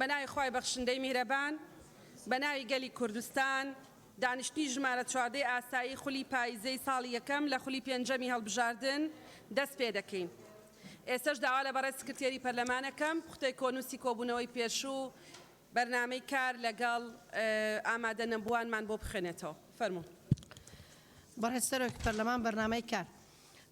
بەناوی خوای بەخشندەی میهرەبان بەناوی گەلی کوردستان دانیشتنی ژمارە 14 ئاسایی خولی پاییزەی ساڵی یەکەم لە خولی پێنجەمی هەڵبژاردن دەست پێ دەکەین. ئێستش داوا لە بەڕێز سکرتێری پەرلەمانەکەم پوختەی کۆنووسی کۆبوونەوەی پێشوو بەرنامەی کار لەگەڵ ئامادە نەبووانمان بۆ بخێنێتەوە. فەرموون. بەڕێز سەرۆکی پەرلەمان بەرنامەی کار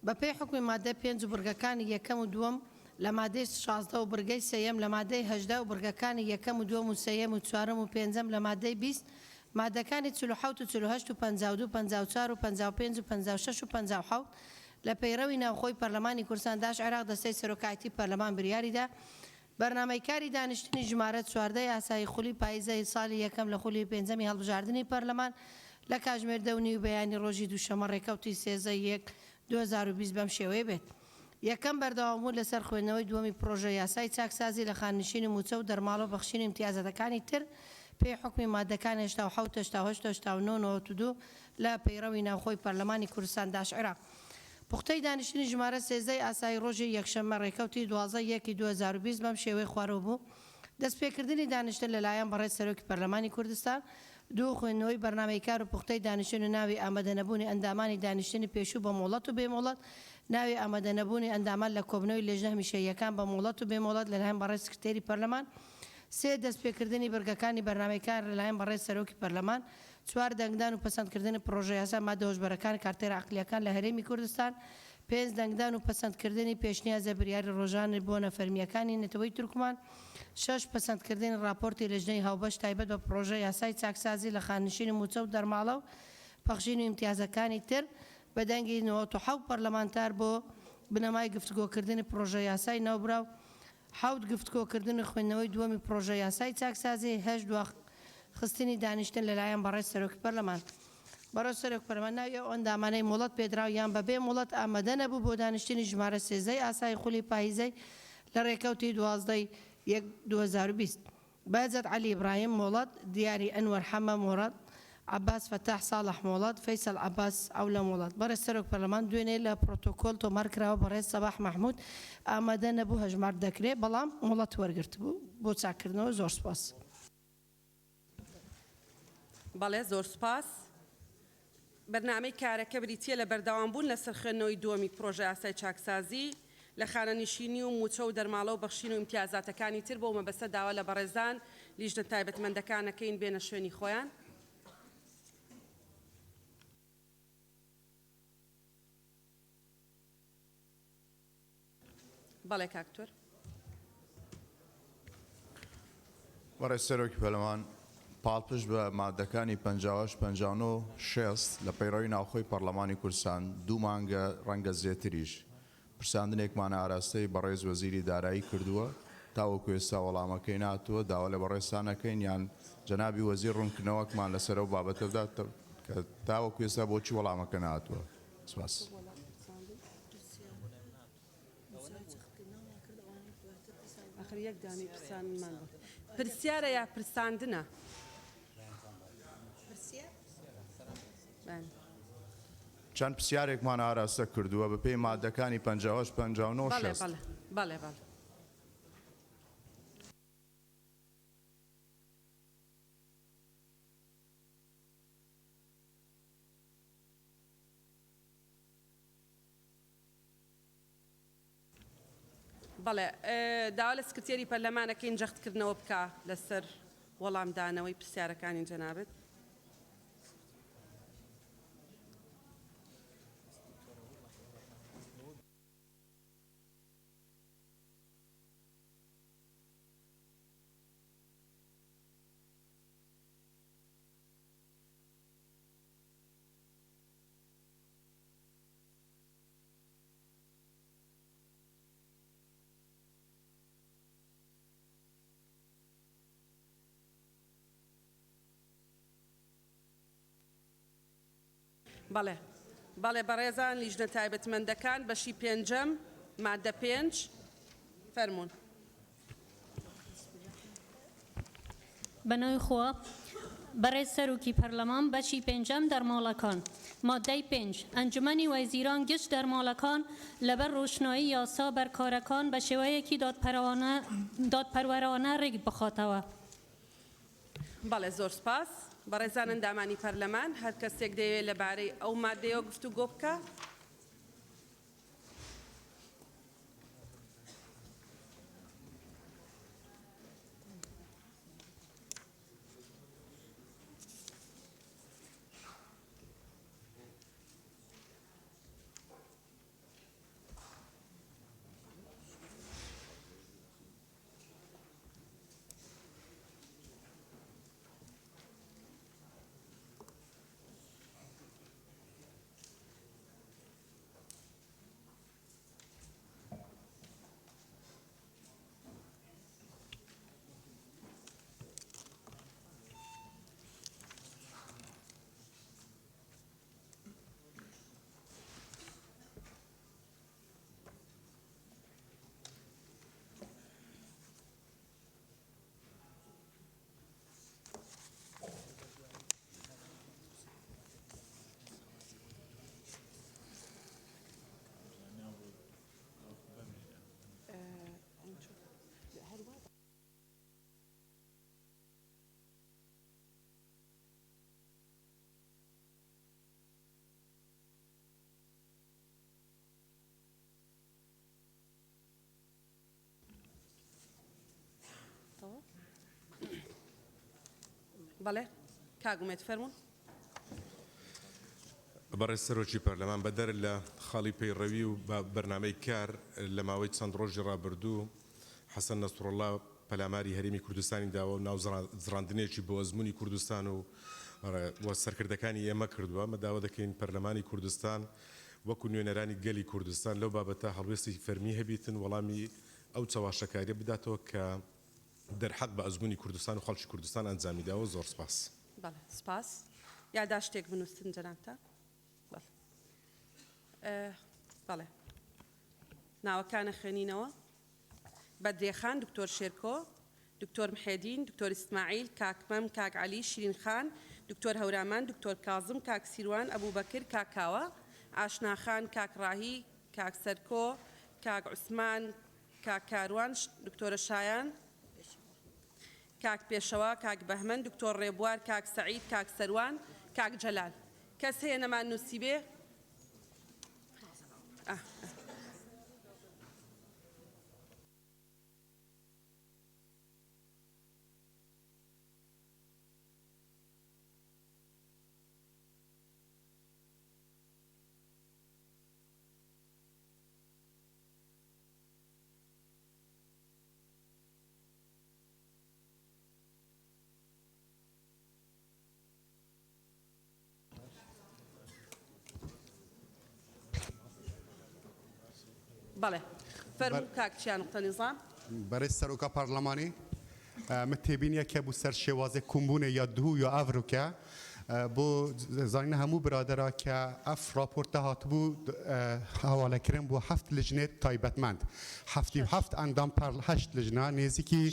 بەپێی حکومی مادە 5 و بورگەکانی یەکەم و دووەم لە مادەی 16 و بورگەی سەیەم لە مادەی 18 و بورگەکانی یەکەم و دووەم و سەیەم و چوارەم و پێنجەم لە مادەی 20 مادەکانی 47 و 48 و 52 54 و 55 و 56 و 57 لە پەیڕەوی ناوخۆی پەرلەمانی کوردستان داش عێراق دەستەی سەرۆکایەتی پەرلەمان بڕیاریدا بەرنامەی کاری دانیشتنی ژمارە 14 ئاسایی خولی پاییزەی ساڵی یەکەم لە خولی پێنجەمی هەڵبژاردننی پەرلەمان لە کاتژمێر 10 و بەیانی ڕۆژی دووشەمە ڕێکەوتی 13/1/2020 بەم شێوەیە بێت. یەکەم بەردەوامبوون لەسەر خوێندنەوەی دووەمی پرۆژە یاسای چاکسازی لە خاننشینی موچە و دەرماڵە و بەخشینی امتیازەتەکانی تر پێی حکمی مادەکان 1992 لە پەیڕەوی ناوخۆی پەرلەمانی کوردستان داش عێراق. پوختەی دانیشتنی ژمارە 13 ئاسایی ڕۆژی یەکشەممە ڕێکەوتی 12/1/2020 بەم شێوەی خوارەوە بوو. دەستپێکردنی دانیشتن لەلایەن بەڕێز سەرۆکی پەرلەمانی کوردستان دوو خوێندنەوەی بەرنامەی کار و پوختەی دانیشتن و ناوی ئامادەنەبوونی ئەندامانی دانیشتنی پێشوو بە مۆڵەت و بێمۆڵەت ناوی ئامادەنەبوونی ئەندامان لە کۆبنەوەی لێژنە هەمیشەییەکان بە مۆڵەت و بێمۆڵەت لەلایەن بەڕێز سکرتێری پەرلەمان سێ دەستپێکردنی بەرگەکانی بەرنامەی کار لەلایەن بەڕێز سەرۆکی پەرلەمان چوار دەنگدان و پەسەندکردنی پرۆژە یاسا مادە هۆشبەرەکان کارتێرە عەقلیەکان لە هەرێمی کوردستان پێنج دەنگدان و پەسەندکردنی پێشنیازە بریاری ڕۆژانە بۆ نەفەرمیەکانی نەتەوەی تورکمان شش پەسەندکردنی راپۆرتی لەژنەی هاوبەش تایبەت بە پرۆژە یاسای چاکسازی لە خاننشینی موچە و دەرماڵە و پەخشین و امتیازەکانی تر بە دەنگی 97 پەرلەمانتار بۆ بنەمای گفتگۆکردنی پرۆژە یاسای ناوبراو حوت گفتگۆکردنی خوێندنەوەی دووەمی پرۆژە یاسای چاکسازی هەشت خستنی دانیشتن لەلایەن بەڕێز سەرۆکی پەرلەمان. بەڕێز سەرۆکی پەرلەمان ناوی ئەو ئەندامانەی مۆڵەت پێدراو یان بەبێ مۆڵەت ئامادە نەبوو بۆ دانیشتنی ژمارە 13 ئاسایی خولی پاییزەی لە ڕێکەوتی 12/1/2020 بەهجەت عەلی ئیبراهیم مۆڵەت دیاری ئەنوەر حەمە مۆڵەت عباس فتاح صالح مۆڵەت فەیسەڵ عباس ئەولە مۆڵەت. بەڕێز سەرۆکی پەرلەمان دوێنێ لە پرۆتۆکۆل تۆمارکراوە بەڕێز سەباح محمود ئامادە نەبوو هەژمار دەکرێت بەڵام مۆڵەت وەرگرت بوو بۆ چاکردنەوە. زۆر سپاس. بەڵێ زۆر سپاس. بەرنامەی کارەکە بریتیە لە بەردەوامبوون لەسەر خوێندنەوەی دووەمی پرۆژە یاسای چاکسازی لە خانەنشینی و موچە و دەرماڵە و بەخشین و امتیازاتەکانی تر بۆ مەبەستە داوا لە بەڕێزان لیژنە تایبەتمەندەکانەکەین بێنە شوێنی خۆیان. بەڵێ کاکتۆر. بەڕێز سەرۆکی پەرلەمان پاڵپشت بە مادەکانی 58-59-60 لە پەیڕەوی ناوخۆی پەرلەمانی کوردستان دوو مانگە ڕەنگە زیاتریش پرساندنێکمان ئاراستەی بەڕێز وەزیری دارایی کردووە تاوەکو ئێستا وەڵامەکەی ناتووە داوا لە بەڕێستانەکەین یان جەنابی وەزیر ڕوونکردنەوەکمان لەسەر ئەو بابەتەدا کە تاوەکو ئێستا بۆچی وەڵامەکە ناتووە. سپاس. پرسیارە یا پرساندنە؟ چەند پرسیارێکمان ئاراستە کردووە بە پێی مادەکانی 58-59-60. بەڵێ. بەڵێ داوا لە سکرتێری پەرلەمانەکەین جەختکردنەوە بکە لەسەر وەڵامدانەوەی پرسیارەکانی جەنابەت. بەڵێ بەڕێزان لیژنە تایبەتمەندەکان بەشی پێنجەم مادە 5 فەرموون. بەناوی خۆ برای سەرۆکی پەرلەمان بەشی پێنجەم دەرماڵەکان مادەی 5 ئەنجومەنی وەزیران گشت دەرماڵەکان لەبەر ڕۆشنایی یاسا بەرکارەکان بە شێوەیەکی دادپەروەرانە ڕێک بخاتەوە. بەڵێ زۆر سپاس بەڕێزان ئەندامانی پەرلەمان هەر کەسێک دەوێت لەبارەی ئەو مادەیە گفتوگۆ بکە. بەڵێ کاگومێت فەرمون. بەڕێز سەرۆکی پەرلەمان بەدەر لە خاڵی پەیڕەوی و بەرنامەی کار لە ماوەی چەند ڕۆژی ڕابردوو حەسەن نەسڕوڵڵا پەلاماری هەرێمی کوردستانی داوە و ناو زڕاندنێکی بۆ ئەزمموی کوردستان و سەرکردەکانی ئێمە کردووە مەداوە دەکەین پەرلەمانی کوردستان وەکو نوێنەرانی گەلی کوردستان لەو بابەتە هەڵوێستی فەرمی هەبیتن وەڵامی ئەو چاواشەکاریە بداتەوە کە دەرحەق بە ئەزمموی کوردستان و خەڵکی کوردستان ئەنجامیداوە. زۆر سپاس. بەڵێ سپاس یادا شتێک بنووسن جەنابتە. بەڵێ ناوەکانە خوێنینەوە. بەدرێخان دکتۆر شێرکۆ، دکتۆر محێدین، دکتۆر ئیسماعیل، کاکمەم، کاک عەلی، شیرین خان، دکتۆر هەورامان، دکتۆر کاظم، کاک سیروان، ئەبوبەکر، کاکاوە، ئاشناخان، کاک ڕاهی، کاک سەرکۆ، کاک عوسمان، کاک کاروان، دکتۆرە شایان، کاک پێشەوە، کاک بەهمەن، دکتۆر ڕێبوار، کاک سەعید، کاک سەروان، کاک جەلال. کەس هەیە نەمان نووسی بێ؟ بەڵێ فەرموو کاک چیان نقطە نیزام. برای سەرۆکا پارلەمانی متێبینیە کە بوو سەر شێوازە کومبوونە یا دوو یا ئەڤروکە بۆ زانینە هەموو برادرە کە ئەف راپۆرتە هاتبوو هەواڵەکردن بۆ 7 لجنێت تایبەتمەند 7 ئەندام هەشت لجنە نێزیکی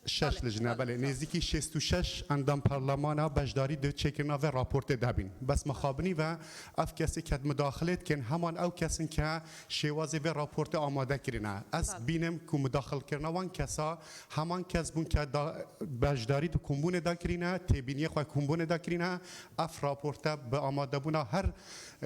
6 لجنە بەڵێ نێزیکی 66 ئەندام پەرلەمانە بەشداری چێکردنا vê راپۆرتê دەبین بەس مەخابنی و ئەف کەسێ کە مداخلێت کن هەمان ئەو کەسن کە شێوازی vê راپۆرتê ئامادەکردنە ئەس بینم کو مداخلکردنەوان کەسا هەمان کەس بوون کە بەشداری تو کومبوونێدا کرینە تێبینیە خۆی کومبوونێدا کرینە ئەف راپۆرتە بە ئامادەبوونا هەر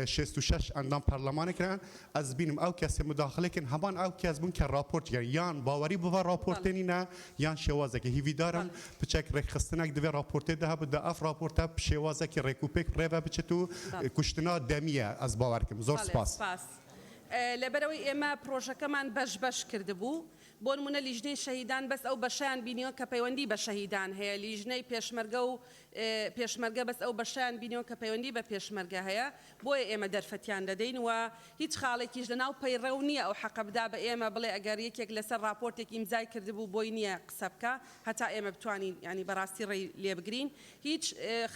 66 ئەندام پەرلەمانێکران ئەس بینم ئەو کەسێ مداخلێکن هەمان ئەو کەس بوون کە راپۆرت یان باوەری بوە راپۆرتێنینە یان شێوازێکی هیویدارم بچێک ڕێکخستنێک دەوێت راپۆرتێ دەهات بە ئەف راپۆرتە شێوازێکی ڕێکوپێک ڕێوە بچێت و کوشتنا دەمیە ئەس باوەرکەم. زۆر سپاس. لەبەرەوەی ئێمە پرۆژەکەمان بەش کردبوو بۆ نمونە لیژنەی شەهیدان بەس ئەو بەشیان بینیەوە کە پەیوەندی بە شەهیدان هەیە لیژنەی پێشمەرگە و پێشمەرگە بەس ئەو بەشیان بینیەوە کە پەیوەندی بە پێشمەرگە هەیە بۆیە ئێمە دەرفەتیان دەدەین و هیچ خاڵێکیش لەناو پەیڕەو نییە ئەو حەقە بدا بە ئێمە بڵێ ئەگەر یەکێک لەسەر راپۆرتێک ئیمزای کردبوو بۆی نییە قسە بکە هەتا ئێمە بتوانین ینی بەڕاستی ڕێی لێ بگرین هیچ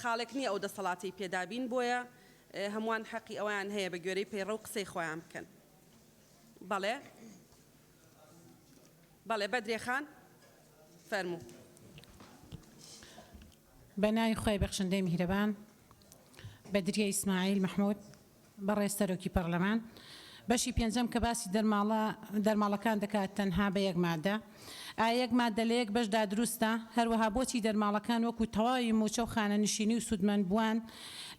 خاڵێک نییە ئەو دەسەڵاتی پێدابین بۆیە هەمووان حەقی ئەویان هەیە بە گوێرەی پەیڕەو قسەی خۆیان بکەن. بەڵێ بەڵێ بەدرێخان فەرموو. بەناوی خۆی بەخشندەی میهرەبان بەدریە ئیسماعیل محمود بەڕێز سەرۆکی پەرلەمان بەشی پێنجەم کە باسی دەرماڵەکان دەکات تەنها بە یەک مادە ئایا یەک مادە لە یەک بەشدا دروستە هەروەها بۆچی دەرماڵەکان وەکو تەواوی موچە و خانەنشینی و سوودمەند بووان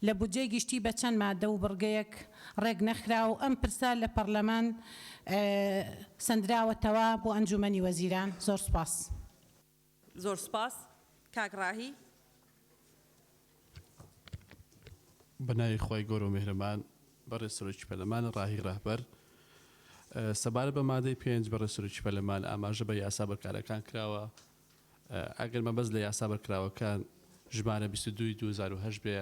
لە بودجەی گشتی بە چەند مادە و بڕگەیەک ڕێک نەخرا و ئەم پرسا لە پەرلەمان سەندراوەتەوە بۆ ئەنجومەنی وەزیران زۆر سوپاس. زۆر سپاس. کاک ڕاهی. بەناوی خۆی گەورە و میهرەبان بەڕێز سەرۆکی پەرلەمان ڕاهی ڕاهبەر سەبارەت بە مادەی 5 بەڕێز سەرۆکی پەرلەمان ئاماژە بە یاسا بەرکارەکان کراوە ئەگەر مەبەست لە یاسا بەرکراوەکان ژمارە 22/2008 بێ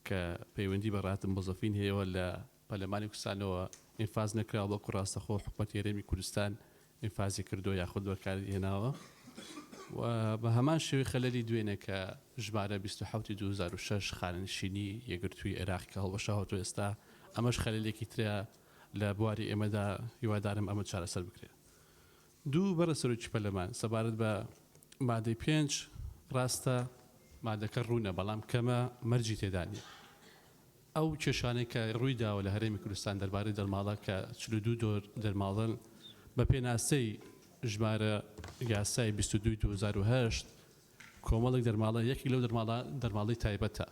کە پەیوەندی بە ڕاتم مۆزەفین هەیەوە لە پەرلەمانی کوردستانەوە ئینفاز نەکراوە بەڵکو ڕاستەخۆ حکومەتی هەرێمی کوردستان ئینفازی کردو یاخود بەکاری هێناوە و بە هەمان شێوەی خەلەری دوێنێ کە ژمارە 27/2006 خانەنشینی یەکگرتووی عێراق کە هەڵبەشە هاتووە ئێستا ئەمەش خەلەلێکی ترە لە بواری ئێمەدا هیوادارم ئەمە چارەسەر بکرێت. دوو بەڕێز سەرۆکی پەرلەمان سەبارەت بە مادەی 5 ڕاستە مادەکە ڕوونە بەڵام کەمە مەرجی تێدانی ئەو کێشانەی کە ڕووی داوە لە هەرێمی کوردستان دەربارەی دەرماڵە کە 42 دۆر دەرماڵن بە پێناسەی ژمارە یاسای 22/2008 کۆمەڵێک دەرماڵە یەکی لەو دەرماڵی تایبەتە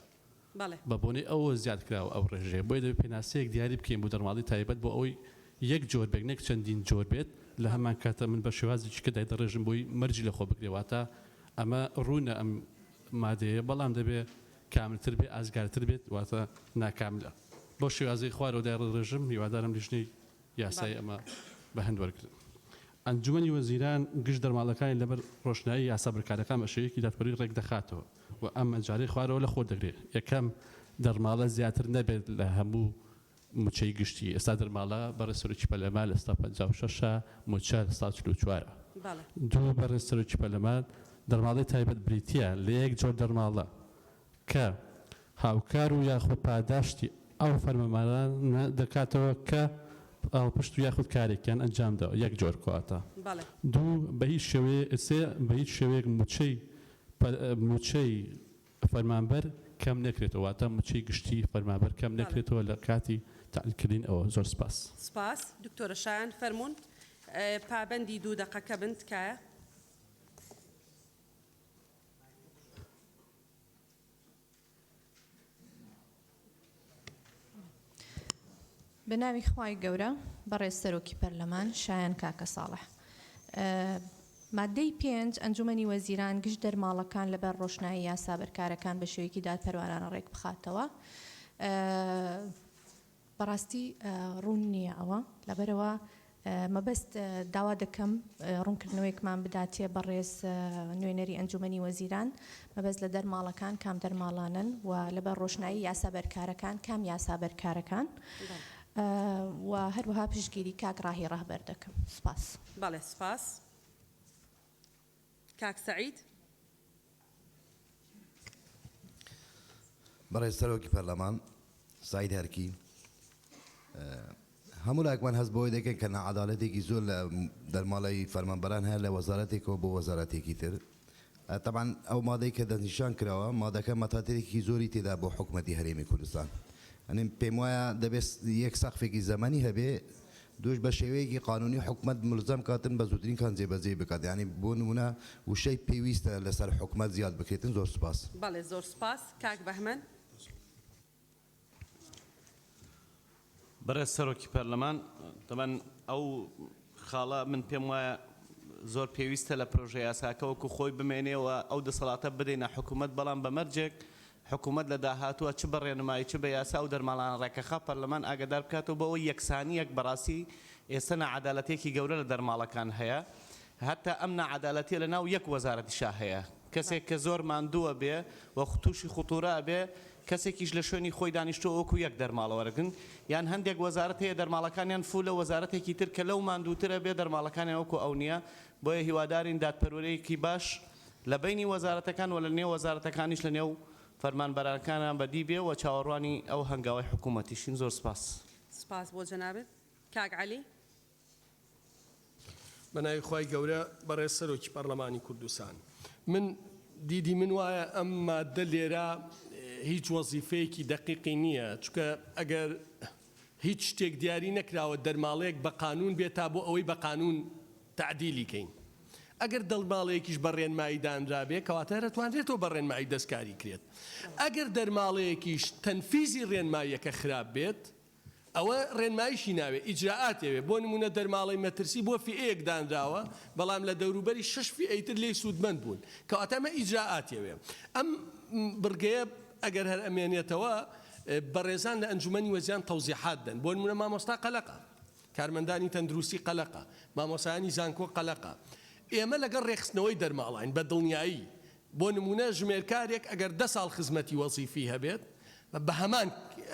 بە بۆنەی ئەوە زیاد کراوە ئەو ڕێژێ بۆی دەبێت پێناسەیەک دیاری بکەین بۆ دەرماڵی تایبەت بۆ ئەوەی یەک جۆر بێک نەک چەندین جۆر بێت لە هەمان کاتە من بە شێوازێکی کەدای دەڕێژم بۆی مەرجی لە خۆ بگرێواتە ئەمە ڕوونە ئەم مادەیە بەڵام دەبێت کاملتر بێت ئازگارتر بێت واتە ناکاملە بۆ شێوازەی خوارەوە دای ڕێژم هیوادارم لیژنەی یاسای ئەمە بە هەند وەرگرن. ئەنجومەنی وەزیران گشت دەرماڵەکانی لەبەر ڕۆشنایی یاسا بەرکارەکان بە شێوەیەکی دادپەرووی ڕێک دەخاتەوە و ئەم ئەنجارەی خوارەوە لە خۆ دەگرێت یەکەم دەرماڵە زیاتر نەبێت لە هەموو موچەی گشتی ئێستا دەرماڵە بەڕێز سەرۆکی پەرلەمان لە 56 موچە لە 44 دوو بەڕێز سەرۆکی پەرلەمان دەرماڵی تایبەت بریتیە لە یەک جۆر دەرماڵە کە هاوکار و یاخود پاداشتی ئەو فەرمانبەرانە دەکاتەوە کە پشت و یاخود کارێکیان ئەنجامداوە یەک جۆر کاتە دوو بە هیچ شێوەیەک موچەی فەرمانبەر کەم نەکرێتەوە واتە موچەی گشتی فەرمانبەر کەم نەکرێتەوە لە کاتی تعلیلکردن ئەوە. زۆر سپاس. سپاس. دکتۆرە شایان فەرموون پابەندی 2 دقەکە بن تکایە. بەناوی خوای گەورە بەڕێز سەرۆکی پەرلەمان شایان کاکە ساڵح مادەی 5 ئەنجومەنی وەزیران گشت دەرماڵەکان لەبەر ڕۆشنایی یاسا بەرکارەکان بە شێوەیەکی دادپەروەرانە ڕێک بخاتەوە بەڕاستی ڕوون نییە ئەوە لەبەرەوە مەبەست داوا دەکەم ڕوونکردنەوەیەکمان بداتێ بەڕێز نوێنەری ئەنجومەنی وەزیران مەبەست لە دەرماڵەکان کام دەرماڵانن و لەبەر ڕۆشنایی یاسا بەرکارەکان کام یاسا بەرکارەکان و هەروەها پشتگیری کاک ڕاهی ڕاهبەر دەکەم. سپاس. بەڵێ سپاس. کاک سەعید. بەڕێز سەرۆکی پەرلەمان سعید هەرکی هەموو لاکمان هەست بۆی دەکەن کە نەعەدالەتێکی زۆر لە دەرماڵی فەرمانبەران هەیە لە وەزارەتێکەوە بۆ وەزارەتێکی تر طبعا ئەو مادەی کە دەستنیشان کراوە مادەکە مەتاتێکی زۆری تێدا بۆ حکومەتی هەرێمی کوردستان ئەنێ پێم وایە دەبێت یەک سەقفێکی زەمانی هەبێ دوش بە شێوەیەکی قانونی حکومەت ملزم کاتن بە زووترین کان جێبەجێ بکات یعنی بۆ نمونە وشەی پێویستە لەسەر حکومەت زیاد بکرێتن. زۆر سپاس. بەڵێ زۆر سپاس. کاک بەهمەن. بەڕێز سەرۆکی پەرلەمان دەبەن ئەو خاڵە من پێم وایە زۆر پێویستە لە پرۆژە یاساکە وەکو خۆی بمێنێەوە ئەو دەسەڵاتە بدەینە حکوومەت بەڵام بە مەرجێک حکوومەت لە داهاتووە چ بە ڕێنمایی چ بە یاسا و دەرماڵان ڕێکەخا پەرلەمان ئاگادار بکاتەوە بەوە یەکسانیەک بەڕاستی ئێستا نەعەدالەتێکی گەورە لە دەرماڵەکان هەیە هەتا ئەم نەعەدالەتیە لە ناو یەک وەزارەتیشا هەیە کەسێک کە زۆر ماندووە بێ و تووشی خوتورە بێ کەسێکیش لە شوێنی خۆی دانیشتۆ وەکو یەک دەرماڵەوەرەگن یان هەندێک وەزارەت هەیە دەرماڵەکانیان فول لە وەزارەتێکی تر کە لەو ماندووترە بێ دەرماڵەکانیان وەکو ئەو نییە بۆیە هیوادارین دادپەروەرەیەکی باش لە بینی وەزارەتەکان و لە نێو وەزارەتەکانیش لە نێو فەرمانبەرەکانیان بەدی بێ و چاوەڕوانی ئەو هەنگاوی حکوومەتیشین. زۆر سپاس. سپاس بۆ جەنابێت. کاک عەلی. بەناوی خوای گەورە بەڕێز سەرۆکی پەرلەمانی کوردستان من دیدی من وایە ئەم مادە لێرە هیچ وەزیفەیەکی دقیقی نییە چونکە ئەگەر هیچ شتێک دیاری نەکراوە دەرماڵەیەک بە قانون بێت تا بۆ ئەوەی بە قانون تعدیلی کەین ئەگەر دڵماڵەیەکیش بە ڕێنمایی دانرا بێ کەواتە دەتوانرێتەوە بە ڕێنمایی دەستکاری کرێت ئەگەر دەرماڵەیەکیش تەنفیزی ڕێنماییەکە خراپ بێت ئەوە ڕێنماییشی ناوێت ئیجراعاتێوێ بۆ نمونە دەرماڵی مەترسی بۆ فیئەیەک دانراوە بەڵام لە دەوروبەری 6 فیئەیتر لێی سوودمەند بوون کەواتە ئەمە ئیجراعاتێوێ ئەم بڕگەیە ئەگەر هەر ئەمێنێتەوە بەڕێزان لە ئەنجومەنی وەزیان تەوزیحات دەن بۆ نمونە مامۆستا قەلەقە کارمەندانی تەندروستی قەلەقە مامۆسایانی زانکۆ قەلەقە ئێمە لەگەڵ ڕێخستنەوەی دەرماڵین بە دڵنیایی بۆ نمونە ژمێرکارێک ئەگەر 10 ساڵ خزمەتی وەزیفی هەبێت بە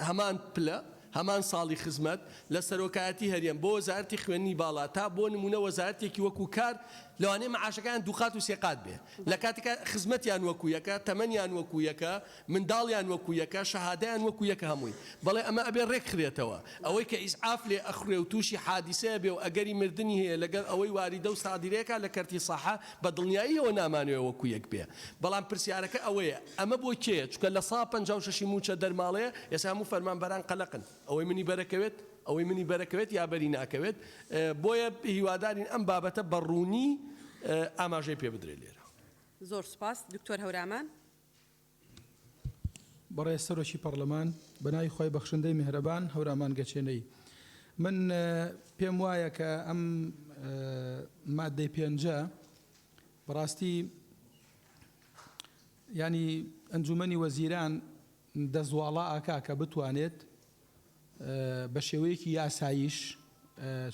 هەمان پلە هەمان ساڵی خزمەت لە سەرۆکایەتی هەرێم بۆ وەزارەتی خوێندنی باڵا تا بۆ نمونە وەزارەتێکی وەکو کار لەوانەیە مەعاشەکان دووقات و سێقات بێ لە کاتێکە خزمەتیان وەکو یەکە تەمەنیان وەکو یەکە منداڵیان وەکو یەکە شەهادەیان وەکو یەکە هەمووی بەڵێ ئەمە ئەبێ ڕێک خرێتەوە ئەوەی کە ئیسعاف لێ ئەخورێ و تووشی حادیسەیە بێ و ئەگەری مردنی هەیە لەگەڵ ئەوەی واریدە و سادیرەیەکە لە کەرتی ساحە بە دڵنیاییەوە نامانوێ وەکو یەک بێ بەڵام پرسیارەکە ئەوەیە ئەمە بۆ کێ چونکە لە 156 موچە دەرماڵەیە ئێستا هەموو فەرمانبەران قەلەقن ئەوەی منی بەرەکەوێت ئەوەی منی بەرەکەوێت یا بەری ناکەوێت بۆیە هیوادارین ئەم بابەتە بەڕوونی ئاماژەی پێ بدرێ لێرە زۆر سپاس دکتۆر هەورامان بەڕێز سەرۆکی پەرلەمان بەناوی خۆی بەخشندەی میهرەبان هەورامان گەچێنەی من پێم وایە کە ئەم مادەی پێنجە بەڕاستی ینی ئەنجومەنی وەزیران دەزواڵا ئاکا کە بتوانێت بە شێوەیەکی یاساییش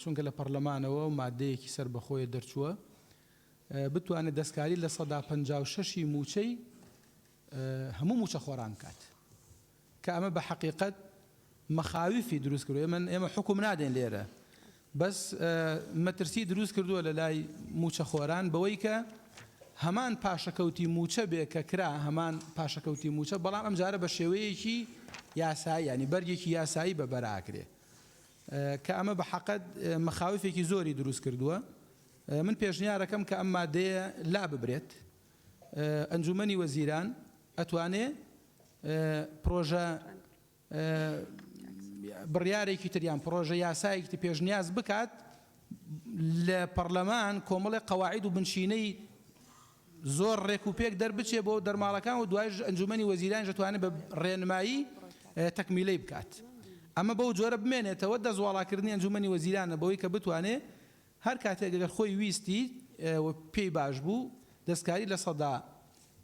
چونکە لە پەرلەمانەوە و مادەیەکی سەر بەخۆیە دەرچووە بتوانێت دەستکاری لە 156 موچەی هەموو موچە خۆران بکات کە ئەمە بە حەقیقەت مەخاویفی دروست کردووە ئێمە حکوم نادێن لێرە بەس مەترسی دروست کردووە لە لای موچە خۆران بەوەی کە هەمان پاشەکەوتی موچە بێ کە کرا هەمان پاشەکەوتی موچە بەڵام ئەم جارە بە شێوەیەکی یاسایی ینی بەرگێکی یاسایی بە بەراکرێ کە ئەمە بە حەقەت مەخاویفێکی زۆری دروست کردووە من پێشنیارەکەم کە ئەم مادەیە لا ببرێت ئەنجومەنی وەزیران ئەتوانێ پرۆژە بڕیارێکی تریان پرۆژە یاسایەکی پێشنیاز بکات لە پەرلەمان کۆمەڵی قەواعید و بنشینەی زۆر ڕێک و پێک دەربچێ بۆ دەرماڵەکان و دوای ئەنجومەنی وەزیران دەتوانێت بە ڕێنمایی تەکمیلەی بکات ئەمە بەو جۆرە بمێنێتەوە دەزواڵاکردنی ئەنجومەنی وەزیرانە بەوەی کە بتوانێت هەر کاتێک ئەگەر خۆی ویستی پێی باش بوو دەستکاری لە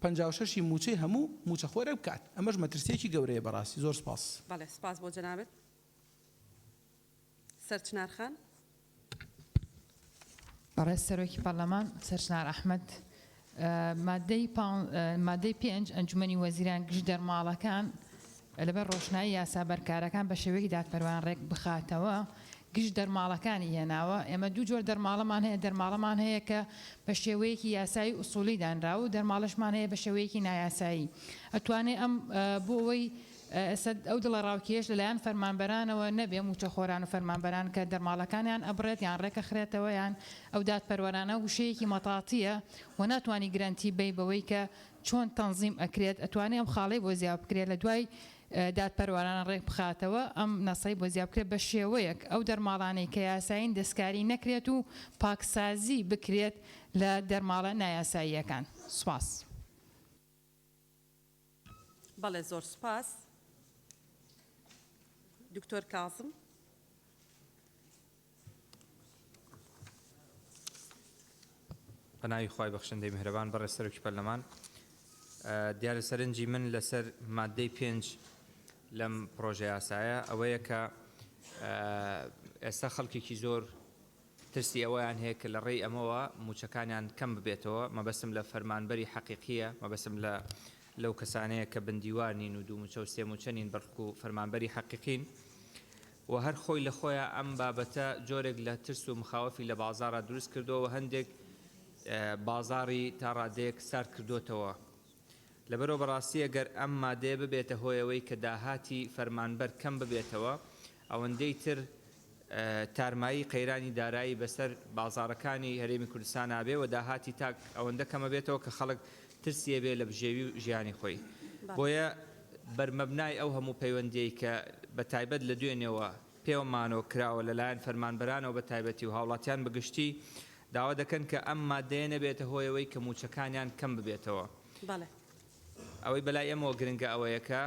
156 موچەی هەموو موچە خۆرە بکات ئەمەش مەترسیەکی گەورەیە بەڕاستی زۆر سپاس بەڵێ سپاس بۆ جەنابەت سەرچنارخان بەڕێز سەرۆکی پەرلەمان سەرچنار ئەحمەد مادەی 5 ئەنجومەنی وەزیران گشت دەرماڵەکان لەبەر ڕۆشنایی یاسا بەرکارەکان بە شێوەیەکی دادپەروان ڕێک بخاتەوە گشت دەرماڵەکانی هێناوە ئێمە دوو جۆر دەرماڵەمان هەیە دەرماڵەمان هەیە کە بە شێوەیەکی یاسایی ئوسوڵی دانراوە و دەرماڵەشمان هەیە بە شێوەیەکی نایاسایی ئەتوانێت ئەم بۆ ئەوەی ئەو دڵە ڕاوکێش لەلایەن فەرمانبەرانەوە نەبێ موچە خۆران و فەرمانبەران کە دەرماڵەکانیان ئەبڕێت یان ڕێکە خرێتەوە یان ئەو دادپەروەرانە وشەیەکی مەتاتیە و ناتوانانی گرنتی بێ بەوەی کە چۆن تەنزیم ئەکرێت ئەتوانێت ئەم خاڵی بۆ زیاب بکرێت لە دوای دادپەروەرانە ڕێک بخاتەوە ئەم نەسەی بۆ زیاب بکرێت بە شێوەیەک ئەو دەرماڵانەی کە یاساین دەستکاری نەکرێت و پاکسازی بکرێت لە دەرماڵە نایاساییەکان سوپاس بەڵێ زۆر سپاس دکتۆر کازم بەناوی خۆی بەخشندەی میهرەبان بەڕێز سەرۆکی پەرلەمان دیارە سەرنجی من لەسەر مادەی 5 لەم پرۆژە یاسایە ئەوەیە کە ئێستا خەڵکێکی زۆر ترسی ئەوەیان هەیە کە لە ڕێی ئەمەوە موچەکانیان کەم ببێتەوە مەبەستم لە فەرمانبەری حەقیقیە مەبەستم لەو کەسانەیە کە بەندیوانین و دوو موچە و سێ موچەنین بەڵکو فەرمانبەری حەقیقین و هەر خۆی لە خۆیان ئەم بابەتە جۆرێک لە ترس و مخاوەفی لە بازاڕە دروست کردەوە و هەندێک بازاڕی تا ڕادەیەک سارد کردوتەوە لەبەرەوە بەڕاستی ئەگەر ئەم مادەیە ببێتە هۆیەوەی کە داهاتی فەرمانبەر کەم ببێتەوە ئەوەندەی تر تارمایی قەیرانی دارایی بەسەر بازاڕەکانی هەرێمی کوردستان نابێ و داهاتی تاک ئەوەندە کەمە بێتەوە کە خەڵک ترسیە بێ لە بژێوی و ژیانی خۆی بۆیە بەرمەبنای ئەو هەموو پەیوەندیەی کە بە تایبەت لە دوێنێەوە پێوەمانەوە کراوە لەلایەن فەرمانبەرانەوە بە تایبەتی و هاوڵاتیان بەگشتی داوا دەکەن کە ئەم مادەیە نەبێتە هۆیەوەی کە موچەکانیان کەم ببێتەوە ئەوەی بەلای ئەمەوە گرنگە ئەوەیە کە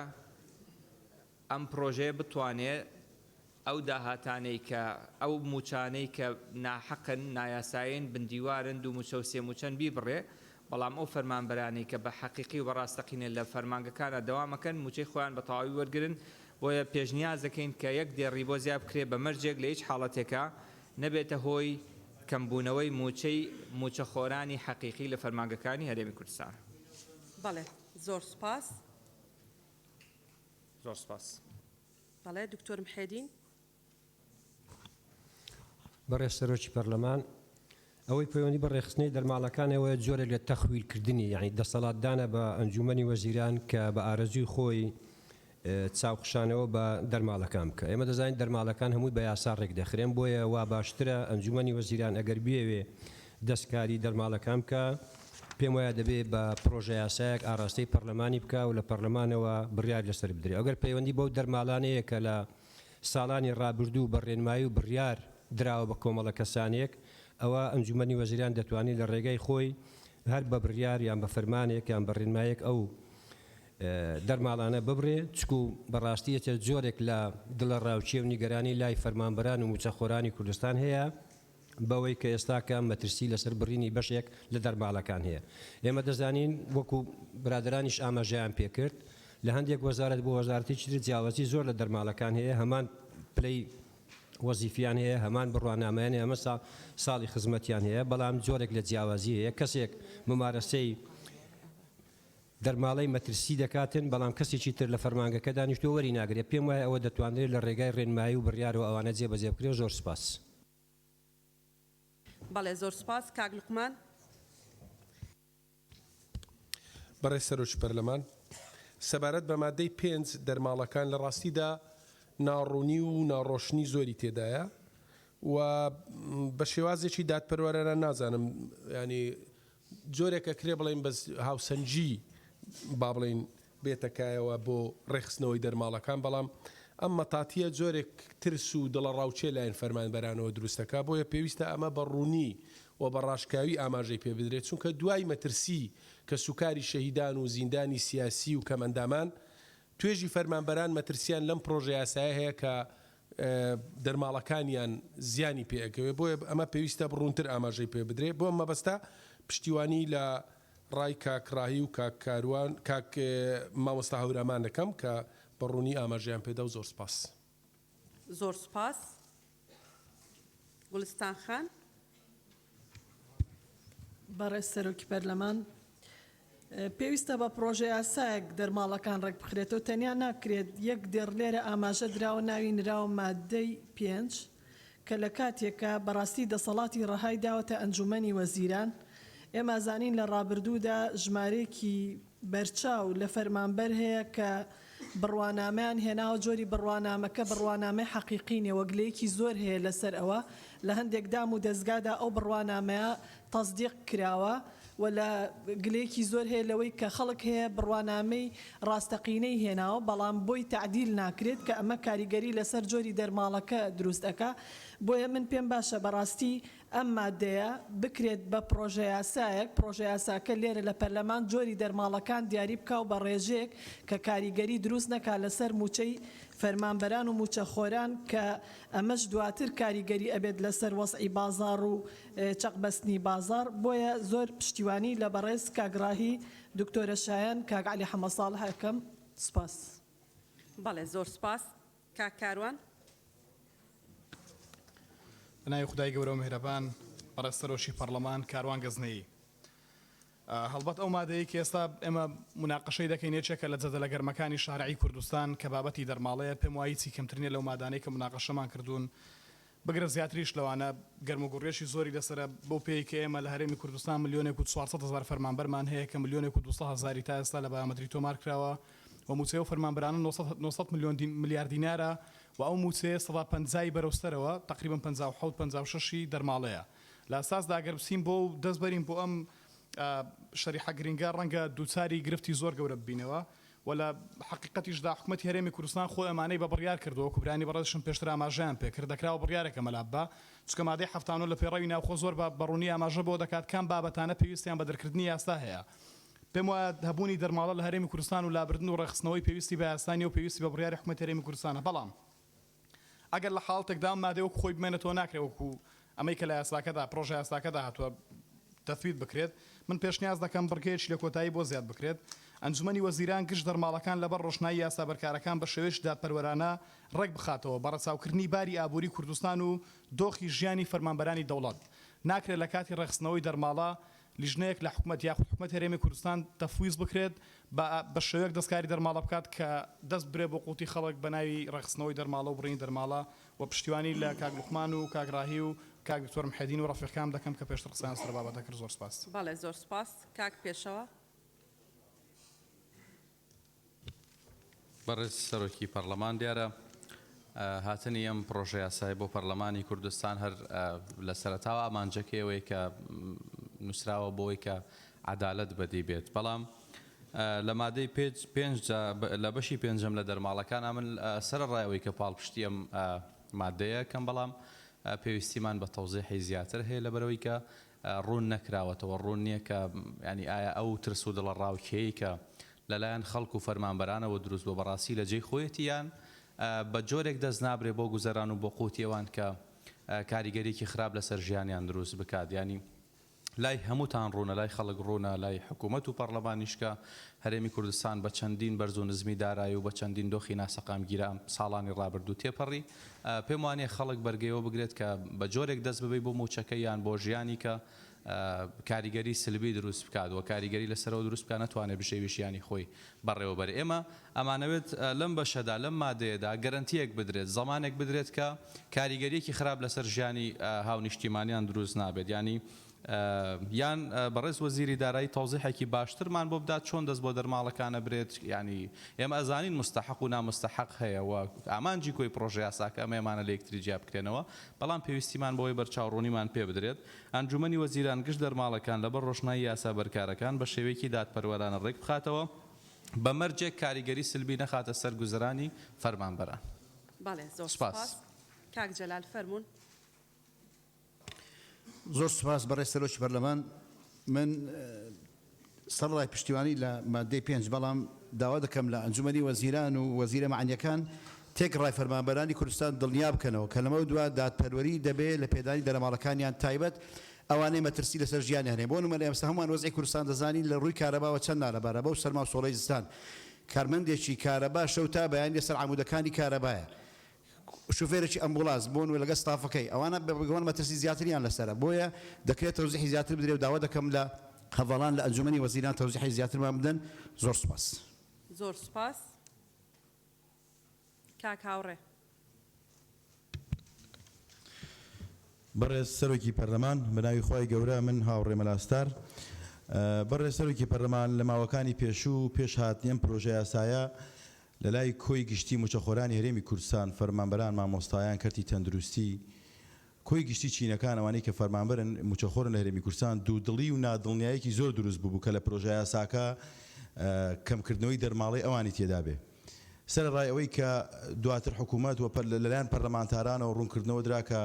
ئەم پرۆژەیە بتوانێت ئەو داهاتانەی کە ئەو موچانەی کە ناحەقن نایاساین بندیوارن دوو موچە و سێ موچەند بیبڕێ بەڵام ئەو فەرمانبەرانی کە بە حەقیقی و بەڕاستەقینە لە فەرمانگەکانە دەوامەکەن موچەی خۆیان بە تەواوی وەرگرن بۆیە پێشنیاز دەکەین کە یەک دێڕی بۆ زیاد بکرێ بە مەرجێک لە هیچ حاڵەتێکە نەبێتە هۆی کەمبوونەوەی موچەخۆرانی حەقیقی لە فەرمانگەکانی هەرێمی کوردستان. بەڵێ زۆر سپاس. زۆر سپاس. بەڵێ دکتۆر محێدین. بەڕێز سەرۆکی پەرلەمان ئەوەی پەیوەندی بە ڕێخستنەی دەرماڵەکانەوە جۆرێک لە تەخویل کردنی یعنی دەسەڵاتدانە بە ئەنجومەنی وەزیران کە بە ئارەزوی خۆی چاوخشانەوە بە دەرماڵەکان بکە. ئێمە دەزانین دەرماڵەکان هەمووی بە یاسا ڕێک دەخرێن بۆیە وا باشترە ئەنجومەنی وەزیران ئەگەر بێوێ دەستکاری دەرماڵەکان بکە پێم وایە دەبێت بە پرۆژە یاسایەک ئاراستەی پەرلەمانی بکە و لە پەرلەمانەوە بڕیار لەسەر بدرێت. ئەگەر پەیوەندی بەو دەرماڵانەیە کە لە ساڵانی ڕابردوو بە ڕێنمایی و بڕیار دراوە بە کۆمەڵە کەسانێک ئەوە ئەنجومەنی وەزیران دەتوانێت لە ڕێگای خۆی هەر بە بڕیار یان بە فەرمانێک یان بە ڕێنمایەک ئەو دەرماڵانە ببڕێ چکو بەڕاستیەتە جۆرێک لە دڵە ڕاوچێ و نیگەرانی لای فەرمانبەران و موچەخۆرانی کوردستان هەیە بەوەی کە ئێستاکە مەترسی لەسەر بڕینی بەشێک لە دەرماڵەکان هەیە. ئێمە دەزانین وەکو برادرانیش ئاماژەیان پێکرد لە هەندێک وەزارەت بۆ وەزارەتی تر جیاوازی زۆر لە دەرماڵەکان هەیە هەمان پلەی وەزیفیان هەیە هەمان بڕوانامەیان ئەمە ساڵی خزمەتیان هەیە بەڵام جۆرێک لە جیاوازی هەیە کەسێک ممارەسەی دەرماڵەی مەترسی دەکاتن بەڵام کەسێکی تر لە فەرمانگەکە دانیشتۆ وەری ناگرێت پێم وایە ئەوە دەتوانرێت لە ڕێگای ڕێنمایی و بڕیارەوە ئەوانە جێبەجێ بکرێت. زۆر سپاس. بەڵێ زۆر سپاس. کاک لوقمان. بەڕێز سەرۆکی پەرلەمان سەبارەت بە مادەی 5 دەرماڵەکان لە ڕاستیدا ناڕوونی و ناڕۆشنی زۆری تێدایە و بە شێوازێکی دادپەروەرانە نازانم ینی جۆرێکە کرێ بڵێن بە هاوسەنجی با بڵێن بێتەکایەوە بۆ ڕێخستنەوەی دەرماڵەکان بەڵام ئەم مەتاتیە جۆرێک ترس و دڵە ڕاوچێ لایەن فەرمانبەرانەوە دروستەکە بۆیە پێویستە ئەمە بە ڕوونی و بە ڕاشکاوی ئاماژەی پێ بدرێت چونکە دوای مەترسی کە سوکاری شەهیدان و زیندانی سیاسی و کەمەندامان توێژی فەرمانبەران مەترسیان لەم پرۆژە یاسایە هەیە کە دەرماڵەکانیان زیانی پێەکەوێت بۆیە ئەمە پێویستە بڕوونتر ئاماژەی پێ بدرێت بۆ مەبەستا پشتیوانی لە ڕای کاکڕاهی و کاکاروان کاک مامۆستا هەورامان دەکەم کە بەڕوونی ئاماژەیان پێدا و زۆر سپاس. زۆر سپاس. گولستان خان. بەڕێز سەرۆکی پەرلەمان پێویستە بە پرۆژە یاسایەک دەرماڵەکان ڕێک بخرێتەوە تەنیا ناکرێت یەک دێڕلێرە ئاماژە دراوە ناوی نراوە مادەی 5 کە لە کاتێکە بەڕاستی دەسەڵاتی ڕەهای داوەتە ئەنجومەنی وەزیران. ئێمە زانین لە ڕابردوودا ژمارەیەکی بەرچاو لە فەرمانبەر هەیە کە بڕوانامەیان هێناوە جۆری بڕوانامەکە بڕوانامەی حەقیقینێ وەگلەیەکی زۆر هەیە لەسەر ئەوە لە هەندێک دام و دەستگادا ئەو بڕوانامەیە تەصدیق کراوە و لە گلەیەکی زۆر هەیە لەوەی کە خەڵک هەیە بڕوانامەی ڕاستەقینەی هێناوە بەڵام بۆی تعدیل ناکرێت کە ئەمە کاریگەری لەسەر جۆری دەرماڵەکە دروستەکە. بۆیە من پێم باشە بەڕاستی ئەم مادەیە بکرێت بە پرۆژە یاسایەک پرۆژە یاساکە لێرە لە پەرلەمان جۆری دەرماڵەکان دیاری بکە و بە ڕێژێک کە کاریگەری دروست نەکا لەسەر موچەی فەرمانبەران و موچەخۆران کە ئەمەش دواتر کاریگەری ئەبێت لەسەر وەسعی بازار و چەقبەستنی بازار. بۆیە زۆر پشتیوانی لە بەڕێز کاگڕاهی دکتۆرە شایان کاک عەلی حەمە ساڵح هەکەم. سپاس. بەڵێ زۆر سپاس. کاک کاروان. بەناوی خودای گەورە و میهرەبان بەڕێز سەرۆکی پەرلەمان کاروان گەزنەیی هەڵبەت ئەو مادەیە کە ئێستا ئێمە مناقەشەی دەکەین یەکێکە لە جەدەلە گەرمەکانی شارعی کوردستان کە بابەتی دەرماڵەیە پێم وایە چی کەمترینە لەو مادانەی کە مناقەشەمان کردوون بگرە زیاتریش لەوانە گەرموگوڕێشی زۆری لەسرە بۆ پێی کە ئێمە لە هەرێمی کوردستان 1,400,000 فەرمانبەرمان هەیە کە 1,200,000 تا ئێستا لە بایۆمەتری تۆمار کراوە و موچەی و فەرمانبەرانە 900 ملیار دینارە و ئەو موچەیە 150 بەرەوستەرەوە تقریبا 57-56 دەرماڵەیە لە ئاساسدا ئەگەر بچین بۆ دەست بەرین بۆ ئەم شەریحە گرنگە ڕەنگە دووچاری گرفتی زۆر گەورە ببینەوە ولا حقیقەتیشدا حکوومەتی هەرێمی کوردستان خۆ ئەمانەی بە بڕیار کردەوە کوبرانی بەڕێزشم پێشتر ئاماژیان پێکرد دەکراوە بڕیارێکە مەلابە چکە مادەی هەفتانۆ لە پێڕەوی ناوخۆ زۆر بەڕوونی ئاماژە بۆ دەکات کام بابەتانە پێویستیان بە دەرکردنی یاستا هەیە پێم وایە هەبوونی دەرماڵە لە هەرێمی کوردستان و لابردن و ڕێخستنەوەی پێویستی بە یاستانی و پێویستی بە بڕیاری حکوومەتی هەرێمی کوردستانە بەڵام ئەگەر لە حاڵتێکدا مادەی وەکو خۆی بمێنێتەوە ناکرێت وەکو ئەمەی کە لە یاساکەدا پرۆژە یاساکەدا هاتووە تەفوید بکرێت من پێشنیاز دەکەم بڕگەیەکی لە کۆتایی بۆ زیاد بکرێت ئەنجومەنی وەزیران گشت دەرماڵەکان لەبەر ڕۆشنایی یاسا بەرکارەکان بە شێوەیەکی دادپەروەرانە ڕێک بخاتەوە بە ڕەچاوکردنی باری ئابووری کوردستان و دۆخی ژیانی فەرمانبەرانی دەوڵەت ناکرێت لە کاتی ڕێخستنەوەی دەرماڵە لیژنەیەک لە حکوومەت یاخود حکوومەت هەرێمی کوردستان تەفویض بکرێت بە شێوەیەک دەستکاری دەرماڵە بکات کە دەست برێ بۆ قوتی خەڵک بە ناوی ڕێخستنەوەی دەرماڵە و بڕین دەرماڵە و پشتیوانی لە کاک لوقمان و کاک ڕاهی و کاک دکتۆر محەدین و ڕەفیقام دەکەم کە پێشتر قسەیان سەر بابەتە کرد زۆر سپاس. بەڵێ زۆر سپاس کاک پێشەوە. بەڕێز سەرۆکی پەرلەمان دیارە هاتنی ئەم پرۆژە یاسای بۆ پەرلەمانی کوردستان هەر لە سەرەتاوە ئامانجەکەوەی کە نووسراوە بۆی کە عەدالەت بەدی بێت بەڵام لە مادەی پێنج لە بەشی پێنجەم لە دەرماڵەکانە من سەرڕایەوەی کە پاڵپشتی ئەم مادەیە کەم بەڵام پێویستیمان بە تەوزیحی زیاتر هەیە لەبەرەوەی کە ڕوون نەکراوەتەوە ڕوون نییە کە ینی ئایا ئەو ترس و دڵە ڕاوکێی کە لەلایەن خەڵک و فەرمانبەرانەوە دروست بۆ بەڕاستی لە جێی خۆیەتیان بە جۆرێک دەست نابرێ بۆ گوزەران و بۆ قوتیەوان کە کاریگەریکی خراپ لەسەر ژیانیان دروست بکات ینی لای هەمووتان ڕوونە لای خەڵک ڕوونە لای حکوومەت و پەرلەمانیشکە هەرێمی کوردستان بە چەندین بەرز و نزمی دارایی و بە چەندین دۆخی ناسەقامگیرە ساڵانی ڕابردوو تێپەڕی پێم وانێ خەڵک بەرگەیەوە بگرێت کە بە جۆرێک دەست ببێ بۆ موچەکە یان بۆ ژیانی کە کاریگەری سلبی دروست بکات و کاریگەری لەسەرەوە دروست بکات ناتوانێت بشێویشیانی خۆی بەڕێوەبەر ئێمە ئەمانەوێت لەم بەشەدا لەم مادەیەدا گەرنتیەک بدرێت زەمانێک بدرێت کە کاریگەریەکی خراپ لەسەر ژیانی هاونیشتیمانیان دروست نابێت ینی یان بەڕێز وەزیری دارایی تەوزیحێکی باشترمان بۆ بدات چۆن دەست بۆ دەرماڵەکانە برێت ینی ئێمە ئەزانین مستحق و نامستحق هەیە و ئامانجی کۆی پرۆژە یاساکە ئەمە ئێمانە لە یەکتری جیا بکرێنەوە بەڵام پێویستیمان بۆی بەرچاوڕوونیمان پێ بدرێت ئەنجومەنی وەزیران گشت دەرماڵەکان لەبەر ڕۆشنایی یاسا بەرکارەکان بە شێوەیەکی دادپەروەرانە ڕێک بخاتەوە بە مەرجێک کاریگەری سلبی نەخاتە سەر گوزەرانی فەرمانبەران. بەڵێ زۆر سپاس کاک جەلال فەرموون. زۆر سپاس بەڕێز سەرۆکی پەرلەمان من سەرڕای پشتیوانی لە مادەی پێنج بەڵام داوا دەکەم لە ئەنجومەنی وەزیران و وەزیرە مەعانیەکان تێک ڕای فەرمانبەرانی کوردستان دڵنیا بکەنەوە کە لەمە دووە دادپەروەری دەبێت لە پێدانی دەرماڵەکانیان تایبەت ئەوانەی مەترسی لەسەر ژیانیان هەیە بۆ نمونە ئێمە هەمووان وەزعی کوردستان دەزانین لە ڕووی کارەباوە چەند نارەبارە بەو سەرما و سۆڵەی زستان کارمەندێکی کارەبا شەو تا بەیان لەسەر عەمودەکانی کارەبایە شوفێرێکی ئەمبوڵانس بۆن و لەگە ستافەکەی ئەوانە بەگوان مەترسی زیاتریان لەسەرە بۆیە دەکرێت تەوزیحی زیاتر بدرێت و داوا دەکەم لە هەڤەڵان لە ئەنجومەنی وەزیران تەوزیحی زیاترمان بدەن. زۆر سپاس. زۆر سپاس کاک هاوڕێ. بەڕێز سەرۆکی پەرلەمان بەناوی خۆی گەورە من هاوڕێ مەلاستار بەڕێز سەرۆکی پەرلەمان لە ماوەکانی پێشوو پێش هاتنیەم پرۆژە یاسایە لە لای کۆی گشتی موچەخۆرانی هەرێمی کوردستان فەرمانبەران مامۆستایان کەرتی تەندروستی کۆی گشتی چینەکان ئەوانەی کە فەرمانبەرن موچەخۆرن لە هەرێمی کوردستان دوودڵی و نادڵنیایەکی زۆر دروست بوو کە لە پرۆژە یاساکە کەمکردنەوەی دەرماڵی ئەوانی تێدا بێ سەرڕای ئەوەی کە دواتر حکوومەت و لەلایەن پەرلەمانتارانەوە ڕوونکردنەوە درا کە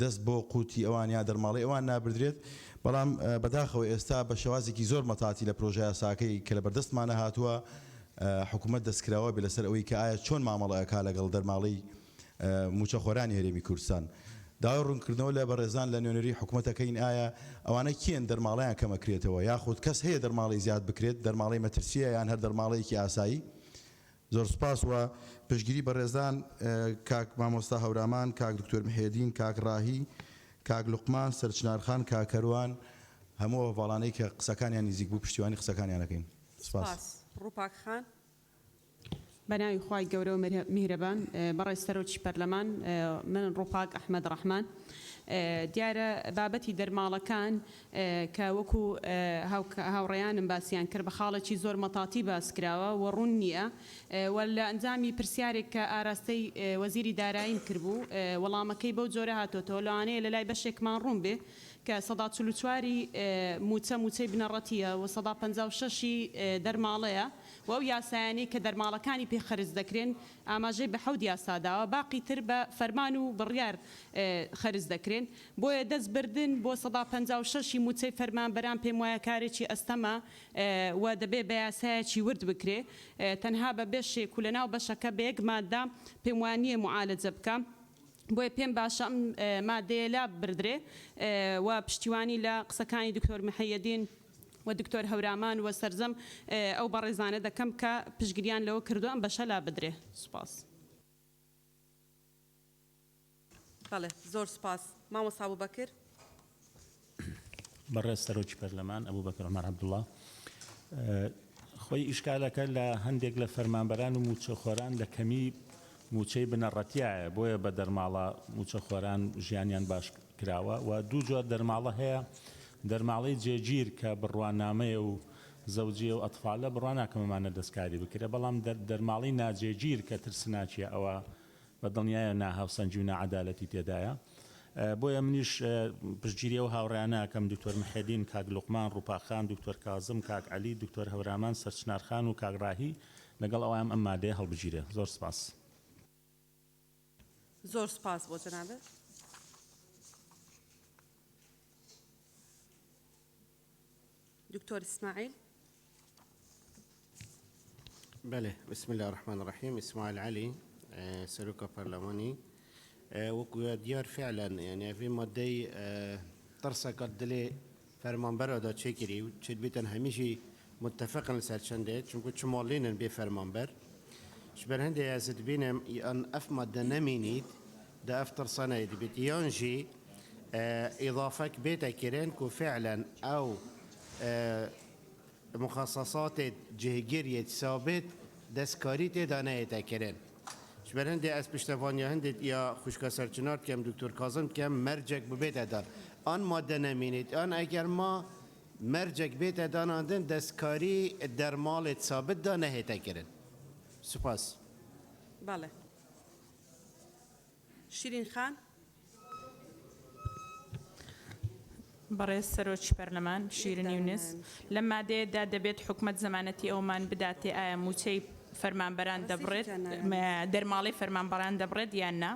دەست بۆ قوتی ئەوان یا دەرماڵی ئەوان نابدرێت بەڵام بەداخەوە ئێستا بە شێوازێکی زۆر مەتاتی لە پرۆژە یاساکەی کە لە بەردەستمانە هاتووە حکوومەت دەستکراوە بێ لەسەر ئەوەی کە ئایا چۆن مامەڵەیەکا لەگەڵ دەرماڵی موچەخۆرانی هەرێمی کوردستان داوای ڕوونکردنەوە لە بەڕێزان لە نوێنەری حکوومەتەکەین ئایا ئەوانە کێن دەرماڵیان کەمەکرێتەوە یاخود کەس هەیە دەرماڵی زیاد بکرێت دەرماڵی مەترسیە یان هەر دەرماڵەیەکی ئاسایی. زۆر سپاس و پشتگیری بەڕێزان کاک مامۆستا هەورامان کاک دکتۆر محێدین کاک ڕاهی کاک لوقمان سەرچنارخان کاکەروان هەموو هەواڵانەی کە قسەکانیان نزیک بوو پشتیوانی قسەکانیانەکەین. سپاس. ڕووپاک خان. بەناوی خوای گەورە و میهرەبان بەڕێز سەرۆکی پەرلەمان من ڕووپاک ئەحمەد ڕەحمان دیارە بابەتی دەرماڵەکان کە وەکو هاوڕێیانم باسییان کرد بە خاڵێکی زۆر مەتاتی باسکراوە و ڕوون نییە و لە ئەنجامی پرسیارێک کە ئاراستەی وەزیری داراییم کردبوو وەڵامەکەی بەو جۆرە هاتۆتەوە لەوانەیە لە لای بەشێکمان ڕوون بێ کە ١44 موچەی بنەڕەتیە و 156 دەرماڵەیە و ئەو یاسایانی کە دەرماڵەکانی پێ خەرج دەکرێن ئاماژەی بە 7 یاساداوە باقی تر بە فەرمان و بڕیار خەرج دەکرێن بۆیە دەست بردن بۆ 156 موچەی فەرمانبەران پێم وایە کارێکی ئەستەمە و دەبێ بە یاسایەکی ورد بکرێ تەنها بە بێشێک و لەناو بەشەکە بە یەک ماددا پێم وانییە معالەجە بکەم بۆیە پێم باشە ئەم مادەیە لا بردرێ و پشتیوانی لە قسەکانی دکتۆر محەیەدین و دکتۆر هەورامان و سەرجەم ئەو بەڕێزانە دەکەم کە پشتگیریان لەوە کردو ئەم بەشە لا بدرێ سوپاس. بەڵێ زۆر سوپاس مامۆستا ئەبوبەکر. بەڕێز سەرۆکی پەرلەمان ئەبوبەکر عومەر عەبدوڵڵا خۆی ئیشکالەکە لە هەندێک لە فەرمانبەران و موچەخۆران لە کەمی موچەی بنەڕەتیایە بۆیە بە دەرماڵە موچەخۆران ژیانیان باش کراوە و دوو جۆر دەرماڵە هەیە دەرماڵەی جێگیر کە بڕوانامەیە و زەوجیە و ئەتفالە بڕوان ناکەمەمانە دەستکاری بکرێت بەڵام دەرماڵی ناجێگیر کە ترسناچیە ئەوە بە دڵنیایە ناهاوسەنجی و نەعەدالەتی تێدایە بۆیە منیش پشتگیری و هاوڕێیانەکەم دکتۆر محەدین کاک لوقمان ڕووپاخان دکتۆر کازم کاک عەلی دکتۆر هەورامان سەرچنارخان و کاک ڕاهی لەگەڵ ئەوان ئەم مادەیە هەڵبژیرێ زۆر سپاس. زۆر سپاس بۆ جەنابەت. دكتور إسماعيل. بله بسم الله الرحمن الرحيم. إسماعيل علي سلوك برلماني وكو ديار فعلا يعني في مادي ترسا قد لي فرمان برا تشكري وتشد بيتن هميشي متفقا لسرشنده چونكو چمالين بي فرمان بر شبر هندي ازد بينم ان اف ماده نمينيد دا افتر سنه دي بيت ينجي اضافه بيتا كيرين كو فعلا او مخصصات جهگیری ثابت دستکاری دانه تکرین. شبر هندی از پشتوانی هندی یا خوشکا سرچنار کم دکتر کاظم کم مرجع ببیت دان. آن ماده نمینید. آن اگر ما مرجع بیت دان آندن دستکاری درمال ثابت دانه تکرین. سپاس. بله. شیرین خان. بەڕێز سەرۆکی پەرلەمان شیرین یونس لەم مادەیەدا دەبێت حکومەت زەمانەتی ئەومان بداتێ ئایا موچەی فەرمانبەران دەبڕێت دەرماڵەی فەرمانبەران دەبڕێت یان نا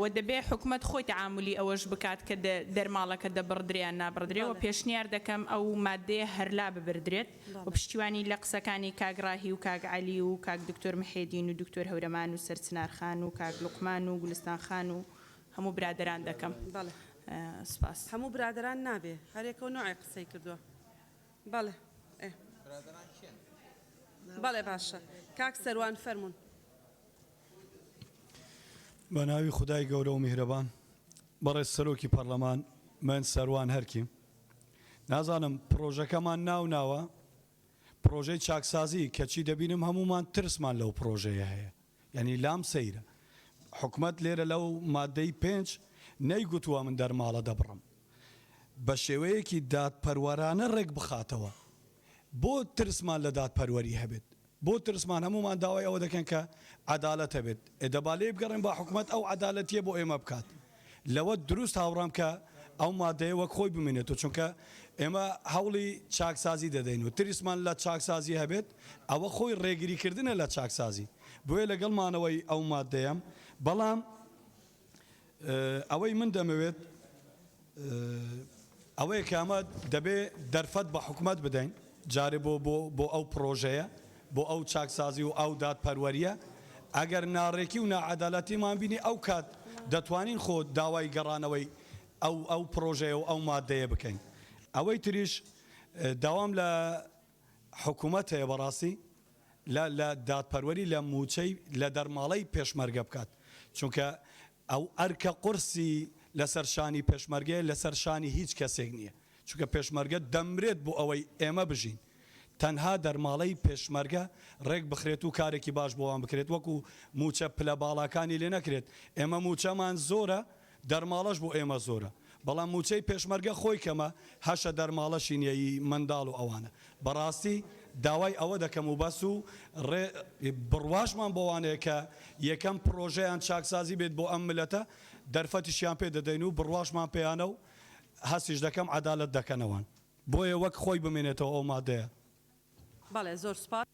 و دەبێت حکومەت خۆی تەعاملی ئەوەش بکات کە دەرماڵەکە دەبڕدرێ یان نابڕدرێ و پێشنیار دەکەم ئەو مادەیە هەرلا ببردرێت و پشتیوانی لە قسەکانی کاک ڕاهی و کاک عەلی و کاک دکتۆر محەیدین و دکتۆر هەورەمان و سەرچنارخان و کاک لوقمان و گولستان خان و هەموو برادەران دەکەم. سپاس. هەموو برادران نابێ هەرێکە و نوعی قسەی کردووە. بەڵێ بەڵێ باشە کاک سەروان فەرمون. بە ناوی خودای گەورە و میهرەبان بەڕێز سەرۆکی پەرلەمان من سەروان هەرکی نازانم پرۆژەکەمان ناوە پرۆژەی چاکسازی کەچی دەبینم هەمومان ترسمان لەو پرۆژەیە هەیە یعنی لام سەیرە حکومەت لێرە لەو مادەی 5 نەیگوتووە من دەرماڵە دەبڕم بە شێوەیەکی دادپەروەرانە ڕێک بخاتەوە بۆ ترسمان لە دادپەروەری هەبێت بۆ ترسمان هەمومان داوای ئەوە دەکەن کە عەدالەت هەبێت دەبا لێ بگەڕێن با حکومەت ئەو عەدالەتیە بۆ ئێمە بکات لەوە دروست هاوڕام کە ئەو مادەیە وەک خۆی بمێنێتەوە چونکە ئێمە هەوڵی چاکسازی دەدەین و ترسمان لە چاکسازی هەبێت ئەوە خۆی ڕێگریکردنە لە چاکسازی بۆیە لەگەڵمانەوەی ئەو مادەیەم بەڵام ئەوەی من دەمەوێت ئەوەیە کە ئەمە دەبێ دەرفەت بە حکومەت بدەین جارێ بۆ ئەو پرۆژەیە بۆ ئەو چاکسازی و ئەو دادپەروەریە ئەگەر ناڕێکی و ناعەدالەتیمان بینی ئەو کات دەتوانین خۆ داوای گەڕانەوەی ئەو پرۆژەیە و ئەو مادەیە بکەین ئەوەی تریش داوام لە حکومەت هەیە بەڕاستی لە دادپەروەری لە موچەی لە دەرماڵەی پێشمەرگە بکات چونکە ئەو ئەرکە قورسی لەسەر شانی پێشمەرگەیە لەسەر شانی هیچ کەسێک نییە چونکە پێشمەرگە دەمرێت بۆ ئەوەی ئێمە بژین تەنها دەرماڵەی پێشمەرگە ڕێک بخرێت و کارێکی باش بۆوان بکرێت وەکو موچە پلە باڵاکانی لێ نەکرێت ئێمە موچەمان زۆرە دەرماڵەش بۆ ئێمە زۆرە بەڵام موچەی پێشمەرگە خۆی کەمە هەشە دەرماڵەشی نیەی منداڵ و ئەوانە بەڕاستی داوای ئەوە دەکەم و بەس و بڕواشمان بۆوانەیە کە یەکەم پرۆژەیان چاکسازی بێت بۆ ئەم ملەتە دەرفەتیشیان پێ دەدەین و بڕواشمان پێیانە و هەستیش دەکەم عەدالەت دەکەنەوە بۆیە وەک خۆی بمێنێتەوە ئەو مادەیە. بەڵێ زۆر سپاس.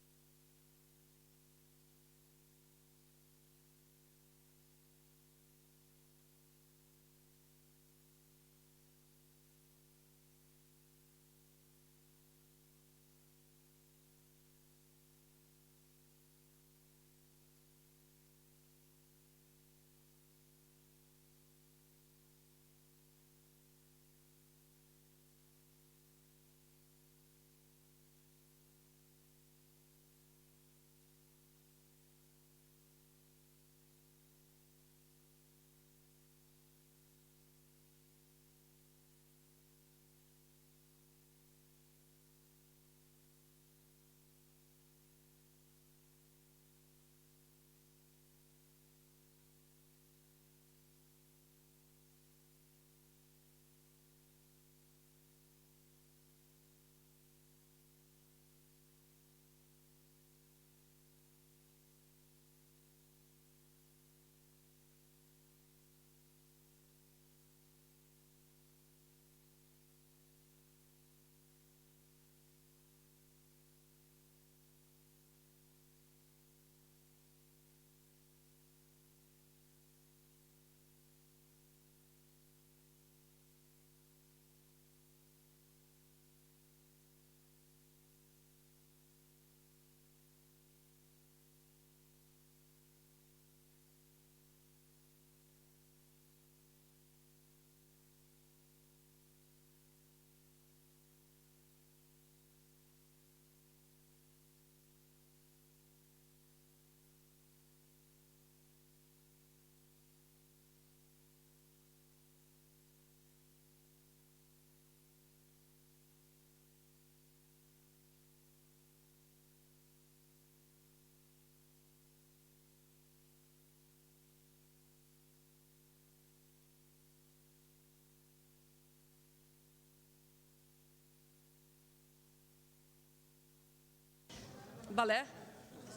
بەڵێ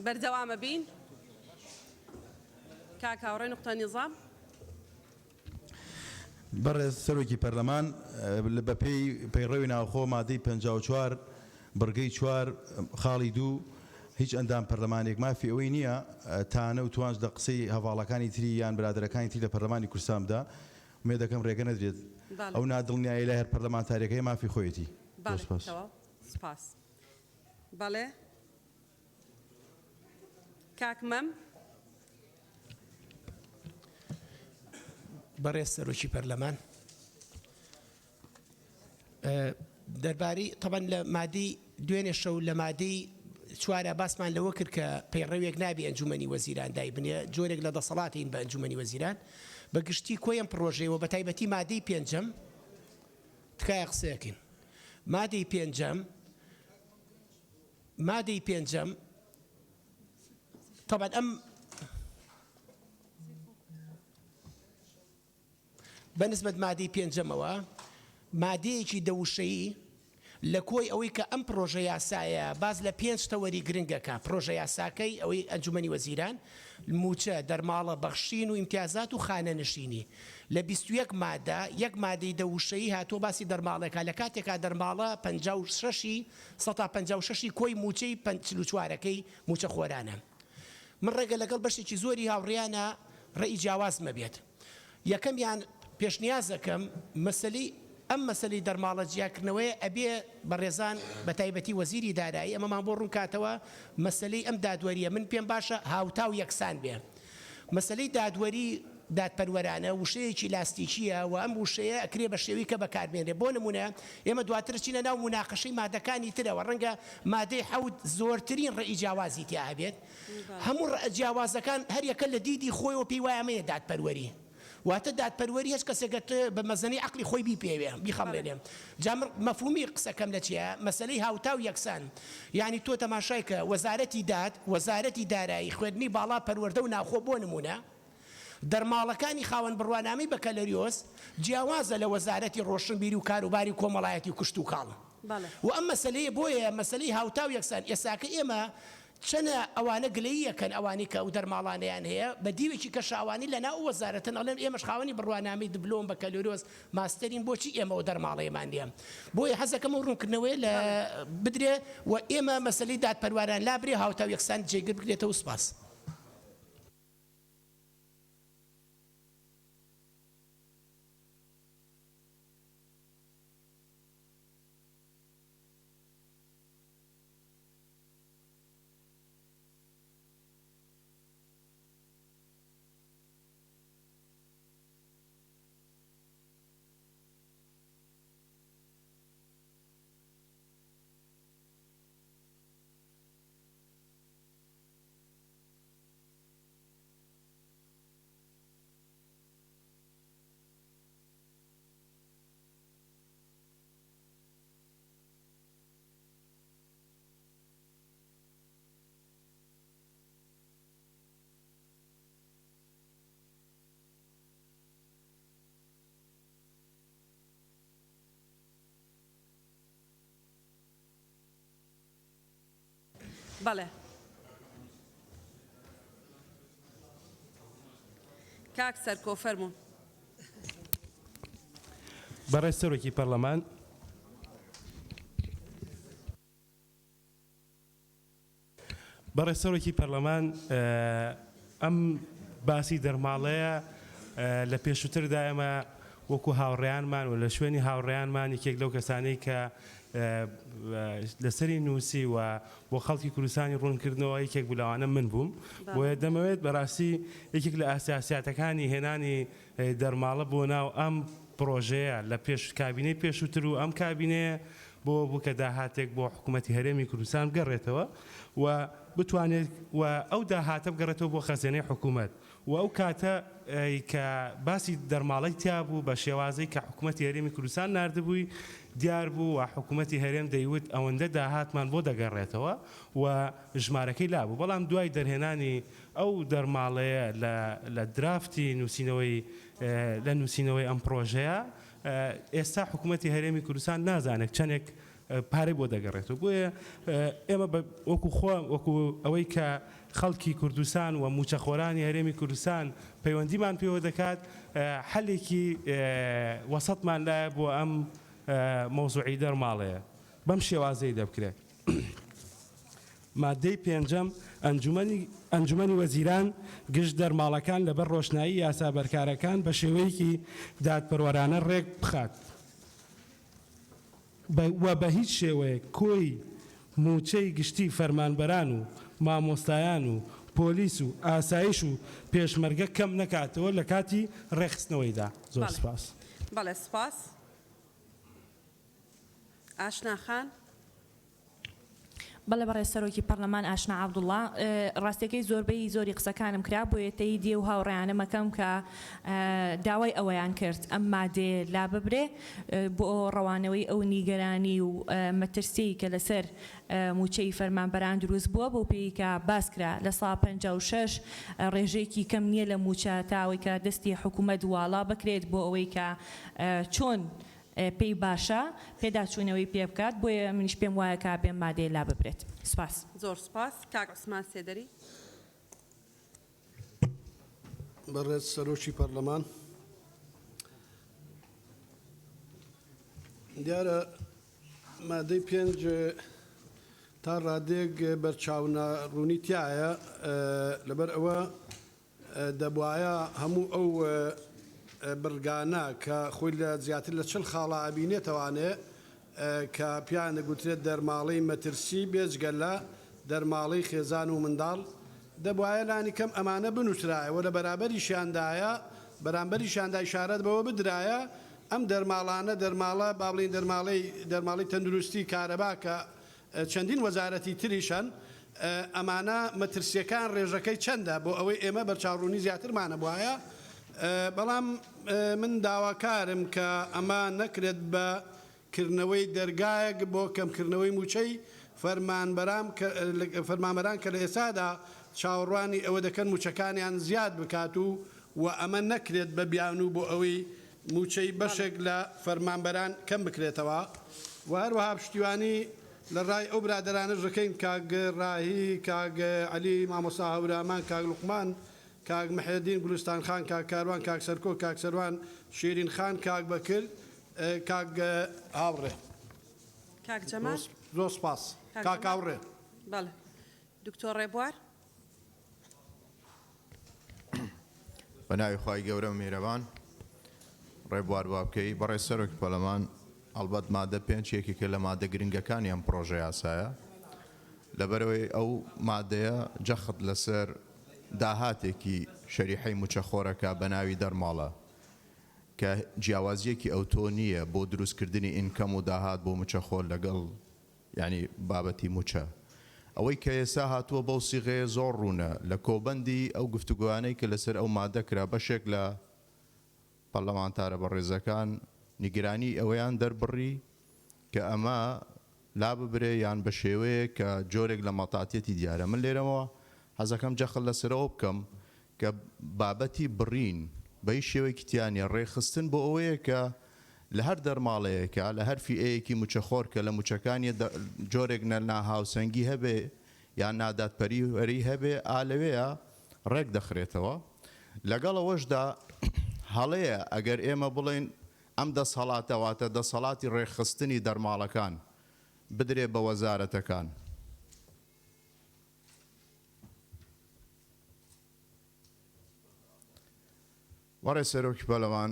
بەردەوامە بین. کاکاوڕێ نقطە نیزام. بەڕێز سەرۆکی پەرلەمان بە پێی پەیڕەوی ناوخۆ مادەی 54 بڕگەی 4 خاڵی 2 هیچ ئەندام پەرلەمانێک مافی ئەوەی نییە تانە و توانج لە قسەی هەواڵەکانی تری یان برادەرەکانی تری لە پەرلەمانی کوردستان بدا ومێ دەکەم ڕێگە نەدرێت ئەو نادڵنیایی لای هەر پەرلەمانتارێکەکەی مافی خۆیەتی. سپاس. بەڵێ کاکمەم. بەڕێز سەرۆکی پەرلەمان دەربارەی تەبەن لە مادەی دوێنێ شەو لە مادەی چوارە باسمان لەوە کرد کە پەیڕەوێک نابێ ئەنجومەنی وەزیران دایبنێ جۆرێک لە دەسەڵاتین بە ئەنجومەنی وەزیران بەگشتی کۆیەم پرۆژەیەوە بە تایبەتی مادەی پێنجەم تکایە قسەیەکەین. مادەی پێنجەم طبعا ئەم بەنسبەت مادەی پێنجەمەوە مادەیەکی دەوشەیی لە کۆی ئەوەی کە ئەم پرۆژە یاسایە باز لە 5 تەوەری گرنگەکە پرۆژە یاساکەی ئەوەی ئەنجومەنی وەزیران موچە دەرماڵە بەخشین و ئیمتیازات و خانەنشینی لە 21 مادە یەک مادەی دەوشەیی هاتووە باسی دەرماڵەکە لە کاتێکا دەرماڵە 56 کۆی موچەی 54ەکەی موچە خۆرانە. من ڕێگە لەگەڵ بەشێکی زۆری هاوڕیانە ڕێی جیاواز مەبێت. یەکەمیان پێشنیازەکەم ئەم مەسەلەی دەرماڵە جیاکردنەوەی ئەبێ بەڕێزان بە تایبەتی وەزیری دارایی ئەمەمان بۆ ڕوون کاتەوە مەسەلەی ئەم دادوەریە من پێم باشە هاوتاو یەکسان بێ. مەسەلەی دادوەری دادپەروەرانە وشەیەکی لاستیکیە و ئەم وشەیە ئەکرێ بە شێوی کە بەکاربێنێ. بۆ نمونە ئێمە دواتر چینە ناو مناقەشەی مادەکانی ترەوە ڕەنگە مادەی حەوت زۆرترین ڕێی جیاوازی تیا هەبێت. هەموو جیاوازەکان هەر یەکە لە دیدی خۆیەوە پێی وایە ئەمەیە دادپەروەری واتە دادپەروەری هیچ کەسێکە بە مەزەنی عەقلی خۆی بیپێوێ بیخەڵێنێ. جا مەفهومی قسەکەم لە چیە؟ مەسەلەی هاوتاو یەکسان. یعنی تۆ تەماشای کە وەزارەتی دارایی خوێندنی باڵا پەروەردە و ناوخۆ بۆ نمونە دەرماڵەکانی خاوەن بڕوانامی بەکەلەریۆس جیاوازە لە وەزارەتی ڕۆشنبیری و کاروباری کۆمەڵایەتی کوشت و کاڵ. و ئەم مەسەلەیە بۆیە مەسەلەی هاوتاو یەکسان ئێساکە ئێمە چەنە ئەوانە گلەیەکەن ئەوانی کە ئەو دەرماڵانیان هەیە بە دیوێکی کەشاوانی لە ناو وەزارەتن ئەڵێن ئێمەش خاوەنی بڕوانامەی دبلۆم بە کەلۆرۆز ماستەرین بۆچی ئێمە و دەرماڵەیەمان نییە بۆیە حەزەکەم و ڕوونکردنەوەی لە بدرێ و ئێمە مەسەلەی دادپەروەران لابرێ هاوتاو یەکسان جێگر بکرێتەوە سوپاس. بەڵێ کاک سەرکۆ فەرموون. بەڕێز سەرۆکی پەرلەمان بەڕێز سەرۆکی پەرلەمان ئەم باسی دەرماڵەیە لە پێشووتردا ئێمە وەکو هاوڕێیانمان و لە شوێنی هاوڕێیانمان یەکێک لەو کەسانەی کە لەسەری نووسی و بۆ خەڵکی کوردستانی ڕوونکردنەوە یەکێک بولاوانە من بووم بۆیە دەمەوێت بەڕاستی یەکێک لە ئاساسیاتەکانی هێنانی دەرماڵە بۆ ناو ئەم پرۆژەیە لە پێش کابینەی پێشووتر و ئەم کابینەیە بۆ بوو کە داهاتێک بۆ حکوومەتی هەرێمی کوردستان بگەڕێتەوە و بتوانێت و ئەو داهاتە بگەڕێتەوە بۆ خەزانەی حکوومەت و ئەو کاتە کە باسی دەرماڵی تیا بوو بە شێوازەی کە حکوومەتی هەرێمی کوردستان نردبووی دیار بوو و حکوومەتی هەرێم دەیوت ئەوەندە داهاتمان بۆ دەگەڕێتەوە و ژمارەکەی لابوو بەڵام دوای دەرهێنانی ئەو دەرماڵەیە لە درافتی نووسینەوەی لە نووسینەوەی ئەم پرۆژەیە ئێستا حکوومەتی هەرێمی کوردستان نازانێت چەندێک پارەی بۆ دەگەڕێتەوە بۆیە ئێمە وەکو ئەوەی کە خەڵکی کوردستان و موچەخۆرانی هەرێمی کوردستان پەیوەندیمان پێوە دەکات حەلێکی وەسەطمان لایە بۆ ئەم مۆزوعی دەرماڵەیە بەم شێوازەی دەبکرێت. مادەی پێنجەم ئەنجومەنی وەزیران گشت دەرماڵەکان لەبەر ڕۆشنایی یاسا بەرکارەکان بە شێوەیەکی دادپەروەرانە ڕێک بخات و بە هیچ شێوەیە کۆی موچەی گشتی فەرمانبەران و مامۆستایان و پۆلیس و ئاسایش و پێشمەرگە کەم نەکاتەوە لە کاتی ڕێخستنەوەیدا. زۆر سپاس. بەڵێ سپاس. ئاشنا خان. بەڵێ بەڕێز سەرۆکی پەرلەمان ئاشنا عەبدوڵڵا ڕاستیەکەی زۆری قسەکانم کرا بۆ یەتەی دێ و هاوڕێیانە مەکەم کە داوای ئەوەیان کرد ئەم مادێ لا ببرێ بۆ ڕەوانەوەی ئەو نیگەرانی و مەترسی کە لەسەر موچەی فەرمانبەران دروست بووە بۆ پێی کە باس کرا لە ساڵ 56 ڕێژەیەکی کەم نییە لە موچە تاوەی کە دەستی حکوومەت واڵا بکرێت بۆ ئەوەی کە چۆن پێی باشە پێداچوونەوەی پێ بکات بۆیە منیش پێم وایە کا بێم مادەی لا ببرێت. سپاس. زۆر سپاس. کاک عوسمان سێدەری. بەڕێز سەرۆکی پەرلەمان دیارە مادەی پێنج تا ڕادێک بەرچاونە ڕوونی تایە لەبەر ئەوە دەبواە هەموو ئەو برگانە کە خۆی لە زیاتر لە چل خاڵە ئەبینێتەوانێ کە پیان دەگوترێت دەرماڵی مەترسی بێجگە لە دەرماڵی خێزان و منداڵ دەبواە لانی کەم ئەمانە بنووسرایەوە لە بەرامبەریشیاندایە بەرامبەریشیاندا ئیشارەت بەوە بدرایە ئەم دەرماڵانە دەرماڵە با بڵین دەرماڵی تەندروستی کارەبا کە چەندین وەزارەتی تریشەن ئەمانە مەترسیەکان ڕێژەکەی چەندە بۆ ئەوەی ئێمە بەرچاوڕوونی زیاترمانە بواە بەڵام من داواکارم کە ئەمە نەکرێت بە کردنەوەی دەرگایەک بۆ کەمکردنەوەی موچەی فەرمانبەران کە لە ئێستادا چاوەڕوانی ئەوە دەکەن موچەکانیان زیاد بکات و ئەمە نەکرێت بە بیان و بۆ ئەوەی موچەی بەشێک لە فەرمانبەران کەم بکرێتەوە و هەروەها پشتیوانی لە ڕای ئەو برادرانەش دەکەین کاگ ڕاهی کاگ عەلی مامۆستا هەورامان کاگ لوقمان کاگ محەدین گولستان خان کاگ کاروان کاگ سەرکۆ کاگ سەروان شیرین خان کاگ بەکر کاگ هاوڕێ کاک جەمال زۆر سپاس کاک هاوڕێ بەڵێ دکتۆر ڕێبوار بە ناوی خی گەورە و میرەبان ڕێبوار بابکەی بەڕێ سەرۆکی پەرلەمان ئەلبەت مادە پێنج یەکێکە لە مادە گرنگەکانی ئەم پرۆژە یاسایە لەبەرەوەی ئەو مادەیە جەخت لەسەر داهاتێکی شەریحەی موچەخۆرەکە بە ناوی دەرماڵە کە جیاوازیەکی ئەوتۆ نییە بۆ دروستکردنی ئینکەم و داهات بۆ موچەخۆر لەگەڵ ینی بابەتی موچە ئەوەی کە ئێستا هاتووە بەو سیغەیە زۆر ڕوونە لە کۆبەندی ئەو گفتوگوانەی کە لەسەر ئەو مادەکرا بەشێک لە پەرلەمانتارە بەڕێزەکان نیگرانی ئەوەیان دەربڕی کە ئەمە لا ببرێ یان بە شێوەیە کە جۆرێک لە مەتاتێتی دیارە من لێرەمەوە حەزەکەم جەخت لەسەرەوە بکەم کە بابەتی بڕین بەی شێوەیەکی تیانە ڕێخستن بۆ ئەوەیە کە لە هەر دەرماڵەیەکە لە هەر فیئەیەکی موچەخۆر کە لە موچەکانی جۆرێک ناهاوسەنگی هەبێ یان ناداتپەروەری هەبێ ئالەوەیە ڕێک دەخرێتەوە لەگەڵ ئەوەشدا هەڵەیە ئەگەر ئێمە بڵێن ئەم دەسەڵاتەواتە دەسەڵاتی ڕێخستنی دەرماڵەکان بدرێ بە وەزارەتەکان وەڕێ سەرۆکی پەرلەمان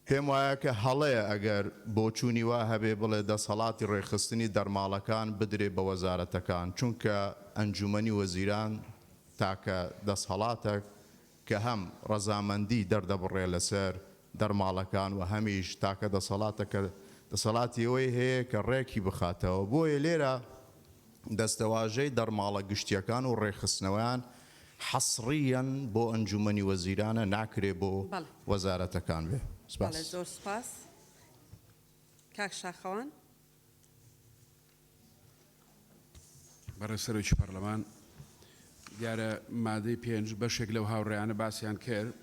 پێم وایە کە هەڵەیە ئەگەر بۆچوونی وا هەبێ بڵێ دەسەڵاتی ڕێخستنی دەرماڵەکان بدرێ بە وەزارەتەکان چونکە ئەنجومەنی وەزیران تاکە دەسەڵاتە کە هەم ڕەزامەندی دەردەبڕێ لەسەر دەرماڵەکان و هەمیش تاکە دەسەڵاتەکە دەسەڵاتی ئەوەی هەیە کە ڕێکی بخاتەوە بۆیە لێرە دەستەواژەی دەرماڵە گشتیەکان و ڕێخستنەوەیان حەسڕیەن بۆ ئەنجومەنی وەزیرانە ناکرێ بۆ وەزارەتەکان بێ زۆر سپاس کاک شاخەوان بەڕێ سەرۆکی پەرلەمان دیارە مادەی پێنج بەشێک لەو هاوڕێیانە باسییان کرد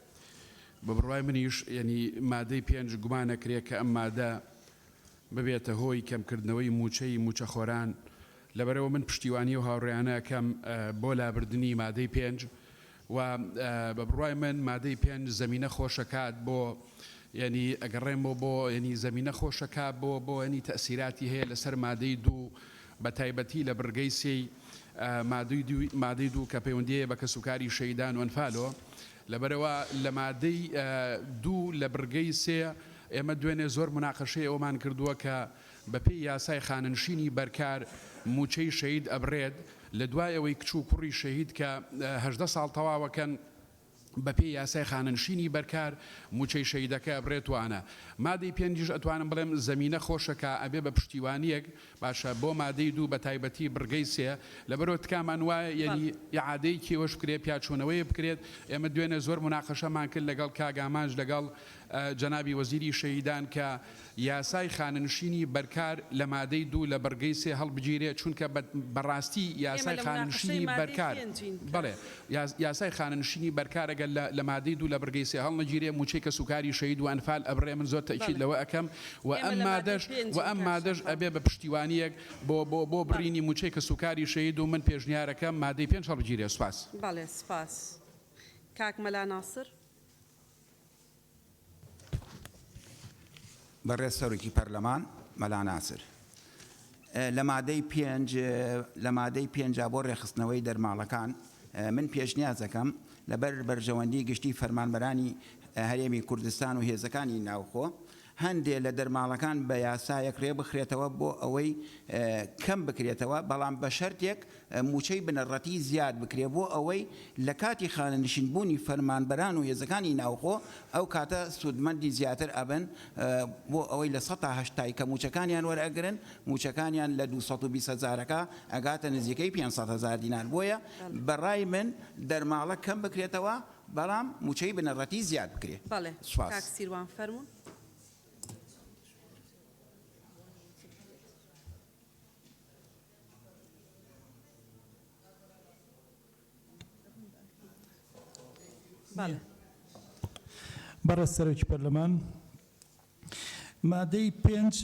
بە بڕوای منیش یعنی مادەی پێنج گومانەکرێت کە ئەم مادە ببێتە هۆی کەمکردنەوەی موچەی موچەخۆران لەبەرەوە من پشتیوانی و هاوڕێیانە کەم بۆ لابردننی مادەی پێنج و بە بڕوای من مادەی پێنج زەمینە خۆشەکات بۆ ینی ئەگەڕێمەوە بۆ ینی زەمینە خۆشەکە بۆ ینی تەسیراتی هەیە لەسەر مادەی دوو بە تایبەتی لە بڕگەی سێی مادەی دوو کە پەیوەندیەیە بە کەسوکاری شەیدان و ئەنفالۆ لەبەرەوە لە مادەی دوو لە بڕگەی سێ ئێمە دوێنێ زۆر مناقەشەی ئەومان کردووە کە بەپێی یاسای خاننشینی بەرکار موچەی شەید ئەبرێت لە دوای ئەوەی کچ و کوڕی شەهید کە 18 ساڵ تەواوەکەن بەپێی یاسای خاننشینی بەرکار موچەی شەیدەکە ئەبرێتوانە مادەی پێنجش ئەتوانم بڵێم زەمینە خۆشەکە ئەبێ بە پشتیوانیەک باشە بۆ مادەی دوو بە تایبەتی بڕگەی سێ لەبەرەوە تکامان وایە یعنی یعادەی کێوەش بکرێت پیاچوونەوەی بکرێت ئێمە دوێنێ زۆر مناقەشەمان کرد لەگەڵ کاگامانج لەگەڵ جەنابی وەزیری شەیدان کە یاسای خاننشینی بەرکار لە مادەی دوو لە بەرگەی سێ هەڵبگیرێت چونکە بەڕاستی یاسای خاننشینی بەرکار بڵێ یاسای خاننشینی بەرکارەگە لە مادەی دوو لە بەرگەی سێ هەڵنەگیرێ موچەی کە سوکاری شەید و ئەنفال ئەبرێ من زۆر تەکید لەوە ئەەکەم و ئەم مادەش ئەبێ بە پشتیوانیەک بۆ بڕینی موچەی کە سوکاری شەید و من پێشنیارەکەم مادەی پێنج هەڵبگیرێ سوپاس بەڵێ سپاس کاک مەلا ناسر بەڕێز سەرۆکی پەرلەمان مەلا ناسر لە مادەی پێنج بۆ ڕێخستنەوەی دەرماڵەکان من پێشنیازەکەم لەبەر بەرژەوەندی گشتی فەرمانبەرانی هەرێمی کوردستان و هێزەکانی ناوخۆ هەندێک لە دەرماڵەکان بە یاسایەک ڕێ بخرێتەوە بۆ ئەوەی کەم بکرێتەوە بەڵام بە شەرتێک موچەی بنەڕەتی زیاد بکرێت بۆ ئەوەی لە کاتی خانەنشینبوونی فەرمانبەران و هێزەکانی ناوخۆ ئەو کاتە سوودمەندی زیاتر ئەبن بۆ ئەوەی لە 180 کە موچەکانیان وەرئەگرن موچەکانیان لە 220,000ەکە ئەگاتە نزیکەی 500,000 دینار بۆیە بەڕای من دەرماڵە کەم بکرێتەوە بەڵام موچەی بنەڕەتی زیاد بکرێت بەڵێ کاک سیروان فەرموون بەڕێز سەرۆکی پەرلەمان مادەی پێنج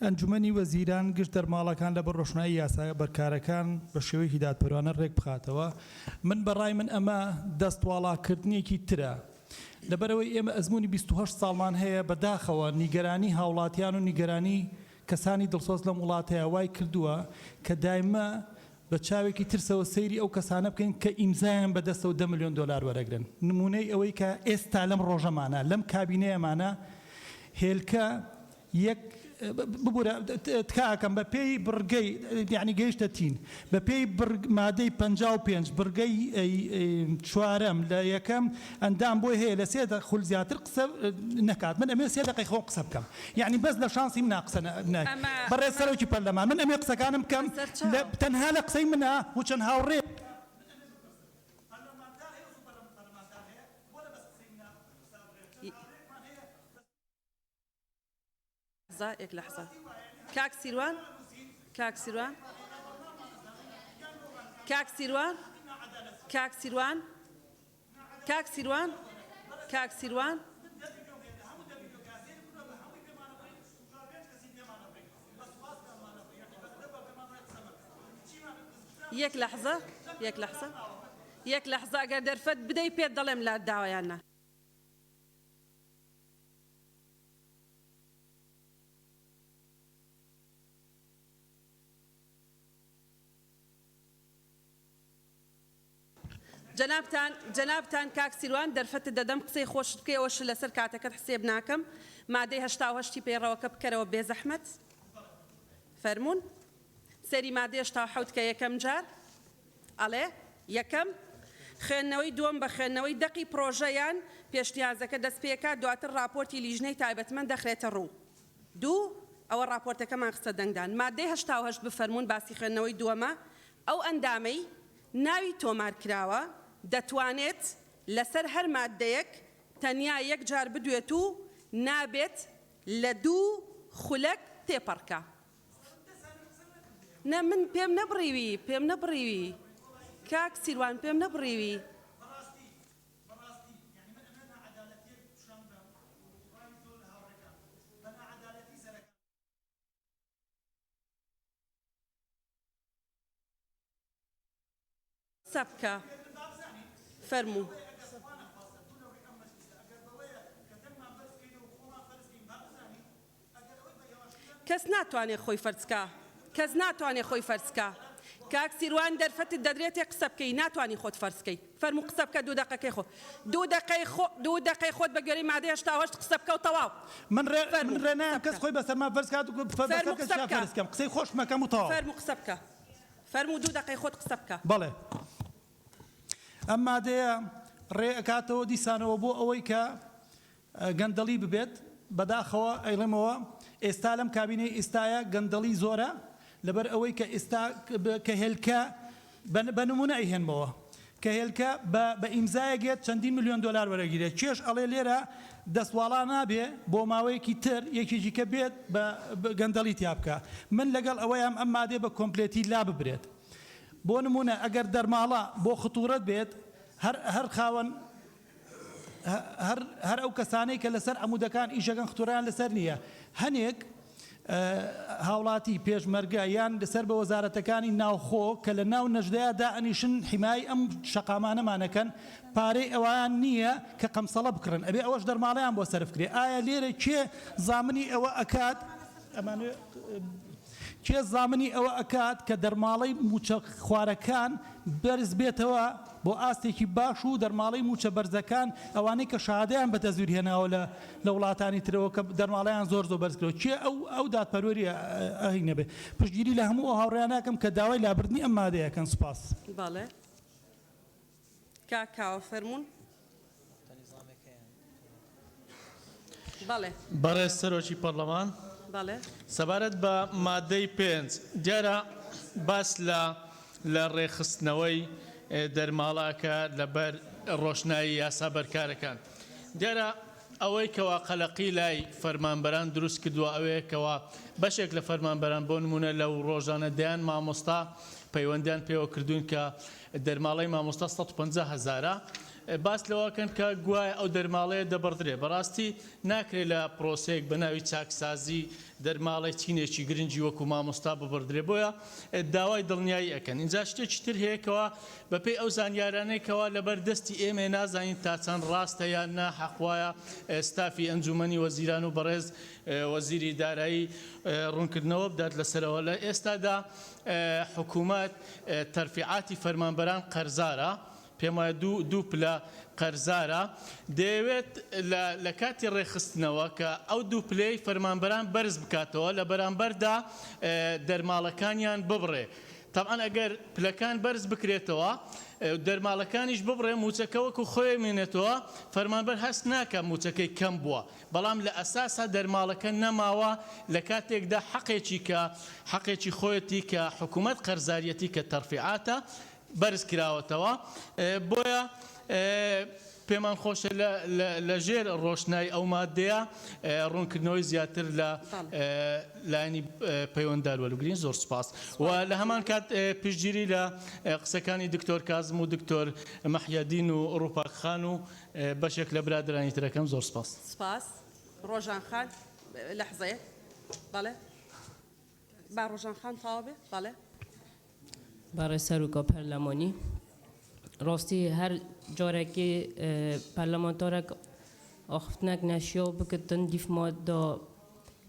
ئەنجومەنی وەزیران گشت دەرماڵەکان لە بەڕۆشنایی یاسا بەرکارەکان بە شێوەیەکی دادپەروانە ڕێک بخاتەوە من بەڕای من ئەمە دەستواڵاکردنیەکی ترە لەبەرەوەی ئێمە ئەزمموی 28 ساڵمان هەیە بەداخەوە نیگەرانی هاوڵاتیان و نیگەرانی کەسانی دڵسۆز لەم وڵاتەیە وای کردووە کە دایمە بە چاوێکی ترسەوە سەیری ئەو کەسانە بکەین کە ئیمزایان بەدەستەوە 10 ملیۆن دلار وەرەگرن نمونەی ئەوەی کە ئێستا لەم ڕۆژەمانە لەم کابینەیەمانە هێلکە یەک ببوورە تکاکەم بە پێی بڕگەی یعنی گەیشتە تین بە پێی مادەی 55 بڕگەی چوارەم لە یەکەم ئەندام بۆی هەیە لە 3 دقیقە زیاتر قسە نکات من ئەمێ 3 دقیقە خۆ قسە بکەم یعنی بەس لە شانسی منە قسە بەڕێز سەرۆکی پەرلەمان من ئەمێ قسەکانم بکەم تەنها لە قسەی منە و چەند هاوڕێ یک لحظة كاك سیروان كاك سیروان كاك سیروان كاك سیروان كاك سیروان كاك سیروان یک لحظة اگر درفت بدەی پێت دەڵێم لە داوایانە جەنابتان کاک سیروان دەرفەتت دەدەم قسەی خۆش بکەیەوەش لەسەر کاتەکەت حسێب ناکەم مادەی 88 پێڕەوەکە بکەرەوە بێ زەحمەت فەرموون سەری مادەی 87 کە یەکەم جار ئەڵێ یەکەم خوێندنەوەی دووەم بە خوێندنەوەی دەقی پرۆژەیان پێشنیازەکە دەست پێکات دواتر راپۆرتی لیژنەی تایبەتمەند دەخرێتە ڕوو دوو ئەوە راپۆرتەکەمان قسە دەنگدان مادەی 88 بفەرموون باسی خوێندنەوەی دووەمە ئەو ئەندامەی ناوی تۆمار کراوە دەتوانێت لەسەر هەر مادەیەک تەنیا یەک جار بدوێت و نابێت لە دوو خولەک تێپەڕکە نە من پێم نەبڕیوی کاک سیروان پێم نەبڕیوی سەبکە فەرموو کەس ناتوانێت خۆی فەرزکە کاک سیروان دەرفەتت دەدرێت قسە بکەی ناتوانانی خۆت فەرزکەی فەرموو قسە بکە 2 دقیقەی خۆ 2 دقیقەی خۆت بە گوێرەی مادەی 88 قسە بکە و تەواو من ڕێنایە کەس خۆی بەسەرما فەرز کات و فەرزکەم قسەی خۆش مەکەم و تەواو فەرموو قسە بکە فەرموو 2 دقیقەی خۆت قسە بکە بەڵێ ئەم مادەیە ڕێئەکاتەوە دیسانەوە بۆ ئەوەی کە گەندەڵی ببێت بەداخەوە ئەیڵێمەوە ئێستا لەم کابینەی ئێستایە گەندەڵی زۆرە لەبەر ئەوەی کە ئێستا کە هێلکە بە نمونە ئەیهێنمەوە کە هێلکە بە ئیمزایەکێت چەندین ملیۆن دلار وەرەگیرێت چێش ئەڵێ لێرە دەستواڵا نابێ بۆ ماوەیەکی تر یەکێکی کە بێت بە گەندەڵی تیا بکە من لەگەڵ ئەوەیان ئەم مادێ بە کۆمپلێتی لا ببرێت بۆ نمونە ئەگەر دەرماڵە بۆ خطورەت بێت هەر خاوەن هەر ئەو کەسانەی کە لەسەر عەمودەکان ئیشەکەن خطوڕیان لەسەر نییە هەنێک هاوڵاتی پێشمەرگە یان لەسەر بە وەزارەتەکانی ناوخۆ کە لە ناو نەژدەیەدا ئەنیشن حیمای ئەم شەقامانەمانەکەن پارەی ئەوان نییە کە قەمسەڵە بکڕن ئەبێ ئەوەش دەرماڵیان بۆ سەرفکرێ ئایا لێرە کێ زامنی ئەوە ئەکات ئەمانێ کێ زامنی ئەوە ئەکات کە دەرماڵەی موچە خوارەکان بەرز بێتەوە بۆ ئاستێکی باش و دەرماڵەی موچە بەرزەکان ئەوانەی کە شادیان بە تەزویر هێناوە لە وڵاتانی ترەوە کە دەرماڵیان زۆر بەرزکرەوە چێ ئەو دادپەروەری ئەهی نەبێ پشتگیری لە هەموو هاوڕێیان ناکەم کە داوای لابردنی ئەم مادەیەکەن سوپاس بەڵێ کاکاوە فەرموون بەڵێ بەڕێز سەرۆکی پەرلەمان بەڵێ سەبارەت بە مادەی 5 دیارە باس لە ڕێخستنەوەی دەرماڵاکە لەبەر ڕۆشنایی یاسا بەرکارەکان دیارە ئەوەی کەوا قەلەقی لای فەرمانبەران دروست کردووە ئەوەیە کەوا بەشێک لە فەرمانبەران بۆ نمونە لەو ڕۆژانە دەیان مامۆستا پەیوەندیان پێوە کردوون کە دەرماڵەی مامۆستا 150,000 باس لەوەکەن کە گوایە ئەو دەرماڵەیە دەبڕدرێ بەڕاستی ناکرێت لە پرۆسەیەک بە ناوی چاکسازی دەرماڵی چینێکی گرنگی وەکو مامۆستا ببڕدرێ بۆیە داوای دڵنیایی ئەەکەن اینجا شتێکی تر هەیەکەوە بەپێی ئەو زانیارانەیەکەوە لەبەر دەستی ئێمە نازانین تا چەند ڕاستە یان ناحەقوایە ستافی ئەنجومەنی وەزیران و بەڕێز وەزیری دارایی ڕوونکردنەوە بدات لەسەرەوە لە ئێستادا حکوومەت تەرفیعاتی فەرمانبەران قەرزارە پێم وایە دوو پلە قەرزارە دەیەوێت لە کاتی ڕێخستنەوە کە ئەو دوو پلەی فەرمانبەران بەرز بکاتەوە لە بەرامبەردا دەرماڵەکانیان ببڕێ طبعاً ئەگەر پلەکان بەرز بکرێتەوە دەرماڵەکانیش ببڕێ موچەکە وەکو خۆی مێنێتەوە فەرمانبەر هەست ناکە موچەکەی کەم بووە بەڵام لە ئەساسا دەرماڵەکە نەماوە لە کاتێکدا حەقێکی خۆیەتی کە حکوومەت قەرزاریەتی کە تەرفیعاتە بەرز کراوەتەوە بۆیە پێمان خۆشە لە ژێر ڕۆشنای ئەو مادەیە ڕوونکردنەوەی زیاتر لە لایەنی پەیوەنددار وەرگرین زۆر سوپاس و لە هەمان کات پشتگیری لە قسەکانی دکتۆر کازم و دکتۆر مەحیەدین و ڕووپاک خان و بەشێک لە برادرانی ترەکەم زۆر سپاس سپاس ڕۆژان خان لەحظەیە بەڵێ با ڕۆژان خان تەواو بێ بەڵێ برای سروکا پارلمانی راستی هر جارکی پارلمانتارک آفتنک نشیا بکتن دیف ماده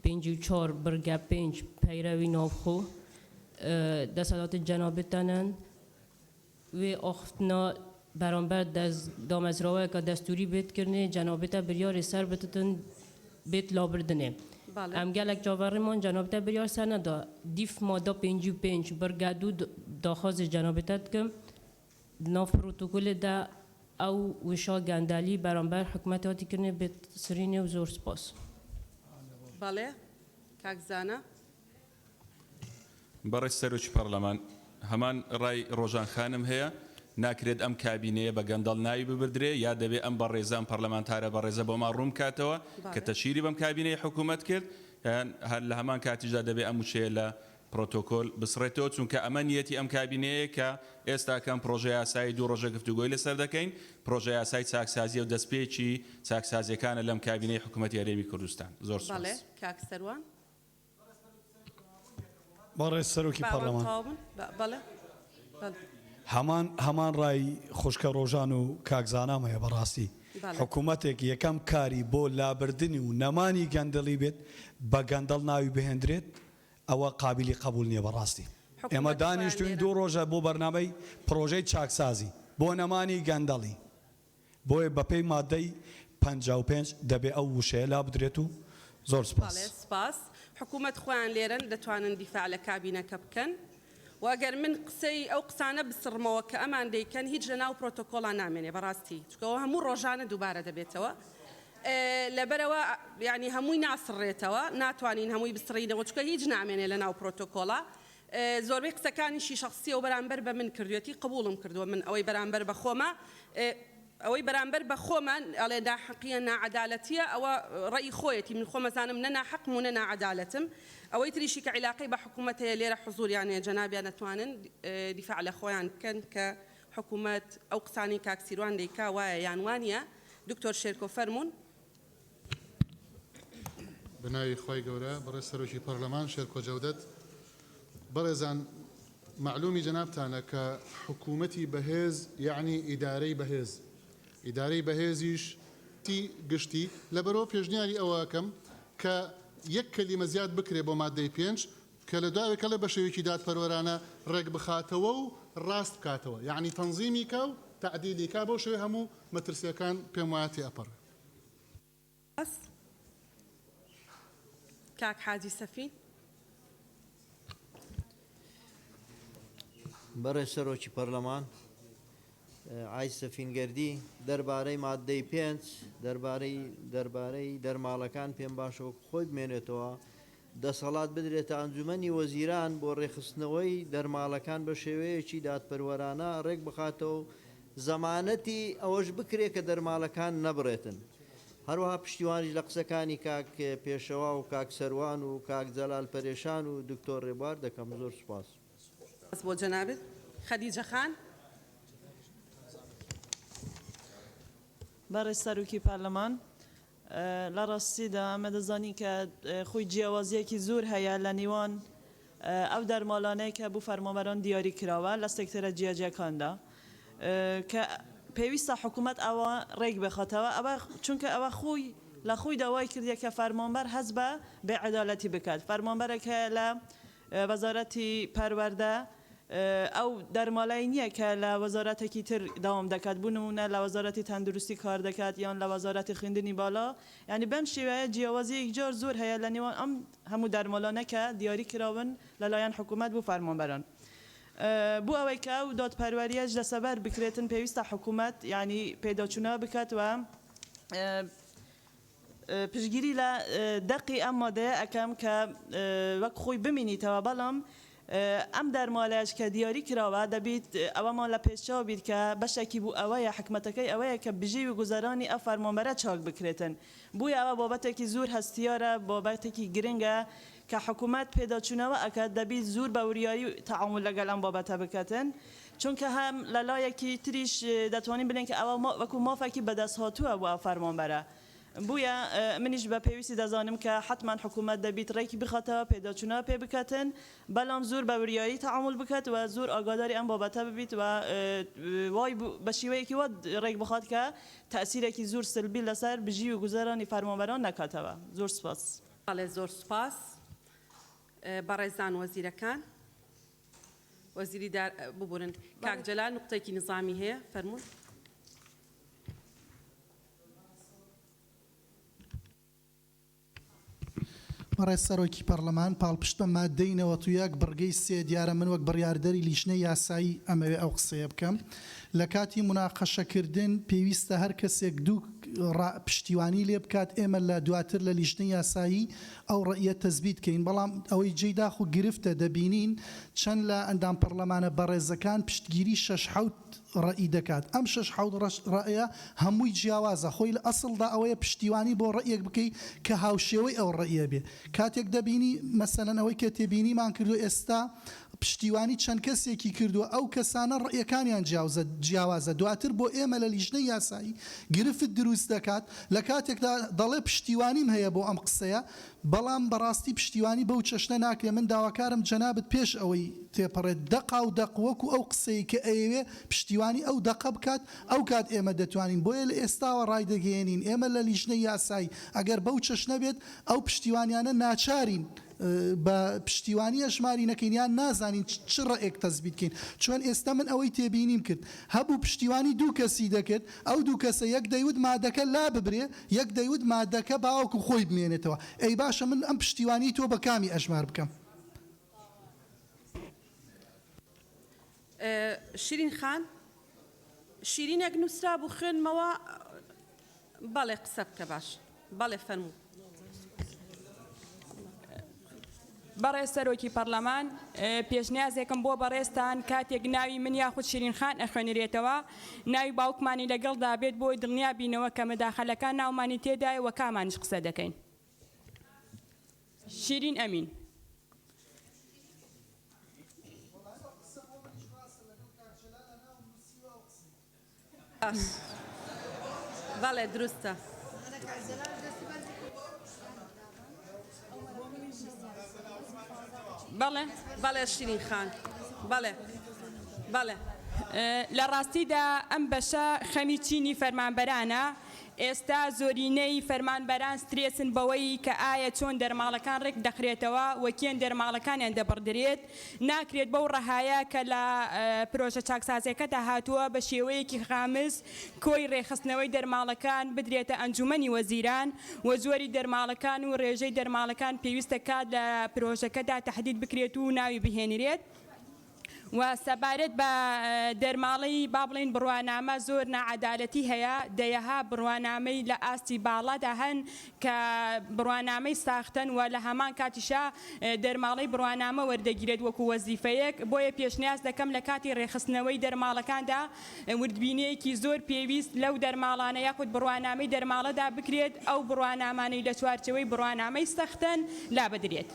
54 برگه 5 پیروی نافخو دستات جناب تنن و آفتنا برانبر دامزراوه که دستوری بیت کرنه جناب تا بریار سر بتتن بیت لابردنه ام گلک جاوریمان جناب تا بریار سر ندا دیف ماده 55 برگه دو داخواز جناب تا کم ناف پروتکل دا او وشا گندالی برانبر حکومت هاتی کرنه بیت سرینه و زور سپاس بله کاکزانه بەڕێز سەرۆکی پەرلەمان هەمان ڕای ڕۆژان خانم هەیە ناکرێت ئەم کابینەیە بە گەندەڵ ناوی ببردرێ یا دەبێت ئەم بەڕێزان پەرلەمانتارە بەڕێزە بۆمان ڕوون کاتەوە کە تەشیری بەم کابینەی حکوومەت کرد هەر لە هەمان کاتیشدا دەبێت ئەم وشەیە لە پرۆتۆکۆل بسڕێتەوە چونکە ئەمە نیەتی ئەم کابینەیە کە ئێستا کەم پرۆژە یاسایی دوو ڕۆژە گفتوگۆی لەسەر دەکەین پرۆژە یاسای چاکسازی و دەستپێکی چاکسازیەکانە لەم کابینەی حکوومەتی هەرێمی کوردستان زۆر سپاس بەڵێ کاک سەروان بەڕێز سەرۆکی پەرلەمان بەڵێ هەمان ڕای خوشکە ڕۆژان و کاکزانام هەیە بەڕاستی حکوومەتێک یەکەم کاری بۆ لابردنی و نەمانی گەندەڵی بێت بە گەندەڵ ناوی بهێندرێت ئەوە قابلی قبول نییە بەڕاستی ئێمە دانیشتوین دوو ڕۆژە بۆ بەرنامەی پرۆژەی چاکسازی بۆ نەمانی گەندەڵی بۆیە بەپێی مادەی 55 دەبێ ئەو وشەیە لا بدرێت و زۆر سپاس حکوومەت خۆیان لێرن دەتوانن دیفاع لە کابینەکە بکەن واگەر من قسەی ئەو قسانە بسڕمەوە کە ئەمان دەیکەن هیچ لە ناو پرۆتۆکۆڵان نامێنێ بەڕاستی چکەوە هەموو ڕۆژانە دووبارە دەبێتەوە لەبەرەوە ینی هەمووی ناسڕێتەوە ناتوانین هەمووی بسڕینەوە چکە هیچ نامێنێ لە ناو پرۆتۆکۆڵە زۆربەی قسەکانیشی شخصی و بەرامبەر بە من کردوێتی قبولم کردووە من ئەوەی بەرامبەر بە خۆمە ئەوەی بەرامبەر بە خۆمان ئەڵێ ناحەقیە ناعەدالەتیە ئەوە ڕێی خۆیەتی من خۆمەزانم نە ناحەقم و نە ناعەدالەتم ئەوەی تریشی کە عیلاقەی بە حکوومەت هەیە لێرە حزوریانەیە جەنابیان نەتوانن دیفاع لە خۆیان بکەن کە حکوومەت ئەو قسانی کاکسیروان دەیکا وایە یان وانە دکتۆر شێرکۆ فەرمونون بناوی خۆی گەورە بەڕێز سەرۆکی پەرلەمان شێرکۆ جەودەت بەڕێزان معلومی جەنابتانە کە حکوومەتی بەهێز یعنی ئیدارەی بەهێز ئیدارەی بەهێزیش گشتی لەبەرەوە پێشنیاری ئەوەکەم کە یەک کەلیمە زیاد بکرێ بۆ مادەی 5 کە لە داوێکە لە بە شێوەیەکی دادپەروەرانە ڕێک بخاتەوە و ڕاست بکاتەوە یعنی تەنزیمی کا و تعدیلی کا بۆ شێوەی هەموو مەترسیەکان پێم وایە تێئەپەڕ کاک حاجی سەفین بەڕێز سەرۆکی پەرلەمان ئای سەفینگەردی دەربارەی مادەی 5 دەربارەی دەرماڵەکان پێم باشەوە خۆی بمێنێتەوە دەسەڵات بدرێتە ئەنجومەنی وەزیران بۆ ڕێخستنەوەی دەرماڵەکان بە شێوەیەکی دادپەروەرانە ڕێک بخاتەوە زەمانەتی ئەوەش بکرێ کە دەرماڵەکان نەبڕێتن هەروەها پشتیوانیش لە قسەکانی کاک پێشەوا و کاک سەروان و کاک جەلال پەرێشان و دکتۆر ڕێبوار دەکەم زۆر سوپاس بۆ جەنابێت خەدیجە خان بەڕێز سەرۆکی پارلەمان لە ڕاستیدا ئەمە دەزانین کە خۆی جیاوازیەکی زۆر هەیە لە نێوان ئەو دەرمالانەیە کە بوو فەرمانبەران دیاری کراوە لە سێکتەرە جیاجیەکاندا کە پێویستە حکوومەت ئەوە ڕێک بخاتەوە ئەوە چونکە ئەوە خۆی لە خۆی داوای کردیە کە فەرمانبەر هەست بە بێعەدالەتی بکات فەرمانبەرێکە لە وەزارەتی پەروەردە ئەو دەرمالای نییە کە لە وەزارەتێکی تر داوام دەکات بوونمونە لە وەزارەتی تەندروستی کار دەکات یان لە وەزارەتی خوێندنی بالا ینی بەم شێوەیە جیاوازی جار زۆر هەیە لە نێوان ئەم هەموو دەرمالانە کە دیاری کراون لەلایەن حکوومەت بوو فەرمانبەران بۆ ئەوەی کە ئەو دادپەروەریەش لەسەبەر بکرێتن پێویستە حکوومەت ینی پێداچوونەوە بکاتەوە پشگیری لە دەقی ئەم مادەیە ئەەکەم کە وەک خۆی بمینیتەوە بەڵام ئەم دەرمالەش کە دیاری کراوە دەبیت ئەوەمان لە پێشچاو بیت کە بەشێکی بوو ئەوەیە حکومەتەکەی ئەوەیە کە بژی و گوزارانی ئەو فەرمانبەرە چاک بکرێتن بووی ئەوە بابەتێکی زۆر هەستیارە بابەتێکی گرنگە کە حکوومەت پێداچوونەوە ئەکات دەبیت زۆر بە وریایی تعامل لەگەڵ ئەم بابەتە بکاتن چونکە هەم لە لایەکی تریش دەتوانین بڵێن کە ئەوە وەکو مافێکی بەدەست هاتووە بۆ ئەو فەرمانبەرە بووە منیش بە پێویستی دەزانم کە حتمان حکوومەت دەبیت ڕێکی بخاتەوە پێداچوونەوە پێ بکاتن بەڵام زۆر بە وریایی تعامل بکات و زۆر ئاگاداری ئەم بابەتە ببیت و وای بە شێوەیەکی وا ڕێک بخات کە تەسیرێکی زۆر سلبی لەسەر بژی و گوزارانی فەرمانبەران نەکاتەوە زۆر سپاس. زۆر سپاس بەڕێزان وەزیرەکان وەزیری ببورن کاک جەلال نقطەیەکی نظامی هەیە فەرموون. بەڕێز سەرۆکی پەرلەمان پاڵپشتە مادەینەوە تو یەک بڕگەی سێ دیارە من وەک بڕیاردەری لیژنەی یاسایی ئەمەوێ ئەو قسەیە بکەم لە کاتی مناقەشەکردن پێویستە هەر کەسێک دوو پشتیوانی لێ بکات ئێمە لە دواتر لە لیژنەی یاسایی ئەو ڕەئیە تەزبیت کەین بەڵام ئەوەی جێداخ و گرفتە دەبینین چەند لە ئەندام پەرلەمانە بەڕێزەکان پشتگیری 6 ڕەئی دەکات ئەم 6 ڕەئیە هەمووی جیاوازە خۆی لە ئەسڵدا ئەوەیە پشتیوانی بۆ ڕەئیەک بکەی کە هاوشێوەی ئەو ڕەئیە بێ کاتێک دەبینی مەسەلەن ئەوەی کە تێبینیمان کردو ئێستا پشتیوانی چەند کەسێکی کردووە ئەو کەسانە ڕێیەکانیان جیاوازە دواتر بۆ ئێمە لە لیژنەی یاسایی گرفت دروست دەکات لە کاتێکدا دەڵێ پشتیوانیم هەیە بۆ ئەم قسەیە بەڵام بەڕاستی پشتیوانی بەو چەشنە ناکرێ من داواکارم جەنابەت پێش ئەوەی تێپەڕێت دەقا و دەقوەکو ئەو قسەی کە ئەوێ پشتیوانی ئەو دەقە بکات ئەو کات ئێمە دەتوانین بۆیە لە ئێستاوە ڕایدەگەێنین ئێمە لە لیژنەی یاسایی ئەگەر بەو چەشنە بێت ئەو پشتیوانیانە ناچارین بە پشتیوانی ئەژماری نەکەین یان نازانین چ ڕێک تەزبیتکەین چۆن ئێستا من ئەوەی تێبینیم کرد هەبوو پشتیوانی دوو کەسی دەکرد ئەو دوو کەسە یەک دەیوت مادەکە لا ببرێ یەک دەیوت مادەکە باوەکو خۆی بمێنێتەوە ئەی باشە من ئەم پشتیوانی تۆ بە کامی ئەژمار بکەم. شیرین خان شیرینێک نووسرا بوو خوێنمەوە بەڵێ قسە بکە باش بەڵێ فەرموو. بەڕێز سەرۆکی پەرلەمان پێشنیازێکم بۆ بەڕێستان کاتێک ناوی من یاخود شیرین خان ئەخوێنرێتەوە ناوی باوکمانی لەگەڵدا بێت بۆی دڵنیا بینەوە کە مەداخەلەکان ناومانی تێدایە وە کامانش قسە دەکەین. شیرین ئەمین. بەڵێ دروستە. بەڵێ بەڵێ شیرین خان بەڵێ بەڵێ لە ڕاستیدا ئەم بەشە خەمی چینی فەرمانبەرانە ئێستا زۆرینەی فەرمانبەران سترێسن بەوەی کە ئایا چۆن دەرماڵەکان ڕێک دەخرێتەوە وەکیان دەرماڵەکانیان دەبڕدرێت ناکرێت بەو ڕەهایە کە لە پرۆژە چاکسازیەکەدا هاتووە بە شێوەیەکی خامس کۆی ڕێخستنەوەی دەرماڵەکان بدرێتە ئەنجومەنی وەزیران و زۆری دەرماڵەکان و ڕێژەی دەرماڵەکان پێویستە کات لە پرۆژەکەدا تەحدید بکرێت و ناوی بهێنرێت. و سەبارەت بە دەرماڵی با بڵین بڕوانامە زۆر نەعەدالەتی هەیە دەیەها بڕوانامەی لە ئاستی باڵادا هەن کە بڕوانامەی ساختن و لە هەمان کاتیشا دەرماڵی بڕوانامە وەردەگیرێت وەکو وەزیفەیەک بۆیە پێشنیاز دەکەم لە کاتی ڕێخستنەوەی دەرماڵەکاندا وردبینەیەکی زۆر پێویست لەو دەرماڵانە یاخود بڕوانامەی دەرماڵەدا بکرێت ئەو بڕوانامانەی لە چوارچەوەی بڕوانامەی سەختن لا بدرێت.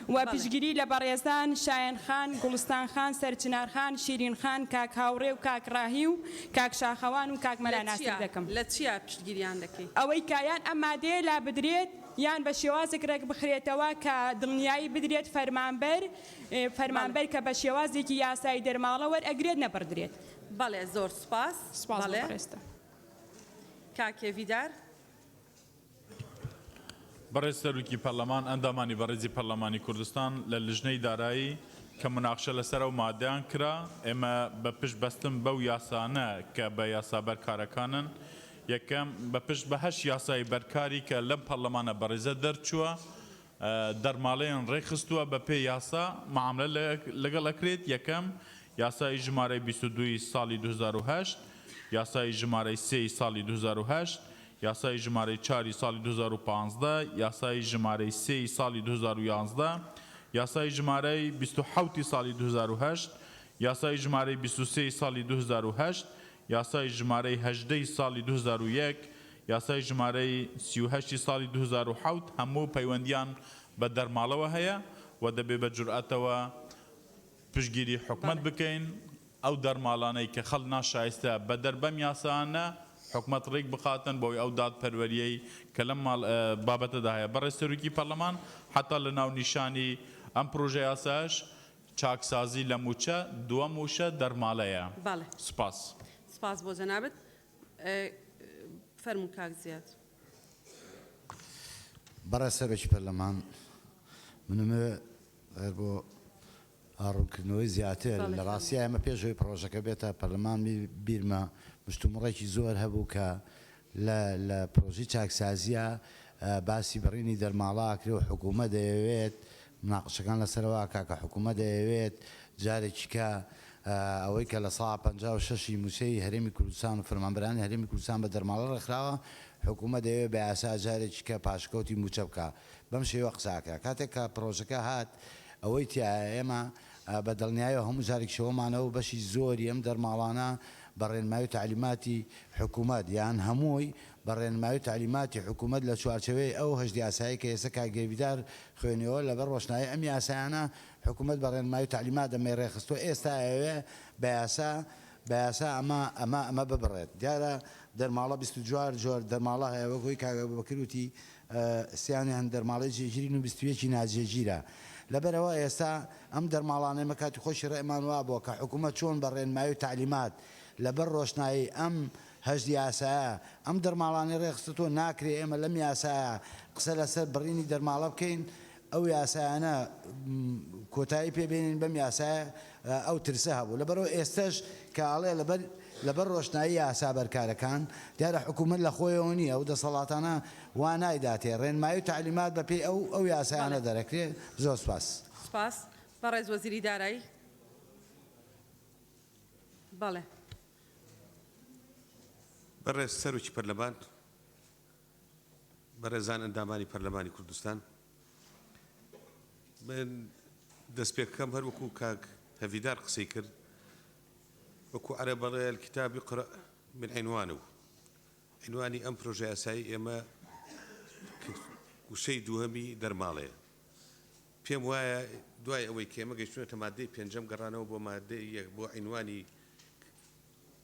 و پشگیری لە بەڕێزان شایەن خان گوڵستان خان سەرچنار خان شیرین خان کاک هاوڕێ و کاک ڕاهی و کاک شاخەوان و کاک مەلا ناسیر دەکەم لە چیا پشتگیریان دەکەی ئەوەی کایان ئەم مادەیە لا بدرێت یان بە شێوازێک ڕێک بخرێتەوە کە دڵنیایی بدرێت فەرمانبەر کە بە شێوازێکی یاسایی دەرماڵە وەرئەگرێت نەبڕدرێت. بەڵێ زۆر سپاس. بەڵێ کاکێویدار. بەڕێز سەرۆکی پەرلەمان ئەندامانی بەڕێزی پەرلەمانی کوردستان لە لژنەی دارایی کە مناقشە لەسەر ئەو مادەیان کرا ئێمە بە پشت بەستم بەو یاسانە کە بە یاسا بەرکارەکانن یەکەم بە پشت بە هەشت یاسای بەرکاری کە لەم پەرلەمانە بەڕێزە دەرچووە دەرماڵەیان ڕێخستووە بە پێی یاسا معاملە لەگەڵ ئەکرێت یەکەم یاسای ژمارەی 22 ساڵی 2008 یاسای ژمارەی 3 ساڵی 2008 یاسای ژمارەی 4 ساڵی 2015 یاسای ژمارەی 3 ساڵی 2011 یاسای ژمارەی 27 ساڵی 2008 یاسای ژمارەی 23 ساڵی 2008 یاسای ژمارەی 18 ساڵی 2001 یاسای ژمارەی 38 ساڵی 2007 هەموو پەیوەندیان بە دەرماڵەوە هەیە و دەبێ بە جورئەتەوە پشتگیری حکومەت بکەین ئەو دەرماڵانەی کە خەڵ ناشایستە بە دەربەم یاسانە حکومەت ڕێک بخاتن بۆی ئەو دادپەروەریەی کە لەم بابەتەدا هەیە بەڕێز سەرۆکی پەرلەمان حتا لە ناو نیشانی ئەم پرۆژە یاساش چاکسازی لە موچە دووەم وشە دەرماڵەیە. بەڵێ سپاس. سپاس بۆ جەنابەت. فەرموو کاک زیاد. بەڕێز سەرۆکی پەرلەمان منمە بۆ ئاڕوونکردنەوەی زیاتر لە ڕاستیە ئەمە پێشەوەی پرۆژەکە بێتە پەرلەمان بیرمە مشتومڕێکی زۆر هەبوو کە لە پرۆژی چاکسازیە باسی بڕینی دەرماڵا کرێ و حکوومەت دەیەوێت مناقشەکان لەسەرەوە کاکە حکوومەت دەیەوێت جارێکی کە ئەوەی کە لە ساڵ 56 موچەی هەرێمی کوردستان و فەرمانبەرانی هەرێمی کوردستان بە دەرماڵە ڕێکخراوە حکوومەت دەیەوێت بە یاسا جارێکی کە پاشکەوتی موچە بکە بەم شێوە قساکە کاتێک کە پرۆژەکە هات ئەوەی تایە ئێمە بە دڵنیایە هەموو جارێک شەوەمانەوە بەشی زۆری ئەم دەرماڵانە بەڕێنمایی تعلیماتی حکوومەت یان هەمووی بەڕێنمایی تعلیماتی حکوومەت لە چوارچەوەی ئەو هەشت یاسایی کە ئێستا کاگەویدار خوێنەوە لەبەر ڕۆشنایی ئەم یاسایانە حکوومەت بەڕێنمایی تعلیمات دەمەی ڕێخستوە ئێستا ئەوێ بە یاسا ئەمە ببڕێت دیارە دەرماڵە 24 جۆر دەرماڵە هەیە وەکوی کاگە بەکروتی سیانی هەند دەرماڵی جێگیرین و 21 ناجێگیرە لەبەرەوە ئێستا ئەم دەرماڵانەی مەکاتی خۆشی ڕێمان وا بووە کە حکوومەت چۆن بەڕێنمایی و تعلیمات لەبەر ڕۆشنایی ئەم هەشت یاسایە ئەم دەرماڵانی ڕێخستۆ ناکرێ ئێمە لەم یاسایە قسە لەسەر بڕینی دەرماڵە بکەین ئەو یاسایانە کۆتایی پێبێنین بەم یاسایە ئەو ترسە هەبوو لەبەرەوە ئێستش کاڵێ لەبەر ڕۆشنایی یاسا بەرکارەکان دیارە حکوومەت لە خۆیەوە نییە ئەو دەسەڵاتانە وا نایداتێ ڕێنمایی و تعلیمات بەپێی ئەو یاسایانە دەرەکرێت زۆر سپاس. سپاس. بەڕێز وەزیری دارایی. بەڵێ. بەڕێز سەرۆکی پەرلەمان بەڕێزان ئەندامانی پەرلەمانی کوردستان من دەست پێکەکەم هەر وەکو کاک هەڤیدار قسەی کرد وەکو عەرە بەڵێ الکتاب یقرأ من عنوانه عنوانی ئەم پرۆژە یاسایی ئێمە وشەی دووهەمی دەرماڵەیە پێم وایە دوای ئەوەی کە ئێمە گەیشتونەتە مادەی پێنجەم گەڕانەوە بۆ مادەی یەک بۆ عنوانی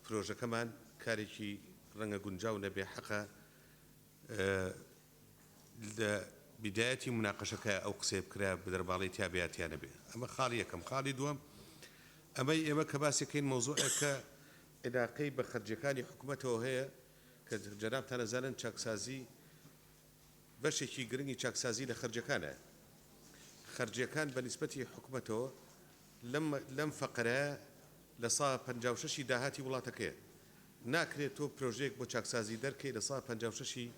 پرۆژەکەمان کارێکی ڕەنگە گونجاو نەبێ حەقە لە بدایەتی مناقەشەکە ئەو قسەی بکرا بە دەرماڵەی تیابێتیانە بێ ئەمە خاڵی یەکەم خاڵی دووەم ئەمەی ئێمە کە باسێکەین مۆزوعەکە عێلاقەی بە خەرجەکانی حکوومەتەوە هەیە کە جەنابتان ئەزانن چاکسازی بەشێکی گرنگی چاکسازی لە خەرجەکانە خەرجەکان بە نیسبەتی حکوومەتەوە لەم فەقەرە لە ساڵ 56 داهاتی وڵاتەکەیە ناکرێت تۆ پرۆژێک بۆ چاکسازی دەرکەی لە ساڵ 56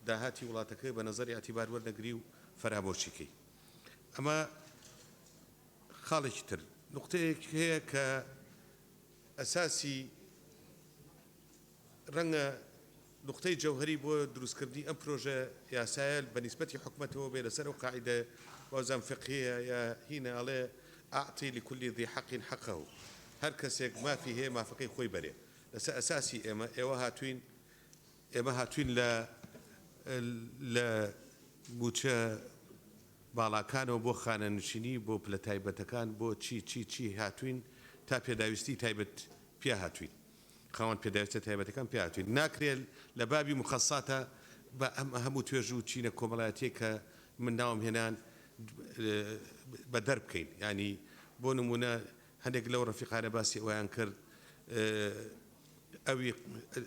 داهاتی وڵاتەکەی بە نەزەری ئەتیبار وەرنەگری و فەرامۆشیکەی ئەمە خاڵێکی تر نقطەیەک هەیە کە ئەساسی ڕەنگە نقطەی جەوهری بۆ دروستکردنی ئەم پرۆژە یاسایە بە نیسبەتی حکوومەتەوە بێ لەسەر و قاعدە وەزان فقهیە یا هینە ئەڵێ ئاعطی لكل ذي حق حقه هەر کەسێک مافی هەیە مافەکەی خۆی بەرێ لەسەر ئەساسی ئێمە هاتوین لە موچە باڵاکانەوە بۆ خانەنشینی بۆ پلە تایبەتەکان بۆ چی هاتوین تا پێداویستی تایبەت پێ هاتوین خاوەن پێداویستە تایبەتەکان پێ هاتوین ناکرێت لە بابی مخەساتە بە ئەم هەموو توێژ و چینە کۆمەڵایەتیە کە من ناوم هێنان بە دەربکەین ینی بۆ نمونە هەندێک لەو ڕەفیقانە باسی ئەویان کرد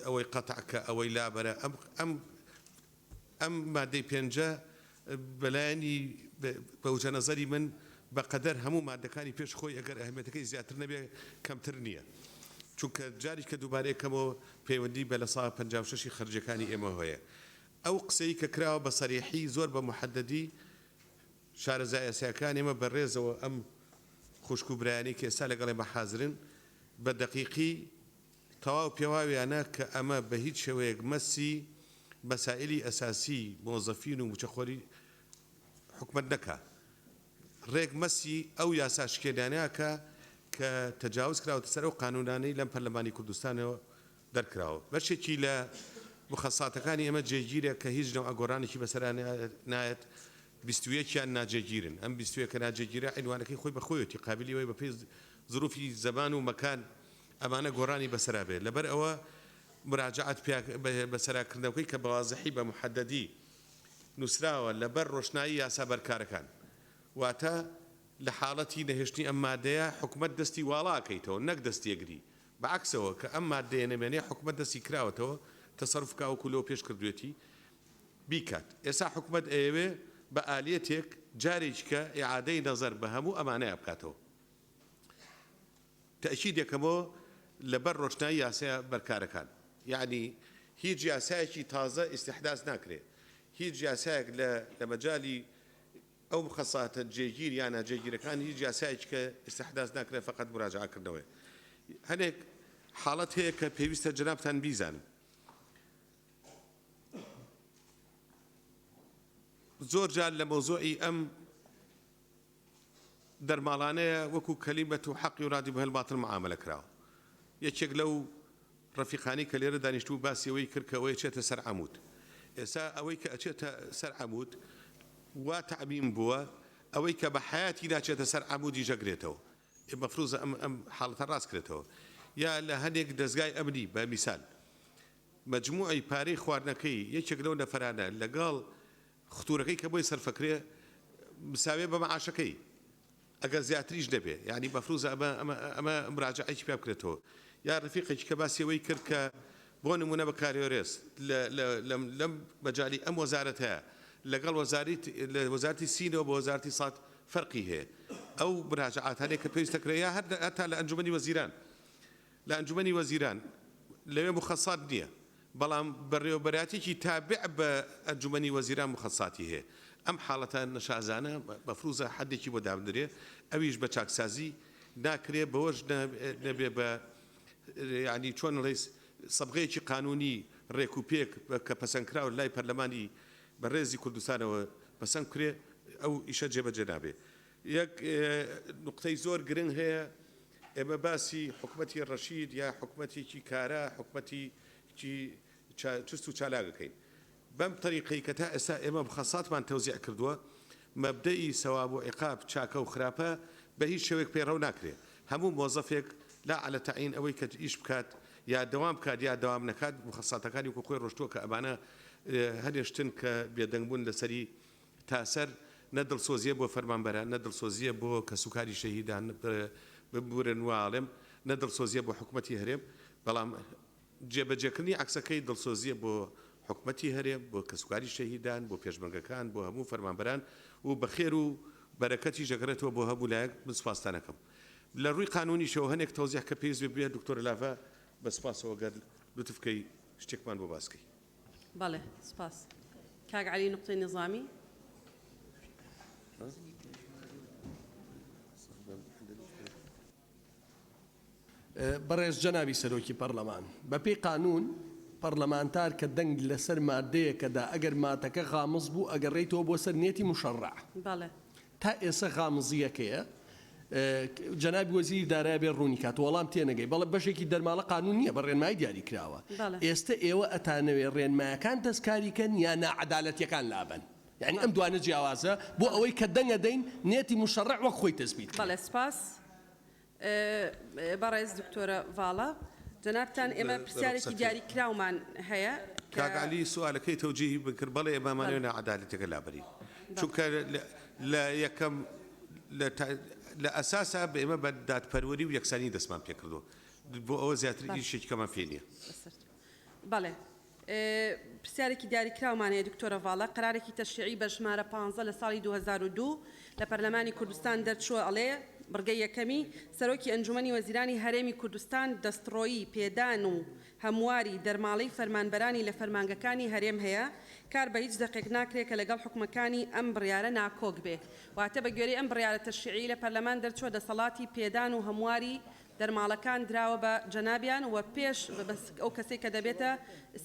ئەوەی قەتعکە ئەوەی لابەرە ئەم مادەی پێنجە بەلایانی بەوجە نەزەری من بەقەدەر هەموو مادەکانی پێش خۆی ئەگەر ئەهمێتەکەی زیاتر نەبێ کەمتر نییە چونکە جاری کە دووبارەیەکەمەوە پەیوەندی بە لە ساڵ 56 خەرجەکانی ئێمە هەیە ئەو قسەی کە کراوە بە سەریحی زۆر بە محەددی شارەزای یاساکان ئێمە بەڕێزەوە ئەم خوشک و برایانی کە ئێستا لەگەڵ ئێمە حازرن بە دەقیقی تەواو پێواویانە کە ئەمە بە هیچ شێوەیەک مەسی مەسائلی ئەساسی مۆزەفین و موچەخۆری حکومت نەکا ڕێک مەسی ئەو یاسا شکێنانەکە کە تەجاوز کراوەتە سەر ئەو قانونانەی لەم پەرلەمانی کوردستانەوە دەرکراوە بەشێکی لە مخەساتەکانی ئێمە جێگیرە کە هیچ نەوە ئەگۆڕانێکی بەسەران نایەت 21یان ناجێگیرن ئەم 21 کە ناجێگیرە عینوانەکەی خۆی بەخۆیەتی قابلی وی بەپێی ظروفی زەمان و مەکان ئەمانە گۆڕانی بەسەرا بێت لەبەر ئەوە مراجعات بەسەراکردنەوەی کە بەوازحی بە محەددی نووسراوە لەبەر ڕۆشنایی یاسا بەرکارەکان واتە لە حاڵەتی نەهێشتنی ئەم مادەیە حکومت دەستی واڵاکەیتەوە نەک دەستیەگری بەعکسەوە کە ئەم مادەیە نەمێنێ حکومت دەستی کراوەتەوە تەسەڕف کاوەکو لەوە پێش کردوێتی بیکات ئێستا حکومت ئەوێ بە ئالەتێک جارێککە ئیعادەی نەزەر بە هەموو ئەمانەیە بکاتەوە تەئکیدێکەمەوە لەبەر ڕۆشنایی یاسای بەرکارەکان یعنی هیچ یاسایەکی تازە ئیستیحداث ناکرێت هیچ یاسایەک لە مەجالی ئەو مخەساتە جێگیر یان ناجێگیرەکان هیچ یاسایەک کە ئیستیحداث ناکرێت فقط مراجعەکردنەوەی هەنێک حاڵەت هەیە کە پێویستە جەنابتان بیزانن زۆر جار لە مۆزوعی ئەم دەرماڵانەیە وەکو کەلیمەت و حەقی و ڕادی بەهەل باتڵ معاملە کراوە یەکێک لەو ڕەفیقانی کە لێرە دانیشتوو باسی ئەوەی کرد کە ئەوەی چێتە سەر عەمود ئێستا ئەوەی کە ئەچێتە سەر عەمود وا تەعمیم بووە ئەوەی کە بە حیاتی ناچێتە سەر عەمودی ژەگرێتەوە مەفروضە ئەم حاڵەتە ڕاست کرێتەوە یا لە هەندێک دەستگای ئەمنی بە میسال مجموعی پارەی خواردنەکەی یەکێک لەو نەفەرانە لەگەڵ خطورەکەی کە بۆی سەرفەکرێ مساوێ بە مەعاشەکەی ئەگەر زیاتریش دەبێ یعنی مەفروضە ئەمە مراجعەیەکی پێ بکرێتەوە یا ڕفیقێکی کە باسی ئەوەی کرد کە بۆ نمونە بە کاریۆرێس لەم مەجالی ئەم وەزارەت هەیە لەگەڵ وەزارەتی سینەوە بە وەزارەتی سات فەرقی هەیە ئەو مراجعات هەنێک کە پێویستەکرێ یا هەتا لە ئەنجومەنی وەزیران لە ئەنجومەنی وەزیران لەوێ مخەسات نییە بەڵام بەڕێوەبەراتێکی تابع بە ئەنجومەنی وەزیران مخەساتی هەیە ئەم حاڵەتە نەشازانە مەفروضە حدێکی بۆ دامدرێ ئەویش بە چاکسازی ناکرێ بەوەش نەبێ بە ینی چۆن ڕێز سەبغەیەکی قانونی ڕێک و پێک کە پەسەندکراوە لای پەرلەمانی بەڕێزی کوردستانەوە پەسەند کرێ ئەو ئیشە جێبەجێ نابێ یەک نقطەی زۆر گرنگ هەیە ئێمە باسی حکومەتی ڕەشید یا حکومەتێکی کارە حکومەتی چست و چالاگەکەین بەم طریقی کە تا ئێستا ئێمە بخەساتمان تەوزیع کردووە مەبدەئی سەواب و عیقاب چاکە و خراپە بە هیچ شێوەیەک پێڕەو ناکرێت هەموو مۆزەفێک لا على تعین ئەوەی کە ئیش بکات یا دەوام بکات یا دەوام نەکات مخەساتەکانی وەکو خۆی ڕۆشتووە کە ئەمانە هەنێشتن کە بێدەنگبوون لەسەری تاسەر نەدڵسۆزیە بۆ فەرمانبەران نەدڵسۆزیە بۆ کە سوکاری شەهیدان ببورن واڵێم نەدڵسۆزیە بۆ حکومەتی هەرێم بەڵام جێبەجێکردنی عکسەکەی دڵسۆزیە بۆ حکومەتی هەرێم بۆ کەسوکاری شەهیدان بۆ پێشمەرگەکان بۆ هەموو فەرمانبەران و بەخێر و بەرەکەتی ژەگرێتەوە بۆ هەموو لایەک من سوپاسدانەکەم لە ڕووی قانونیشەوە هەنێک تەوزیح کە پێویست بێ دکتۆر لافا بە سپاسەوە گەر لوتفکەی شتێکمان بۆ باسکەی بەڵێ سپاس کاک عەلی نقطەی نظامی بەڕێز جەنابی سەرۆکی پەرلەمان بەپێی قانون پەرلەمانتار کە دەنگ لەسەر مادەیەکەدا ئەگەر ماتەکە غامز بوو ئەگەڕێیتەوە بۆ سەر نێتی مشەڕع تا ئێستا غامزیەکەیە جەنابی وەزیری دارایی بێ ڕوونی کات وەڵام تێنەگەی بەڵێ بەشێکی دەرماڵە قانون نییە بە ڕێنمایی دیاری کراوە ئێستا ئێوە ئەتانەوێ ڕێنمایەکان دەستکاریکەن یا ناعەدالەتیەکان لابن يعني ئەم دوانە جیاوازە بۆ ئەوەی کە دەنگە دەین نێتی مشەڕع وەک خۆی تەسبیت بەڵێ سپاس بەڕێز دکتۆرە ڤاڵە جەنابتان ئێمە پرسیارێکی دیاریکراومان هەیە کاگالی سوالەکەی تەوجیهی بکرد بەڵێ ئێمەمانەوێ نەعەدالەتێکە لابەری چونکە لە یەکەم لە ئەساسا بە ئێمە بە دادپەروەری و یەکسانی دەستمان پێ کردو بۆ ئەوە زیاتری شتێکەمان پێ نییە بەڵێ پرسیارێکی دیاریکراومان هەیە دکتۆرە ڤاڵە قەرارێکی تەشریعی بە ژمارە 15 لە ساڵی 2002 لە پەرلەمانی کوردستان دەرچووە ئەڵێ بڕگەی یەکەمی سەرۆکی ئەنجومەنی وەزیرانی هەرێمی کوردستان دەستڕۆیی پێدان و هەمواری دەرماڵەی فەرمانبەرانی لە فەرمانگەکانی هەرێم هەیە کار بە هیچ دقێک ناکرێت کە لەگەڵ حکومەکانی ئەم بڕیارە ناکۆک بێ واتە بە گوێرەی ئەم بڕیارە تەشریعی لە پەرلەمان دەرچووە دەسەڵاتی پێدان و هەمواری دەرماڵەکان دراوە بە جەنابیان و پێش ئەو کەسێک کە دەبێتە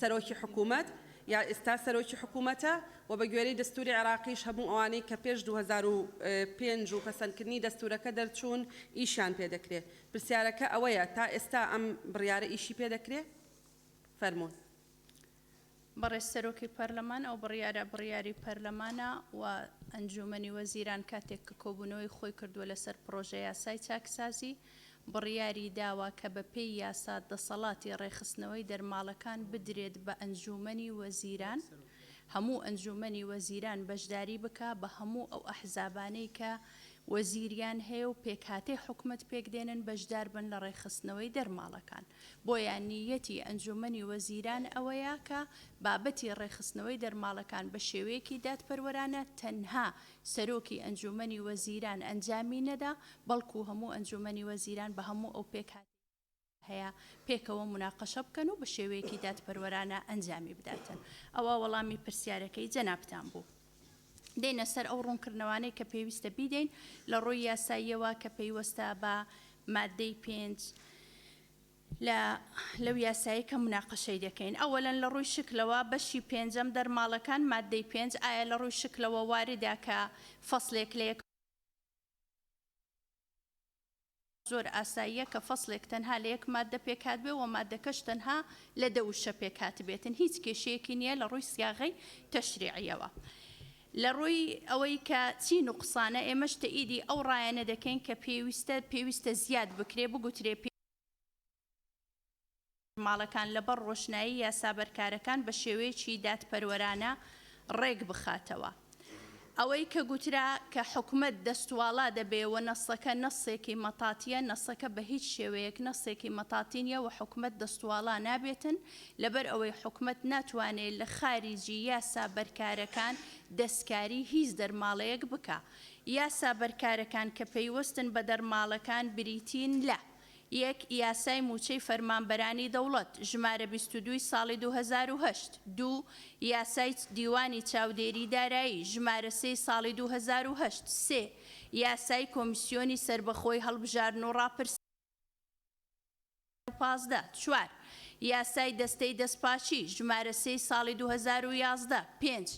سەرۆکی حکوومەت یا ئێستا سەرۆکی حکوومەتە و بە گوێرەی دەستوری عراقیش هەموو ئەوانەی کە پێش 2005 و پەسەندکردنی دەستورەکە دەرچوون ئیشیان پێدەکرێت پرسیارەکە ئەوەیە تا ئێستا ئەم بڕیارە ئیشی پێدەکرێت فەرموون بەڕێز سەرۆکی پەرلەمان ئەو بڕیاری پەرلەمانە و ئەنجومەنی وەزیران کاتێک کە کۆبوونەوەی خۆی کردووە لەسەر پرۆژە یاسای چاکسازی بڕیاری داوا کە بە پێی یاسا دەسەڵاتی ڕێخستنەوەی دەرماڵەکان بدرێت بە ئەنجومەنی وەزیران هەموو ئەنجومەنی وەزیران بەشداری بکە بە هەموو ئەو ئەحزابانەی کە وەزیریان هەیە و پێکهاتەی حکومت پێکدێنن بەشدار بن لە ڕێخستنەوەی دەرماڵەکان بۆیان نیەتی ئەنجومەنی وەزیران ئەوەیە کە بابەتی ڕێخستنەوەی دەرماڵەکان بە شێوەیەکی دادپەروەرانە تەنها سەرۆکی ئەنجومەنی وەزیران ئەنجامی نەدا بەڵکو هەموو ئەنجومەنی وەزیران بە هەموو ئەو پێکهات هەیە پێکەوە مناقەشە بکەن و بە شێوەیەکی دادپەروەرانە ئەنجامی بداتن ئەوە وەڵامی پرسیارەکەی جەنابتان بوو. دێنە سەر ئەو ڕوونکردنەوانەی کە پێویستە بیدەین لە ڕۆی یاساییەوە کە پێیوەستە بە مادەی 5 لەو یاسایی کە مناقەشەی دەکەین ئەوەلەن لە ڕووی شکلەوە بەشی پێنجەم دەرماڵەکان مادەی 5 ئایا لە ڕووی شکلەوە واریدا کە فەسلێک لە یەک زۆر ئاساییە کە فەسلێک تەنها لە یەک مادە پێکات بێ و مادەکەش تەنها لە دەوشە پێکات بێتن هیچ کێشەیەکی نییە لە ڕووی سیاغەی تەشریعیەوە. لە ڕووی ئەوەی کە چی نوقسانە ئێمەش تەئیدی ئەو ڕایانە دەکەین کە پێویستە زیاد بکرێ بگوترێ ماڵەکان لەبەر ڕۆشنایی یاسا بەرکارەکان بە شێوەیەکی دادپەروەرانە ڕێک بخاتەوە. ئەوەی کە گوترا کە حکومت دەستواڵا دەبێەوە نەسەکە نەسێکی مەتاتیە نەسەکە بە هیچ شێوەیەک نەسێکی مەتاتینیە و حکومت دەستواڵا نابێتن لەبەر ئەوەی حکومت ناتوانێت لە خارجی یاسا بەرکارەکان دەستکاری هیچ دەرماڵەیەک بکە. یاسا بەرکارەکان کە پەیوەستن بە دەرماڵەکان بریتین لە یەک یاسای موچەی فەرمانبەرانی دەوڵەت ژمارە 22 ساڵی 2008 دوو یاسای دیوانی چاودێری دارایی ژمارە 3 ساڵی 2008 سێ یاسای کۆمیسیۆنی سربەخۆی هەڵبژاردن و ڕاپرسی 15 چوار یاسای دەستەی دەستپاچی ژمارە 3 ساڵی 2011 5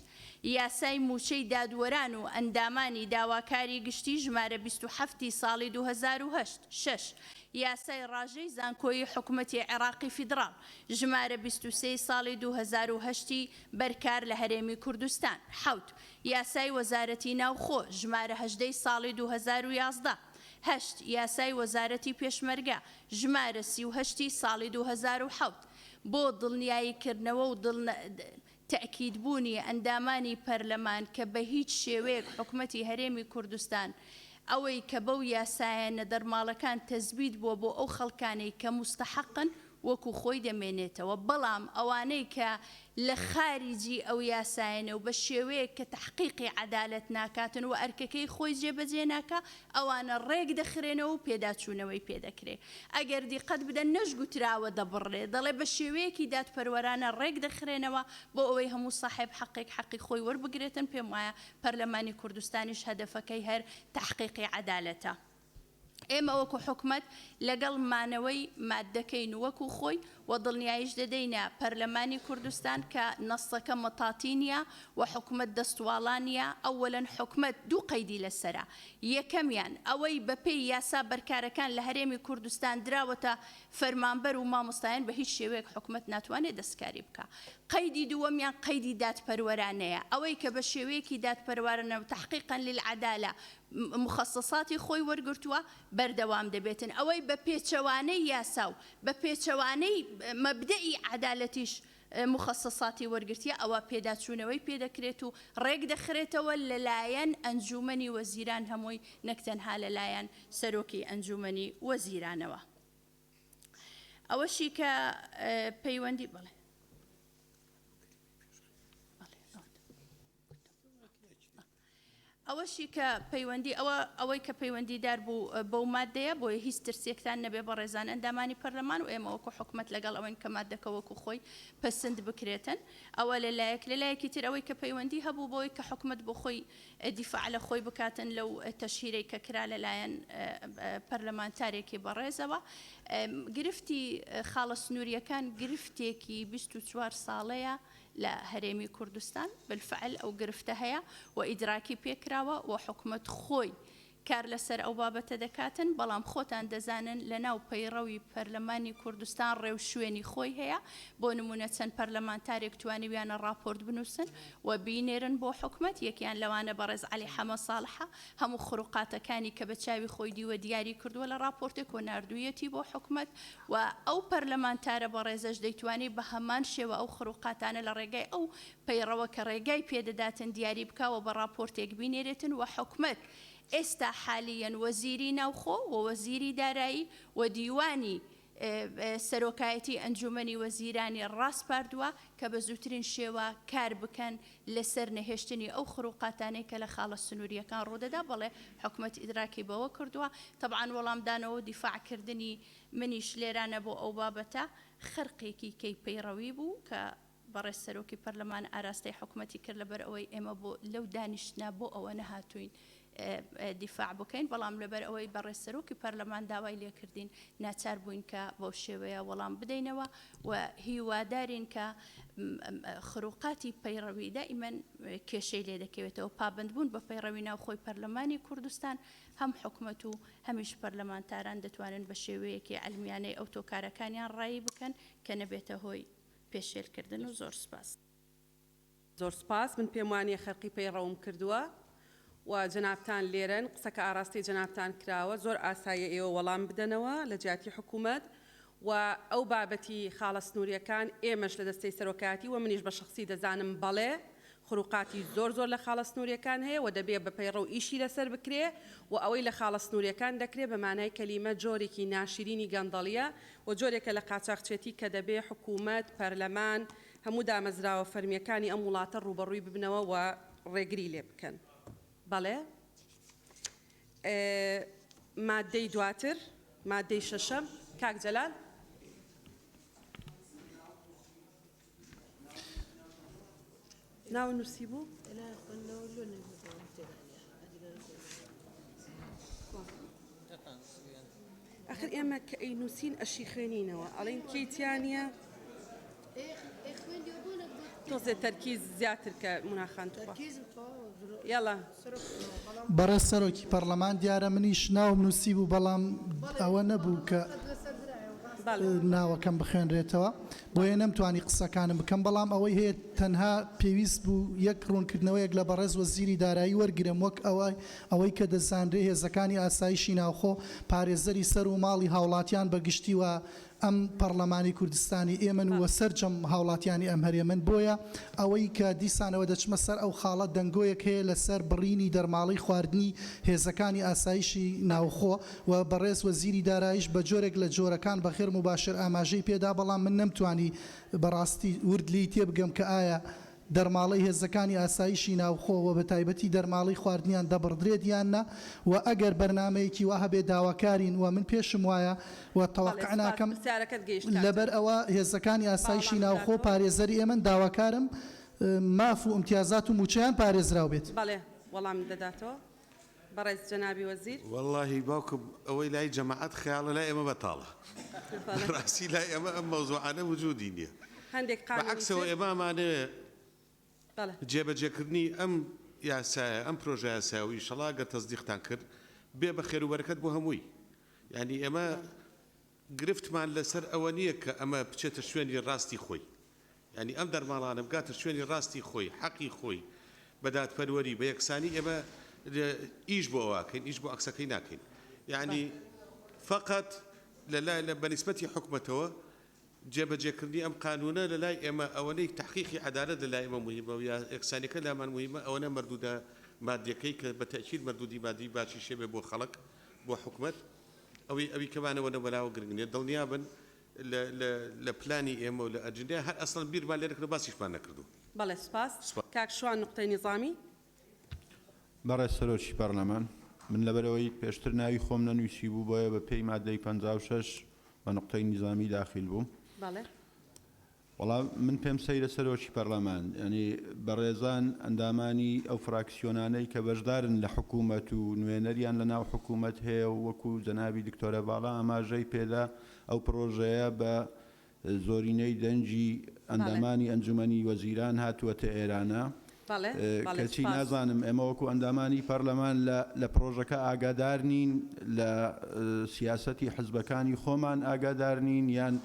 یاسای موچەی دادوەران و ئەندامانی داواکاری گشتی ژمارە 27 ساڵی 2008 6 یاسای ڕاژەی زانکۆیی حکوومەتی عێراقی فیدراڵ ژمارە 23 ساڵی 2008 بەرکار لە هەرێمی کوردستان حوت یاسای وەزارەتی ناوخۆ ژمارە 18 ساڵی 2011 هەشت یاسای وەزارەتی پێشمەرگە ژمارە 38 ساڵی 2007 بۆ دڵنیاییکردنەوە و تەکیدبوونی ئەندامانی پەرلەمان کە بە هیچ شێوەیەک حکوومەتی هەرێمی کوردستان ئەوەی کە بەو یاسایەنە دەرماڵەکان تەزبیت بووە بۆ ئەو خەڵکانەی کە مستحقن وەکو خۆی دەمێنێتەوە بەڵام ئەوانەی کە لە خارجی ئەو یاسایەنە و بە شێوەیە کە تحقیقی عەدالەت ناکاتن و ئەرکەکەی خۆی جێبەجێ ناکە ئەوانە ڕێک دەخرێنەوە و پێداچوونەوەی پێدەکرێت ئەگەر دیقەت بدەن نەشگوتراوە دەبڕێ دەڵێ بە شێوەیەکی دادپەروەرانە ڕێک دەخرێنەوە بۆ ئەوەی هەموو صاحب حەقی خۆی وەربگرێتن پێم وایە پەرلەمانی کوردستانیش هەدەفەکەی هەر تحقیقی عەدالەتە. ئێمە وەکو حکومت لەگەڵ مانەوەی مادەکەین وەکو خۆی و دڵنیایش دەدەینە پەرلەمانی کوردستان کە نەسەکە مەتاتینە و حکومت دەستواڵانە ئەوەلەن حکومت دوو قەیدی لەسرە یەکەمیان ئەوەی بەپێی یاسا بەرکارەکان لە هەرێمی کوردستان دراوەتە فەرمانبەر و مامۆستایان بە هیچ شێوەیەک حکومت ناتوانێت دەستکاری بکە قەیدی دووەمیان قەیدی دادپەروەرانەیە ئەوەی کە بە شێوەیەکی دادپەروەرانە تحقیقاً للعدالە مخصصاتی خۆی وەرگرتووە بەردەوام دەبێتن ئەوەی بە پێچەوانەی یاسا و بە پێچەوانەی مەبدەئی عدالەتیش مخصصاتی وەرگرتیە ئەوە پێداچوونەوەی پێدەکرێت و ڕێک دەخرێتەوە لەلایەن ئەنجومەنی وەزیران هەمووی نەکتەنها لەلایەن سەرۆکی ئەنجومەنی وەزیرانەوە ئەوەشی کە پەیوەندی بڵێ ئەوەشی کە پەیوەندی ئەوەی کە پەیوەندیدار بوو بەو مادەیە بۆیە هیچ ترسێکتان نەبێ بە ڕێزان ئەندامانی پەرلەمان و ئێمە وەکو حکومت لەگەڵ ئەوەن کە مادەکە وەکو خۆی پەسەند بکرێتن ئەوە لەلایەکی تر ئەوەی کە پەیوەندی هەبوو بۆی کە حکومت بۆ خۆی دیفاع لە خۆی بکاتن لەو تەشهیرەی کە کرا لەلایەن پەرلەمانتارێکی بەڕێزەوە گرفتی خاڵە سنووریەکان گرفتێکی 24 ساڵەیە لە هەرێمی کوردستان بالفعل ئەو گرفتە هەیە و ئیدراکی پێکراوە و حکومت خۆی کار لەسەر ئەو بابەتە دەکاتن بەڵام خۆتان دەزانن لە ناو پەیڕەوی پەرلەمانی کوردستان ڕێو شوێنی خۆی هەیە بۆ نمونە چەند پەرلەمانتارێک توانیویانە راپۆرت بنووسن و بینێرن بۆ حکومت یەکیان لەوانە بەڕێز عەلی حەمە ساڵحە هەموو خروقاتەکانی کە بە چاوی خۆی دیوە دیاری کردووە لە راپۆرتێک و ناردوویەتی بۆ حکومت و ئەو پەرلەمانتارە بە ڕێزەش دەیتوانی بە هەمان شێوە ئەو خروقاتانە لە ڕێگای ئەو پەیڕەوە کە ڕێگای پێدەداتن دیاری بکەوە بە راپۆرتێک بینێرێتن و حکومت ئێستا حالیەن وەزیری ناوخۆ و وەزیری دارایی و دیوانی سەرۆکایەتی ئەنجومەنی وەزیرانی ڕاستپاردووە کە بە زووترین شێوە کار بکەن لەسەر نەهێشتنی ئەو خروقاتانەی کە لە خاڵە سنووریەکان ڕوودەدا بەڵێ حکومەت ئیدراکی بەوە کردووە طبعاً وەڵامدانەوە دیفاعکردنی منیش لێرانە بۆ ئەو بابەتە خەرقێکی کەی پەیڕەوی بوو کە بەڕێز سەرۆکی پەرلەمان ئاراستەی حکومەتی کرد لەبەر ئەوەی ئێمە بۆ لەو دانیشتنا بۆ ئەوە نەهاتوین دیفاع بکەین بەڵام لەبەر ئەوەی بەڕێز سەرۆکی پەرلەمان داوای لێکردین ناچار بووین کە بەو شێوەیە وەڵام بدەینەوە و هیوادارین کە خروقاتی پەیڕەوی دائیمەن کێشەی لێ دەکەوێتەوە پابندبوون بە پەیڕەوی ناوخۆی پەرلەمانی کوردستان هەم حکومەت و هەمیش پەرلەمانتاران دەتوانن بە شێوەیەکی علمیانەی ئەو تۆکارەکانیان ڕایی بکەن کە نەبێتە هۆی پێشێلکردن و زۆر سپاس. زۆر سپاس من پێم وانیە خەرقی پەیڕەوم کردووە و جەنابتان لێرن قسەکە ئاراستی جەنابتان کراوە زۆر ئاسایە ئێوە وەڵام بدەنەوە لە جیاتی حکوومەت و ئەو بابەتی خاڵە سنووریەکان ئێمەش لە دەستەی سەرۆکاتی و منیش بە شخصی دەزانم بەڵێ خروقاتی زۆر لە خاڵە سنووریەکان هەیە و دەبێت بە پەیڕە و ئیشی لەسەر بکرێ و ئەوەی لە خاڵە سنووریەکان دەکرێت بە مانای کەلیمە جۆرێکی ناشرینی گەندەڵیە و جۆرێکە لە قاچاقچێتی کە دەبێت حکوومەت پەرلەمان هەموو دامەزراوە فەرمیەکانی ئەم وڵاتە ڕوبەڕووی ببنەوە و ڕێگری لێ بکەن. بەڵێ مادەی دواتر مادەی شەشەم کاک جەلال ناو نووسی بوو ئەخر ئێمە کە ئەی نووسین ئەشی خوێنینەوە ئەڵێن کەیتیانە تۆزێ تەرکیز زیاتر کە مناخان توخوا یاڵا بەڕێز سەرۆکی پەرلەمان دیارە منیش ناوم نووسی بوو بەڵام ئەوە نەبوو کە ناوەکەم بخوێنرێتەوە بۆیە نەمتوانی قسەکانم بکەم بەڵام ئەوەی هەیە تەنها پێویست بوو یەک ڕوونکردنەوەیەک لە بەڕێز وەزیری دارایی وەرگرم وەک ئەوەی کە دەزانرێ هێزەکانی ئاسایشی ناوخۆ پارێزەری سەر و ماڵی هاوڵاتیان بەگشتی و ئەم پەرلەمانی کوردستانی ئێمن وە سەرجەم هاوڵاتیانی ئەم هەرێمن بۆیە ئەوەی کە دیسانەوە دەچمە سەر ئەو خاڵەت دەنگۆیەک هەیە لەسەر بڕینی دەرماڵی خواردنی هێزەکانی ئاسایشی ناوخۆ و بەڕێز وەزیری دارایش بە جۆرێک لە جۆرەکان بەخێر مباشر ئاماژەی پێدا بەڵام من نەمتوانی بەڕاستی وردلی تێبگەم کە ئایا دەرماڵی هێزەکانی ئاسایشی ناوخۆوە بە تایبەتی دەرماڵی خواردنیان دەبڕدرێت یاننا و ئەگەر بەرنمەیەکی وا هەبێ داواکارین و من پێشم وایە و تەوەقع ناکەم لەبەر ئەوە هێزەکانی ئاسایشی ناوخۆ پارێزەری ئێمە داواکارم ماف و امتیازات و موچیان پارێزراو بێت. بەڵێ وەڵام دەداتەوە بەڕێز جەنابی وەزیر. والله باوکم ئەوەی لای جەماعەت خەیاڵە لای ئێمە بەتاڵە. ڕاستی لای ئەمە ئەم مەوزوعانە وجودی نییە. هەندێک قانونی بەعکسەوە ئێمامانەوە جێبەجێکردنی ئەم یاسایە ئەم پرۆژە یاساوی ئینشەڵا گە تەزدیقتان کرد بێ بە خێر و بەرەکەت بۆ هەمووی. یعنی ئێمە گرفتمان لەسەر ئەوە نییە کە ئەمە بچێتە شوێنی ڕاستی خۆی. یعنی ئەم دەرماڵانە بگاتە شوێنی ڕاستی خۆی حەقی خۆی بەدادپەروەری بە یەکسانی ئێمە ئیش بۆ ئەوکەین ئیش بۆ عکسەکەی ناکەین. یعنی فقط لە بەنسبەتی حکومەتەوە جێبەجێکردنی ئەم قانونە لە لای ئێمە ئەوەنەی تحقیقی عدالت لە لای ئێمە مهمە و یەکسانیەکە لامان مهمە ئەوەنە مردوودە مادیەکەی کە بە تەکید مردودی مادی باشی شێبێ بۆ خەڵک بۆ حکومەت ئەوی کەوانەوە بەلاوە گرنگێت دڵنیابن لە پلانی ئێمە و لە ئەجندای هەر ئەسڵ بیرمان لێ نەکردو باسیشمان نەکردو. بەڵێ سپاس. کاک شوان نقطەی نظامی. بەڕێز سەرۆکی پەرلەمان من لەبەرەوەی پێشتر ناوی خۆم نەنووسی بوو بۆیە بە پێی مادەی 56 بە نقطەی نظامی داخل بووم. بەڵێ. وەڵام من پێم سەیرە سەرۆکی پەرلەمان ینی بەڕێزان ئەندامانی ئەو فراکسیۆنانەی کە بەشدارن لە حکوومەت و نوێنەریان لە ناو حکوومەت هەیە و وەکو جەنابی دکتۆرە باڵا ئاماژەی پێدا ئەو پرۆژەیە بە زۆرینەی دەنجی ئەندامانی ئەنجومەنی وەزیران هاتووەتە ئێرانە. کەچی نازانم ئێمە وەکو ئەندامانی پەرلەمان لە پرۆژەکە ئاگادار نین لە سیاسەتی حزبەکانی خۆمان ئاگادار نین یان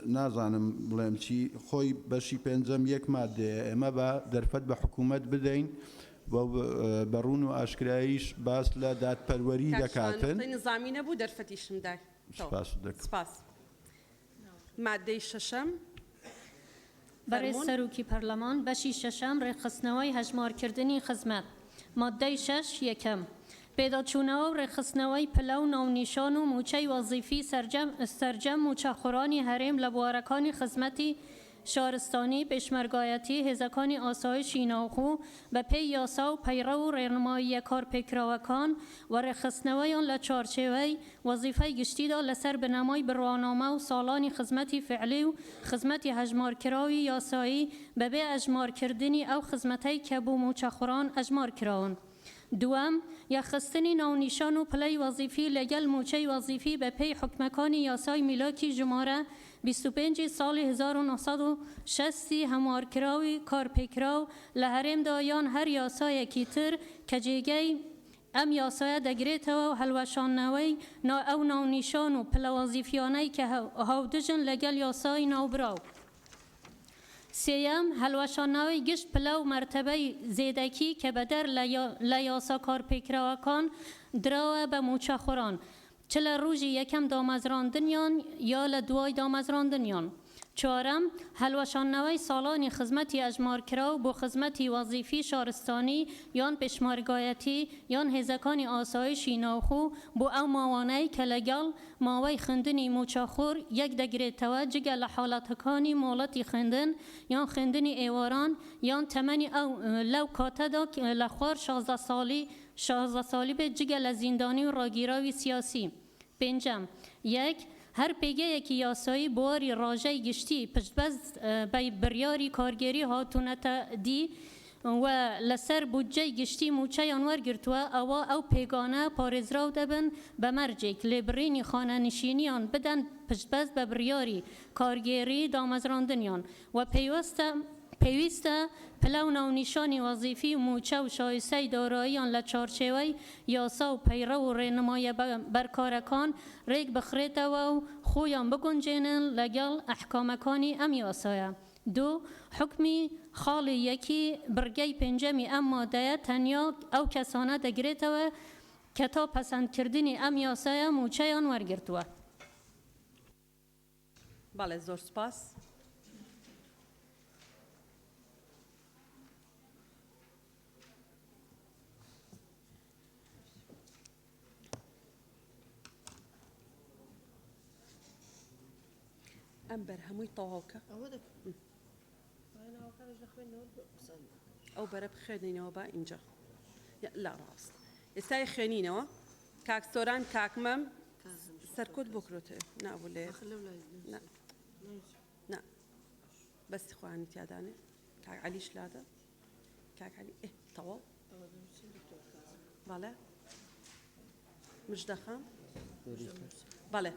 نازانم بڵێم چی خۆی بەشی پێنجەم یەک مادەیە ئێمە بە دەرفەت بە حکوومەت بدەین بەڕون و ئاشکراییش باس لە دادپەروەری دەکاتن. نظامی نەبوو دەرفەتیشم دا. سپاس. مادەی شەشەم. بەڕێز سەرۆکی پەرلەمان بەشی شەشەم ڕێخستنەوەی هەژمارکردنی خزمەت. مادەی 6 یەکەم. پێداچوونەوە و ڕێخستنەوەی پلە و ناونیشان و موچەی وەزیفی سەرجەم موچەخۆرانی هەرێم لە بوارەکانی خزمەتی شارستانی پێشمەرگایەتی هێزەکانی ئاسایشی ناوخۆ بە پێی یاسا و پەیڕە و ڕێنماییە کارپێکراوەکان و ڕێخستنەوەیان لە چارچێوەی وەزیفەی گشتیدا لەسەر بنەمای بڕوانامە و ساڵانی خزمەتی فعلی و خزمەتی هەژمارکراوی یاسایی بەبێ ئەژمارکردنی ئەو خزمەتەی کە بۆ موچەخۆران ئەژمارکراون. دوام یاخستنی ناونیشان و پلەی وەزیفی لەگەل موچەی وەزیفی بە پێی حکومەکانی یاسای میلاکی ژمارە 25 ساڵی 1960 هەموارکراوی کارپێکراو لە هەرێمدا یان هەر یاسایەکی تر کە جێگەی ئەم یاسایە دەگرێتەوە و هەلوەشانەوەی ئەو ناونیشان و پلە وەزیفیانەی کە هاودژن لەگەل یاسای ناوبراو. سێەم هەلوەشانەوەی گشت پلە و مەرتەبەی زێدەکی کە بەدەر لە یاسا کارپێکراوەکان دراوە بە موچەخۆران چ لە ڕوژی یەکەم دامەزراندنیان یا لە دوای دامەزراندنیان. چوارەم هەلوەشانەوەی ساڵانی خزمەتی ئەژمارکراو بۆ خزمەتی وەزیفی شارستانی یان پێشمەرگایەتی یان هێزەکانی ئاسایشی ناوخۆ بۆ ئەو ماوانەی کە لەگەڵ ماوەی خوێندنی موچەخۆر یەک دەگرێتەوە جگە لە حاڵەتەکانی مۆڵەتی خوێندن یان خوێندنی ئێواران یان تەمەنی ئەو لەو کاتەدا لە خوار 16 ساڵی بێت جگە لە زیندانی و ڕاگیراوی سیاسی. پێنجەم یەک هەر پێگەیەکی یاسایی بواری ڕاژەی گشتی پشتبەست بە بڕیاری کارگێری هاتوونەتە دی و لەسەر بودجەی گشتی موچەیان وەرگرتووە ئەوە ئەو پێگانە پارێزراو دەبن بە مەرجێک لێبڕینی خانەنشینیان بدەن پشتبەست بە بڕیاری کارگێری دامەزراندنیان و پێویستە پلە و ناونیشانی وەزیفی موچە و شایستەی داراییان لە چارچێوەی یاسا و پەیڕە و ڕێنمایە بەرکارەکان ڕێک بخرێتەوە و خۆیان بگونجێنن لەگەڵ ئەحکامەکانی ئەم یاسایە. دو حکمی خاڵی یەکی بڕگەی پێنجەمی ئەم مادەیە تەنیا ئەو کەسانە دەگرێتەوە کە تا پەسەندکردنی ئەم یاسایە موچەیان وەرگرتووە. بەڵێ زۆر سپاس. ئەم بەرهەمووی تەواوکە ئەو بەرە بخوێنینەوە بە ئینجا لا ڕاست ئێستا خوێنینەوە کاکسۆران کاکمەم سەرکۆت بکرۆتە نابوو لێ بەستی خوانی تیادانێ کاک عەلیش لادە کاک عەلی تەواو بەڵێ مژدەخان بەڵێ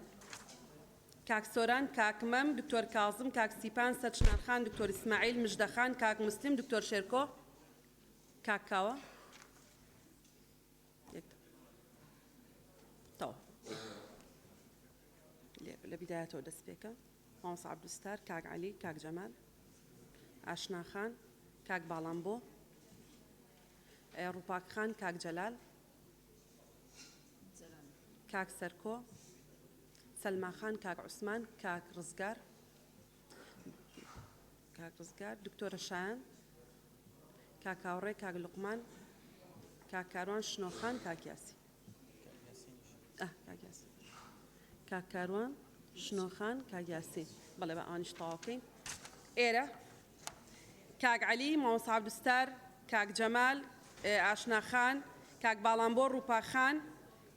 کاک سۆران کاک مەم دکتۆر کاظم کاک سیپان سەرچنارخان دکتۆر ئیسماعیل مژدەخان کاک مسلم دکتۆر شێرکۆ کاک کاوە تەواو لە بیدایەتەوە دەست پێکە مامۆستا عەبدولستار کاک عەلی کاک جەمال ئاشناخان کاک باڵامبۆ ڕووپاک خان کاک جەلال کاک سەرکۆ سەلما خان کاک عوسمان کاک ڕزگار دکتۆرە شایان کاک کاوڕێ کاک لوقمان کاک کاروان شنۆخان کاک یاسی کاک کاروان شنۆخان کاک یاسی بەڵێ بە ئانیش تەواوکەین ئێرە کاک عەلی مامۆستا عەبدولستار کاک جەمال ئاشناخان کاک باڵامبۆ ڕووپاخان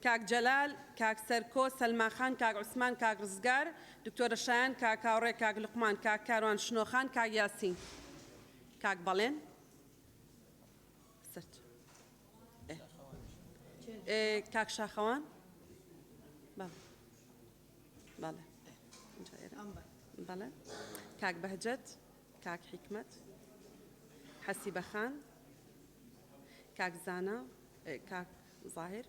کاک جەلال کاک سەرکۆ سەلماخان کاک عوسمان کاک ڕزگار دکتۆرە شایان کاک کاوڕێ کاک لوقمان کاک کاروان شنۆخان کاک یاسین کاک بەڵێن کاک شاخەوان بەڵێ بەڵێ کاک بەهجەت کاک حیکمەت حەسیبە خان کاک زانا کاک زاهر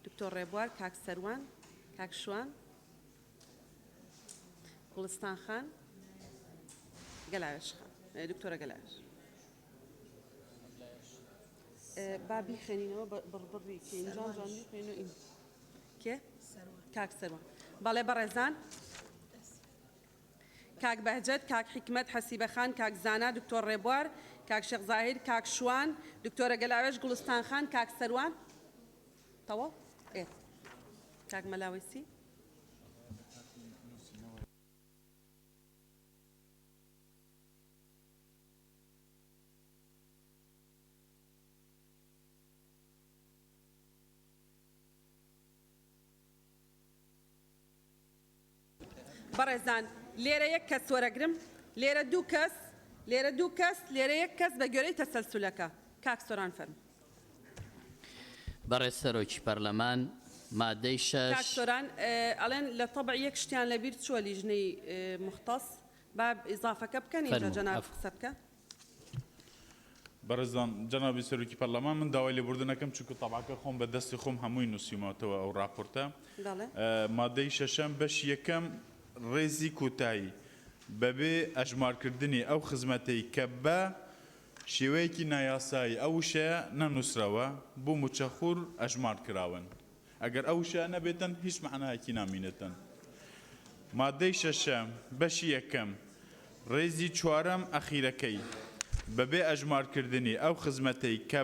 دکتۆر ڕێبوار کاک سەروان کاک شوان گوڵستان خان گەلاوێش خان دکتۆرە گەلاوێش بابی خێنینەوە بڕبڕی کێنجان جانی خوێنە ئین کێ کاک سەروان بەڵێ بەڕێزان کاک بەهجەت کاک حیکمەت حەسیبە خان کاک زانا دکتۆر ڕێبوار کاک شێخ زاهیر کاک شوان دکتۆرە گەلاوێش گوڵستان خان کاک سەروان تەواو کاک مەلاوێسی بەڕێزان لێرە یەک کەس وەرەگرم لێرە دوو کەس لێرە یەک کەس بە گوێرەی تەسەلسولەکە کاک سۆران فەرموو بەڕێز سەرۆکی پەرلەمان مادەی شەش کاک سۆران ئەڵێن لە تەبع یەک شتیان لەبیر چووە لیژنەی مختص با ئیزافەکە بکەن اینجا جەناب قسە بکە بەڕێزان جەنابی سەرۆکی پەرلەمان من داوای لێبوردنەکەم چونکە تەبعەکە خۆم بە دەستی خۆم هەمووی نووسیمەوەتەوە ئەو ڕاپۆرتە مادەی شەشەم بەش یەکەم ڕێزی کۆتایی بەبێ ئەژمارکردنی ئەو خزمەتەی کە بە شێوەیەکی نایاسایی ئەو شەیە نەنووسرەوە بۆ موچەخور ئەژمار کراون ئەگەر ئەو شەیە نەبێتن هیچ معنایەکی نامینێتن مادەی شەشەم بەشی یەکەم ڕێزی چوارەم ئەخیرەکەی بەبێ ئەژمارکردنی ئەو خزمەتەی کە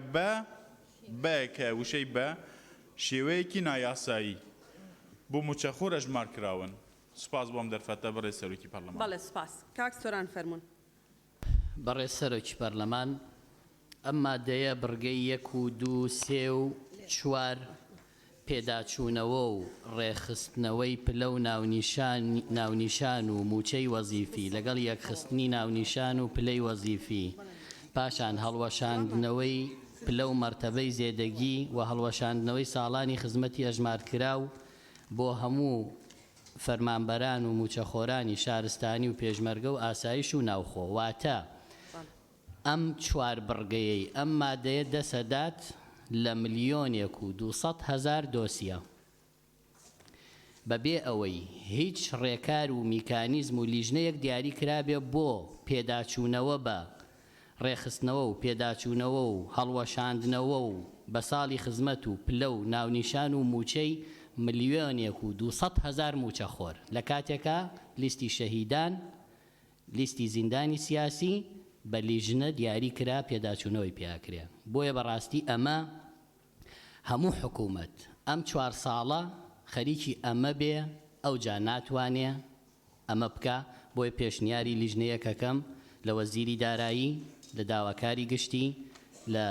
بەیەکە وشەی بە شێوەیەکی نایاسایی بۆ موچەخۆر ئەژمار کراون سپاس بۆم دەرفەتە بەڕێز سەرۆکی پەرلەمان بەڵێ سپاس کاک سۆران فەرموون بەڕێز سەرۆکی پەرلەمان ئەم مادەیە بڕگەی 1 و 2 3 و 4 پێداچوونەوە و ڕێخستنەوەی پلە و ناونیشان و موچەی وەزیفی لەگەڵ یەکخستنی ناونیشان و پلەی وەزیفی پاشان هەڵوەشاندنەوەی پلە و مەرتەبەی زێدەگی و هەڵوەشاندنەوەی ساڵانی خزمەتی ئەژمارکراو بۆ هەموو فەرمانبەران و موچەخۆرانی شارستانی و پێشمەرگە و ئاسایش و ناوخۆ واتە ئەم چوار بڕگەیەی ئەم مادەیە دەسەدات لە 1,200,000 دۆسیە بەبێ ئەوەی هیچ ڕێکار و میکانیزم و لیژنەیەک دیاری کرابێ بۆ پێداچوونەوە بە ڕێخستنەوە و پێداچوونەوە و هەڵوەشاندنەوە و بە ساڵی خزمەت و پلە و ناونیشان و موچەی 1,200,000 موچەخۆر لە کاتێکە لیستی شەهیدان لیستی زیندانی سیاسی بە لیژنە دیاری کرا پێداچوونەوەی پیاکرێ بۆیە بەڕاستی ئەمە هەموو حکوومەت ئەم 4 ساڵە خەریکی ئەمە بێ ئەوجا ناتوانێ ئەمە بکە بۆی پێشنیاری لیژنەیەکەکەم لە وەزیری دارایی لە داواکاری گشتی لە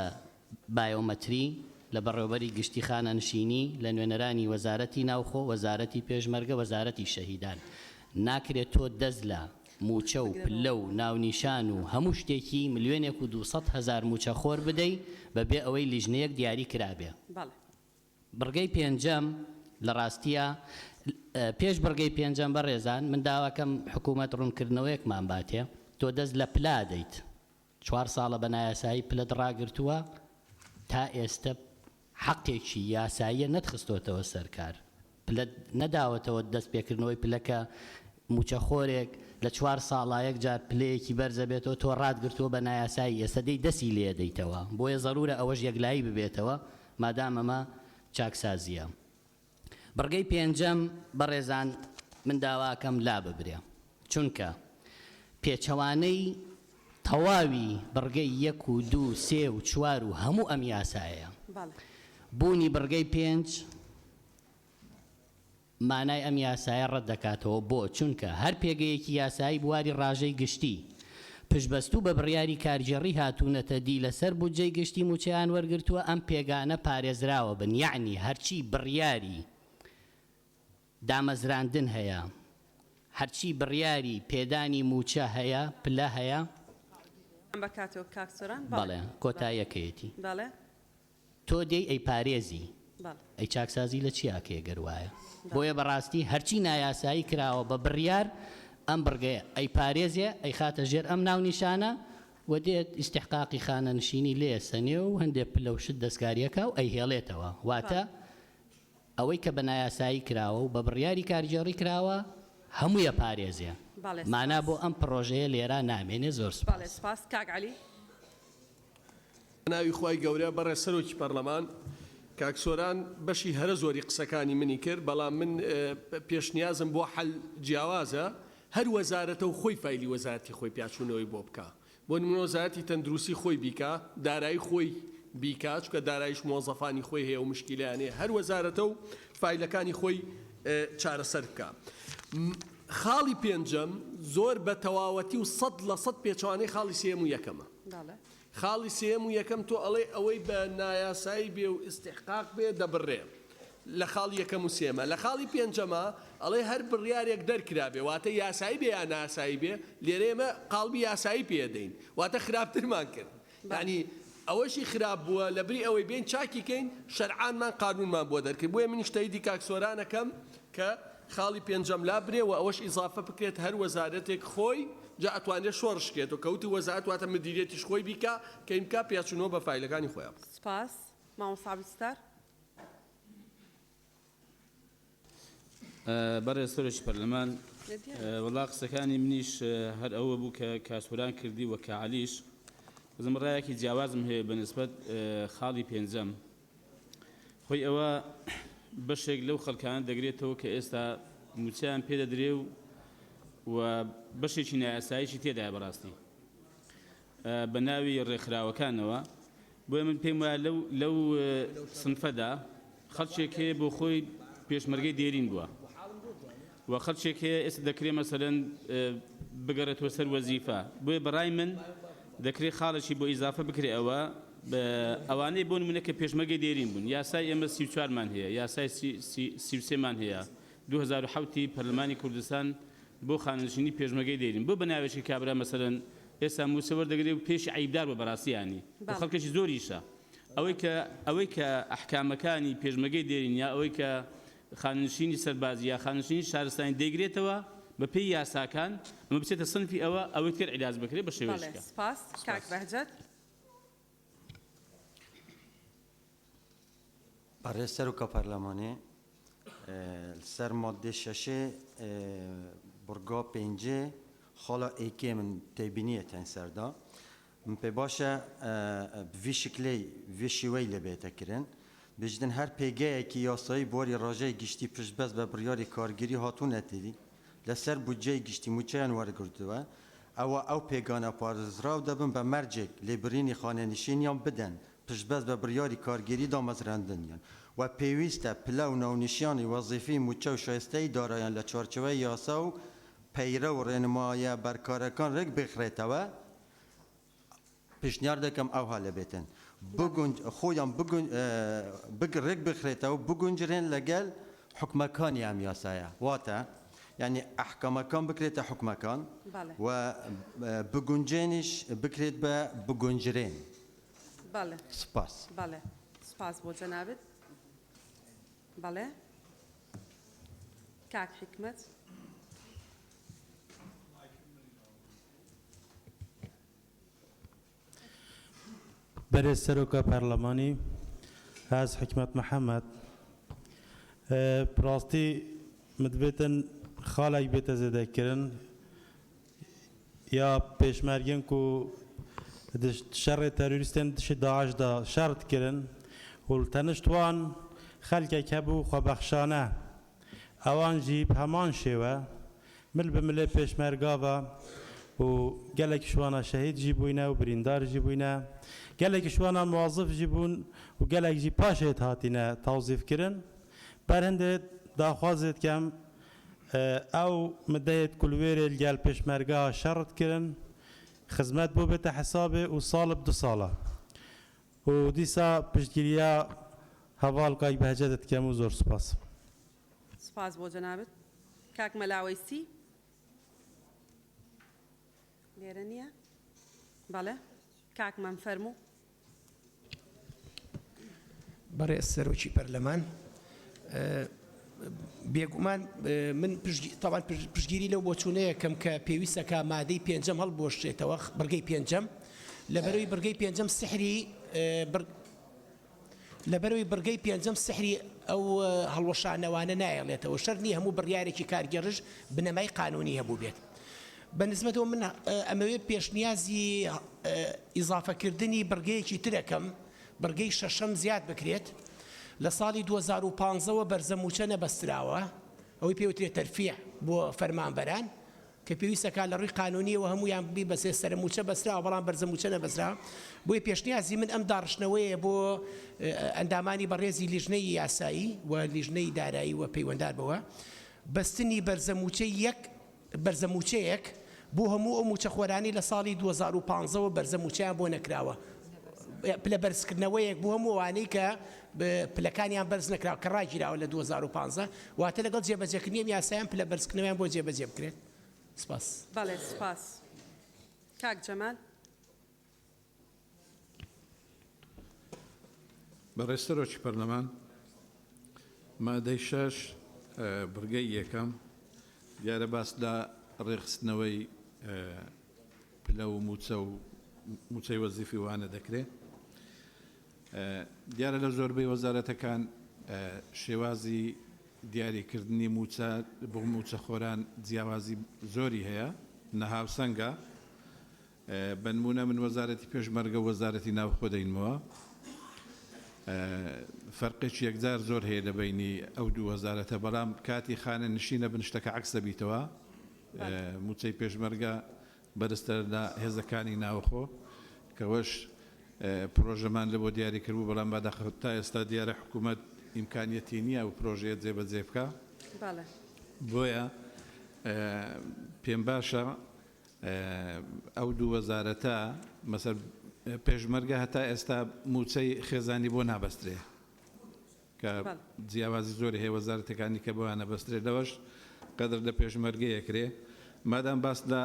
بایۆمەتری لە بەڕێوەبەری گشتی خانەنشینی لە نوێنەرانی وەزارەتی ناوخۆ وەزارەتی پێشمەرگە وەزارەتی شەهیدان ناکرێت تۆ دەست لە موچە و پلە و ناونیشان و هەموو شتێکی ملیۆنێک و 200,000 موچە خۆر بدەی بەبێ ئەوەی لیژنەیەک دیاری کرابێ. بڕگەی پێنجەم لە ڕاستیە پێش بڕگەی پێنجەم بەڕێزان من داواکەم حکوومەت ڕوونکردنەوەیەکمان باتێ تۆ دەست لە پلا دەیت 4 ساڵە بە نایاسایی پلت ڕاگرتووە تا ئێستا حەقێکی یاساییە نەتخستۆتەوە سەرکار پلت نەداوەتەوە دەست پێکردنەوەی پلەکە موچەخۆرێک لە 4 ساڵایەک جار پلەیەکی بەرزە بێتەوە تۆ ڕادگرتووە بە نایاسایی ئێستا دەی دەسی لێ دەیتەوە بۆیە ضرورە ئەوەش یەکلایی ببێتەوە مادام ئەمە چاکسازیە. بڕگەی پێنجەم بەڕێزان من داواکەم لا ببرێ چونکە پێچەوانەی تەواوی بڕگەی 1 و 2 3 و 4 و هەموو ئەم یاسایە بوونی بڕگەی 5 مانای ئەم یاسایە ڕەت دەکاتەوە بۆ چونکە هەر پێگەیەکی یاسایی بواری ڕاژەی گشتی پشبەستوو بە بڕیاری کارژێڕی هاتوونەتە دی لەسەر بودجەی گشتی موچەیان وەرگرتووە ئەم پێگانە پارێزراوە بن یعنی هەرچی بڕیاری دامەزراندن هەیە هەرچی بڕیاری پێدانی موچە هەیە پلە هەیە بەڵێ کۆتاییەکەیەتی تۆ دەی ئەی پارێزی ئەی چاکسازی لە چیاکێ گەروایە بۆیە بەڕاستی هەرچی نایاسایی کراوە بە بڕیار ئەم بڕگەیە ئەی پارێزیە ئەی خاتە ژێر ئەم ناونیشانە و دێت ئیستحقاقی خانەنشینی لێ سەنێ و هەندێک پلە و شت دەستکاریەکە و ئەی هێڵێتەوە واتە ئەوەی کە بە نایاسایی کراوە و بە بڕیاری کارژێڕی کراوە هەموویە پارێزیە مانا بۆ ئەم پرۆژەیە لێرە نامێنێ زۆر سپاس کاک عەلی ناوی خوای گەورە بەڕێ سەرۆکی پەرلەمان کاک سۆران بەشی هەرە زۆری قسەکانی منی کرد بەڵام من پێشنیازم بۆ حەل جیاوازە هەر وەزارەتە و خۆی فایلی وەزارەتی خۆی پیاچوونەوەی بۆ بکە بۆ نمونە وەزارەتی تەندروستی خۆی بیکە دارایی خۆی بیکە چونکە داراییش مۆزەفانی خۆی هەیە و مشکیلانێ هەر وەزارەتە و فایلەکانی خۆی چارەسەر بکە. خاڵی پێنجەم زۆر بە تەواوەتی و 100% پێچوانەی خاڵی سێم و یەکەمە. خاڵی سێم و یەکەم تۆ ئەڵێ ئەوەی بە نایاسایی بێ و ئیستحقاق بێ دەبڕێ لە خاڵی یەکەم و سێمە لە خاڵی پێنجەمە ئەڵێ هەر بڕیارێک دەرکرابێ واتە یاسایی بێ یان ناسایی بێ لێرە ئێمە قاڵبی یاسایی پێدەین واتە خراپترمان کرد ینی ئەوەشی خراپ بووە لەبری ئەوەی بێن چاکیکەین شەرعانمان قانونمان بۆ دەرکرد بۆیە من شتەیدی کاک سۆرانەکەم کە خاڵی پێنجەم لا برێ و ئەوەش ئیزافە بکرێت هەر وەزارەتێک خۆی جا ئەتوانێت شۆڕشکێت و کەوتی وەزارەت واتە مدیرێتیش خۆی بیکە کە ئیمکا پیاچوونەوە بە فایلەکانی خۆیان. سپاس مامۆستا بیستار بەڕێز سەرۆکی پەرلەمان وەڵا قسەکانی منیش هەر ئەوە بوو کە کاسۆران کردی و کە عەلیش بزم ڕایەکی جیاوازم هەیە بەنسبەت خاڵی پێنجەم خۆی ئەوە بەشێک لەو خەڵکانە دەگرێتەوە کە ئێستا موچیان پێدەدرێ و بەشێکی نایاساییشی تێدایە بەڕاستی بە ناوی ڕێکخراوەکانەوە بۆیە من پێم وایە لەو سنفەدا خەڵکێک هەیە بۆ خۆی پێشمەرگەی دێرین بووە و خەڵکێک هەیە ئێستا دەکرێت مەسەلەن بگەڕێتەوە سەر وەزیفە بۆیە بەڕای من دەکرێت خاڵێکی بۆ ئیزافە بکرێ ئەوە ئەوانەی بۆ نمونە کە پێشمەرگەی دێرین بوون یاسای ئێمە 34مان هەیە یاسای 33مان هەیە 2007 پەرلەمانی کوردستان بۆ خانەنشینی پێشمەرگەی دێرین بۆ بە ناوێکی کابرا مەسەلەن ئێستا موچە وەردەگرێت و پێشی عیبدار بە بەڕاستیانی بۆ خەڵکێکی زۆریشە ئەوەی کە ئەحکامەکانی پێشمەرگەی دێرین یا ئەوەی کە خانەنشینی سەربازی یا خانەنشینی شارستانی دەیگرێتەوە بە پێی یاساکان ئەمە بچێتە سنفی ئەوە ئەوەی کرد عیلاج بکرێت بە شێوەیەکە. سپاس کاک بەهجەت. بەڕێز سەرۆکە پەرلەمانێ سەر مادێ شەشێ بڕگا پێنجێ خاڵا ئێکێ من تێبینیەتەن سەردا من پێ باشە vî şiklê vî şîweyê lê bêtekirin bêjidin her pêgeyekî yasayî borî rajeyê giştî piştbez ve biryarê kargerî hatûne têdî li ser budceyê giştî mûçeyan wergirtiwe ewa ew pêgana parêzraw dibin be mercek lêbirînê xanenişîniyan bidin piştbez ve biryarî kargerî damezrandiniyan ve pêwîst e pila û navnîşanî wezîfî mûçe û şayesteyî darayan li çarçoveyê yasa û peyre û rênimaya berkarekan rêk bixrêtewe پیشنیار دکم او حاله بیتن بگنج خویم رگ بخریته و بگنجرین لگل حکمکانی هم یاسایه واتا يعني أحكامكان بكريت حكمكان بله وبقنجينش بكريت بقنجرين بله سباس بله سپاس بۆ جەنابەت بەڵێ کاک حکمت برئیس سروکا پارلمانی از حکمت محمد براستی مدبتن خالای بیت زده کرن یا پیشمرگین کو شر تروریستن دش داعش دا شرط کرن ولتنشتوان خلق کبو خبخشانه اوان جیب همان شوه مل بمل پیشمرگاوا و گلک شوانا شهید جیبوینه و بریندار جیبوینه گلک شوانا موظف جیبون و گلک جی پاشت هاتینه توظیف کرن برهنده داخوازت کم او مدهت کلویر الگل پیشمرگا شرط کرن خدمت بو بتا حسابه و سال بدو ساله و دیسا پشتگیریا حوال قای بهجدت کم و زور سپاس سپاس بۆ جەنابەت کاک مەلاوەیسی لێرە نییە بەڵێ کاک من فەرموو بەڕێز سەرۆکی پەرلەمان بێگومان من طبعا پشتگیری لەو بۆچوونەیەکەم کە پێویستەکە مادەی پێنجەم هەڵبۆشێتەوە بڕگەی پێنجەم لەبەرەوەی بڕگەی پێنجەم سحری لەبەرەوەی بڕگەی پێنجەم سحری ئەو هەڵوەشانەوانە نایەڵێتەوە شەر نیە هەموو بڕیارێکی کارگەڕژ بنەمای قانونی هەبوو بێت بەنسبەتەوە من ئەمەوێت پێشنیازی ئیزافەکردنی بڕگەیەکی ترەکەم بڕگەی شەشەم زیاد بکرێت لە ساڵی 2015ەوە بەرزەموچە نەبەستراوە ئەوەی پێوترێت تەرفیع بۆ فەرمانبەران کە پێویستەکە لە ڕووی قانونیەوە هەمویان بی بەسێ سەرموچە بەستراوە بەڵام بەرزەموچە نەبەستراوە بۆی پێشنیازی من ئەم داڕشنەوەیە بۆ ئەندامانی بەڕێزی لیژنەی یاسایی و لیژنەی دارایی و پەیوەنددار بەوە بەستنی بەرزەموچەیەک بۆ هەموو ئەو موچەخۆرانی لە ساڵی 2015ەوە بەرزەموچەیان بۆ نەکراوە پلە بەرزکردنەوەیەک بۆ هەموو ئەوانەی کە پلەکانیان بەرز نەکراوە کە ڕاگیراوە لە 2015 واتە لەگەڵ جێبەجێکردنی یاسایان پلە بەرزکردنەوەیان بۆ جێبەجێ بکرێت سپاس بەڵێ سپاس کاک جەمال بەڕێز سەرۆکی پەرلەمان مادەی شەش بڕگەی یەکەم دیارە باس لە ڕێخستنەوەی پلە و موچەی وەزیفی وانە دەکرێت دیارە لە زۆربەی وەزارەتەکان شێوازی دیاریکردنی موچە بۆ موچەخۆران جیاوازی زۆری هەیە نەهاوسەنگە بەنمونە من وەزارەتی پێشمەرگە وەزارەتی ناوخۆ دەینەوە فەرقێکی یەکجار زۆر هەیە لە بینی ئەو دوو وەزارەتە بەڵام کاتی خانە نشینە بن شتەکە عەکسە بیتەوە موچەی پێشمەرگە بەرزتر لە هێزەکانی ناوخۆ کەوەش پرۆژەمان لە بۆ دیاری کردبوو بەڵام بەداخەوە تا ئێستا دیارە حکوومەت ئیمکانیەتی نییە و پرۆژەیە جێبەجێ بکە بۆیە پێم باشە ئەو دوو وەزارەتە مەسەر پێشمەرگە هەتا ئێستا موچەی خێزانی بۆ نابەسترێ کە جیاوازی زۆری هەیە وەزارەتەکانی کە بۆیان نەبەسترێ لەوەش قەدر لە پێشمەرگەیەکرێ مادام باس لە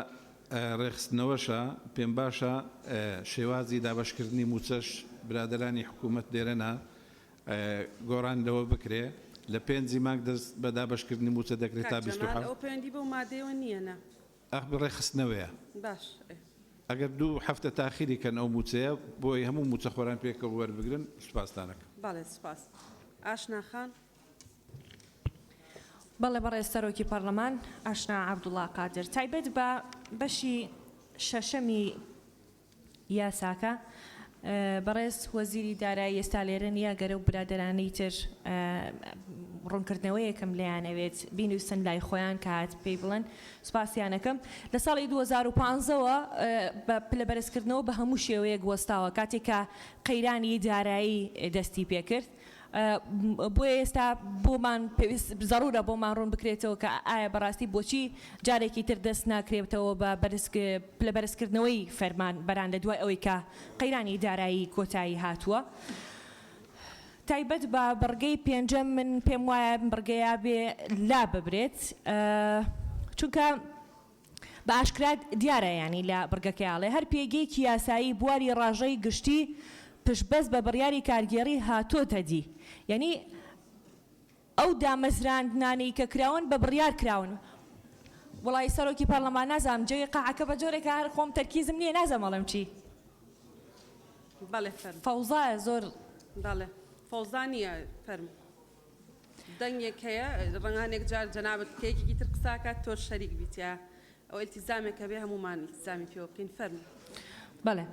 ڕێخستنەوەشە پێم باشە شێوازی دابەشکردنی موچەش برادرانی حکوومەت لێرەنا گۆڕاندەوە بکرێ لە پێنجی مانگ دەست بە دابەشکردنی موچە دەکرێت تا 27 ئەو پەیوەندی بەو مادەیەوە نییەنە ڕێخستنەوەیە باش ئەگەر 2 هەفتە تاخیری کەن ئەو موچەیە بۆی هەموو موچەخۆران پێکەوە وەربگرن سوپاسدانەکەم بەڵێ سوپاس ئاشنا خان بەڵێ بەڕێز سەرۆکی پەرلەمان ئاشنا عەبدوڵڵا قادر تایبەت بە بەشی شەشەمی یاساکە بەڕێز وەزیری دارایی ئێستا لێرە نیە گەرە و برادەرانەی تر ڕوونکردنەوەیەکەم لێیانەوێت بینویسن لای خۆیان کات پێی بڵێن سوپاسیانەکەم لە ساڵی 2015ەوە بە پلە بەرزکردنەوە بە هەموو شێوەیەک وەستاوە کاتێکە قەیرانی دارایی دەستی پێکرد بۆیە ئێستا بۆمان زەڕورە بۆمان ڕوون بکرێتەوە کە ئایا بەڕاستی بۆچی جارێکی تر دەست ناکرێتەوە بە پلە بەرزکردنەوەی فەرمان بەران لە دوای ئەوەی کە قەیرانی دارایی کۆتایی هاتووە تایبەت بە بڕگەی پێنجەم من پێم وایە بڕگەیە بێ لا ببرێت چونکە بە ئاشکرا دیارە ینی لە بڕگەکەیاڵێ هەر پێگەیەکی یاسایی بواری ڕاژەی گشتی پشتبەست بە بڕیاری کارگێڕی هاتۆتە دی یعنی ئەو دامەزراندنانەی کە کراون بە بڕیار کراون وڵی سەرۆکی پەرلەمان نازانم جێی قاعەکە بە جۆرێکە هەر خۆم تەرکیزم نییە نازەمەڵم چی فەوزایە زۆر بەڵێ فەوزا نییە فەرمو دەنگێک هەیە ڕەنگانێک جار جەنابەت کەیەکێکی تر قساکات تۆ شەریک بیتە ئەو ئیلتیزامێکە بێ هەمومان ئیلتیزامی پێوە بکەین فەرمو بەڵێ